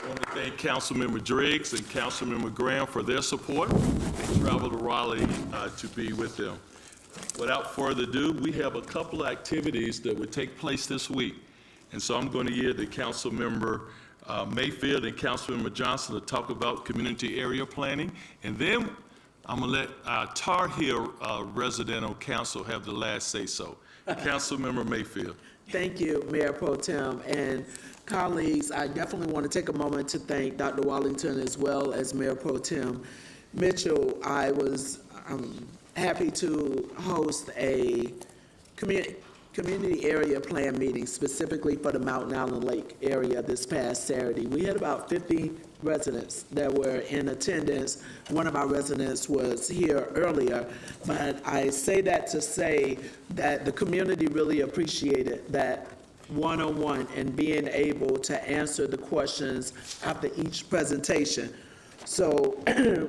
I want to thank Councilmember Driggs and Councilmember Graham for their support. They traveled to Raleigh to be with them. Without further ado, we have a couple of activities that would take place this week, and so I'm going to give the Councilmember Mayfield and Councilmember Johnson to talk about community area planning, and then I'm going to let our Tar Heel residential council have the last say-so. Councilmember Mayfield. Thank you, Mayor Pro Tem, and colleagues, I definitely want to take a moment to thank Dr. Wallington as well as Mayor Pro Tem Mitchell. I was happy to host a community area plan meeting specifically for the Mountain Island Lake area this past Saturday. We had about 50 residents that were in attendance. One of our residents was here earlier, but I say that to say that the community really appreciated that one-on-one and being able to answer the questions after each presentation. So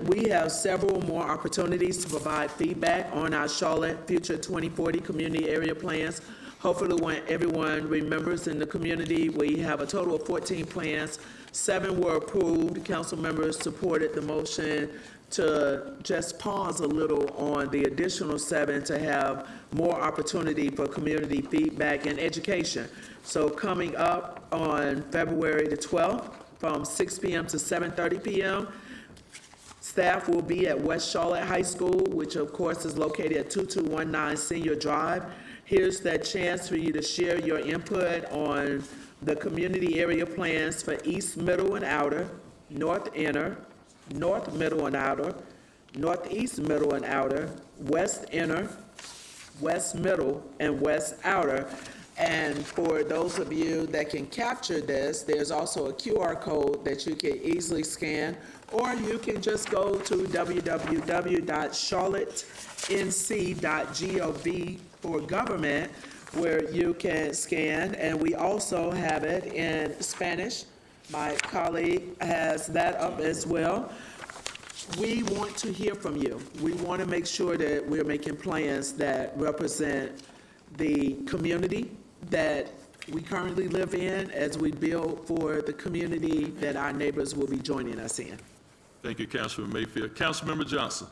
we have several more opportunities to provide feedback on our Charlotte Future 2040 community area plans. Hopefully when everyone remembers in the community, we have a total of 14 plans. 7 were approved. Council members supported the motion to just pause a little on the additional 7 to have more opportunity for community feedback and education. So coming up on February the 12th from 6 p.m. to 7:30 p.m., staff will be at West Charlotte High School, which of course is located at 2219 Senior Drive. Here's that chance for you to share your input on the community area plans for East, Middle, and Outer, North Inner, North Middle and Outer, Northeast Middle and Outer, West Inner, West Middle, and West Outer. And for those of you that can capture this, there's also a QR code that you can easily scan, or you can just go to www.charlottenc.gov for government, where you can scan, and we also have it in Spanish. My colleague has that up as well. We want to hear from you. We want to make sure that we're making plans that represent the community that we currently live in as we build for the community that our neighbors will be joining us in. Thank you, Councilmember Mayfield. Councilmember Johnson.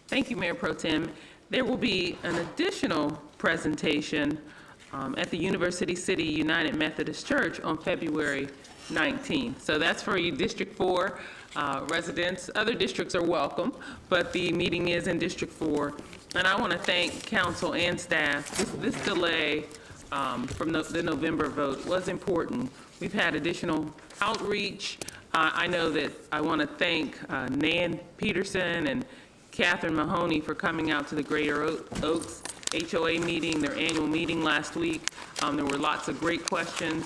Thank you, Mayor Pro Tem. There will be an additional presentation at the University City United Methodist Church on February 19th. So that's for you District 4 residents. Other districts are welcome, but the meeting is in District 4. And I want to thank council and staff. This delay from the November vote was important. We've had additional outreach. I know that I want to thank Nan Peterson and Catherine Mahoney for coming out to the Greater Oaks HOA meeting, their annual meeting last week. There were lots of great questions.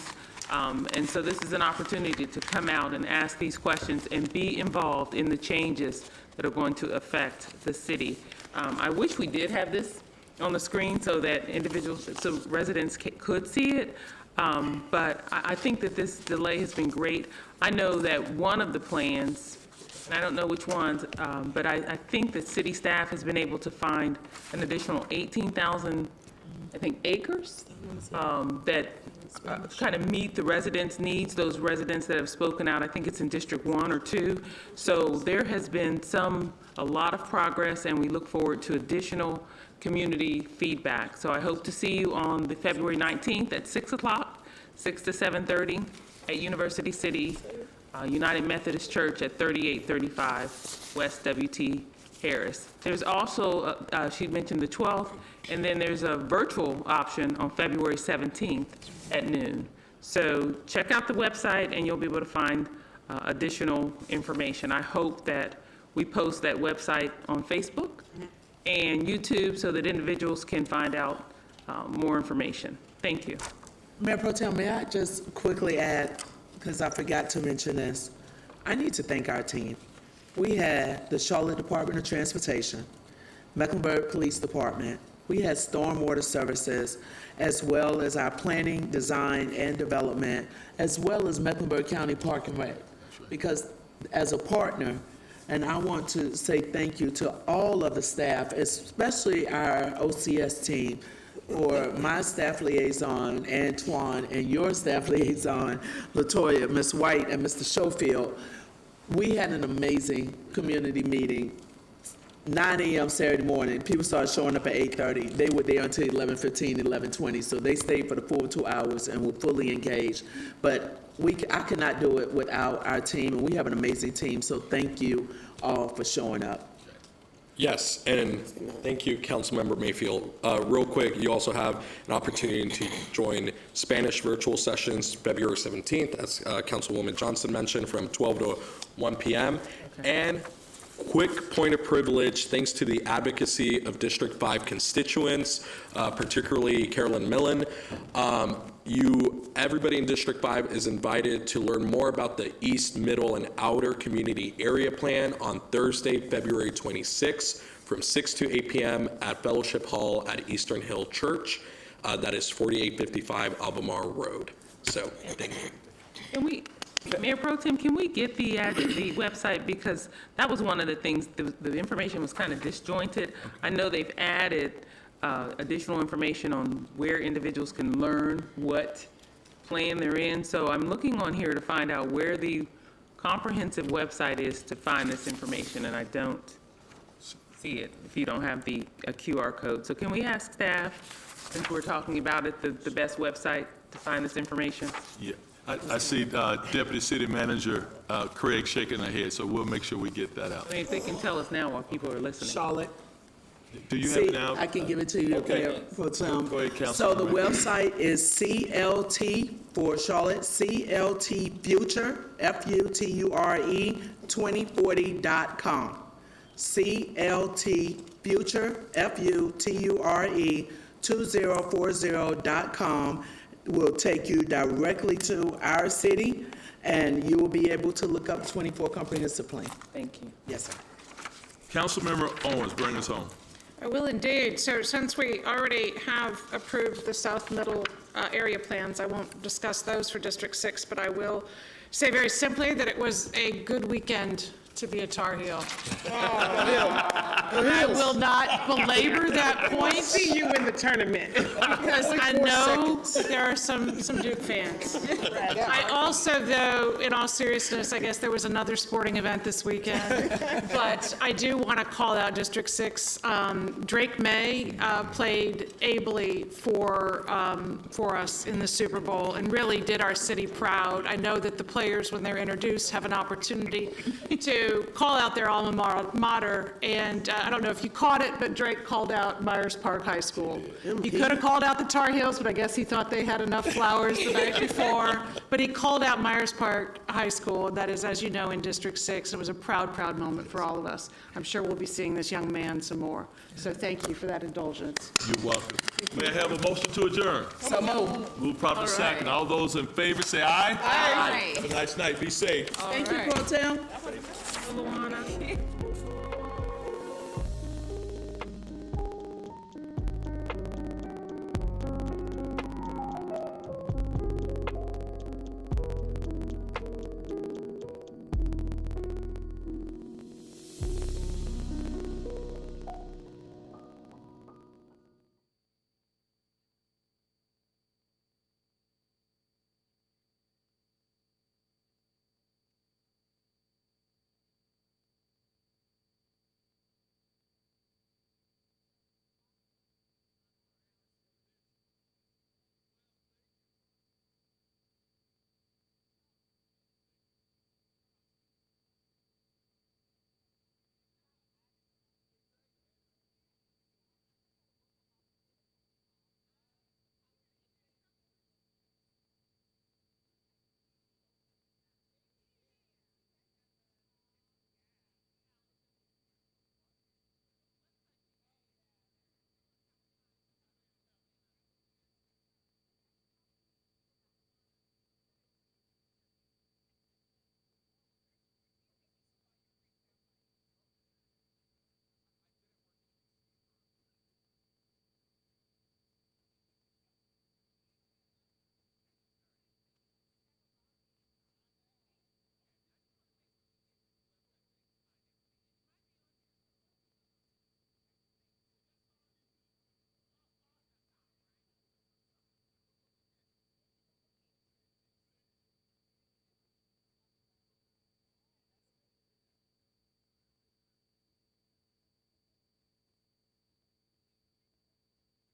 And so this is an opportunity to come out and ask these questions and be involved in the changes that are going to affect the city. I wish we did have this on the screen so that so residents could see it. But I think that this delay has been great. I know that one of the plans, and I don't know which ones, but I think that city staff has been able to find an additional 18,000, I think, acres that kind of meet the residents' needs, those residents that have spoken out. I think it's in District 1 or 2. So there has been a lot of progress, and we look forward to additional community feedback. So I hope to see you on the February 19th at 6 o'clock, 6 to 7:30 at University City United Methodist Church at 3835 West W.T. Harris. There's also, she mentioned the 12th, and then there's a virtual option on February 17th at noon. So check out the website and you'll be able to find additional information. I hope that we post that website on Facebook and YouTube so that individuals can find out more information. Thank you. Mayor Pro Tem, may I just quickly add because I forgot to mention this. I need to thank our team. We had the Charlotte Department of Transportation, Mecklenburg Police Department, we had Stormwater Services, as well as our planning, design, and development, as well as Mecklenburg County Park and Rec. Because as a partner, and I want to say thank you to all of the staff, especially our OCS team, for my staff liaison, Antoine, and your staff liaison, LaToya, Ms. White, and Mr. Schofield. We had an amazing community meeting. 9 a.m. Saturday morning, people started showing up at 8:30. They were there until 11:15, 11:20, so they stayed for the full 2 hours and were fully engaged. But I could not do it without our team, and we have an amazing team, so thank you all for showing up. Yes, and thank you, Councilmember Mayfield. Real quick, you also have an opportunity to join Spanish virtual sessions February 17th, as Councilwoman Johnson mentioned, from 12 to 1 p.m. And quick point of privilege, thanks to the advocacy of District 5 constituents, particularly Carolyn Millen. Everybody in District 5 is invited to learn more about the East, Middle, and Outer Community Area Plan on Thursday, February 26th, from 6 to 8 p.m. at Fellowship Hall at Eastern Hill Church. That is 4855 Albemarle Road. So, thank you. Can we, Mayor Pro Tem, can we get the website? Because that was one of the things, the information was kind of disjointed. I know they've added additional information on where individuals can learn what plan they're in. So I'm looking on here to find out where the comprehensive website is to find this information, and I don't see it if you don't have a QR code. So can we ask staff, since we're talking about it, the best website to find this information? Yeah, I see Deputy City Manager Craig shaking her head, so we'll make sure we get that out. I mean, if they can tell us now while people are listening. Charlotte. Do you have it now? I can give it to you. Okay. Mayor Pro Tem. Go ahead, Councilman. So the website is CLT for Charlotte, CLT Future, FUTURE 2040.com. CLT Future, FUTURE 2040.com will take you directly to our city, and you will be able to look up 24 comprehensive plan. Thank you. Yes, sir. Councilmember Owens, bring us home. I will indeed. So since we already have approved the South Middle area plans, I won't discuss those for District 6, but I will say very simply that it was a good weekend to be a Tar Heel. I will not belabor that point. See you in the tournament. Because I know there are some Duke fans. I also, though, in all seriousness, I guess there was another sporting event this weekend, but I do want to call out District 6. Drake May played ably for us in the Super Bowl and really did our city proud. I know that the players, when they're introduced, have an opportunity to call out their alma mater, and I don't know if you caught it, but Drake called out Myers Park High School. He could have called out the Tar Heels, but I guess he thought they had enough flowers the night before. But he called out Myers Park High School. That is, as you know, in District 6. It was a proud, proud moment for all of us. I'm sure we'll be seeing this young man some more. So thank you for that indulgence. You're welcome. May I have a motion to adjourn? So moved. Move proper second. All those in favor say aye. Aye. Have a nice night. Be safe. Thank you, Pro Tem.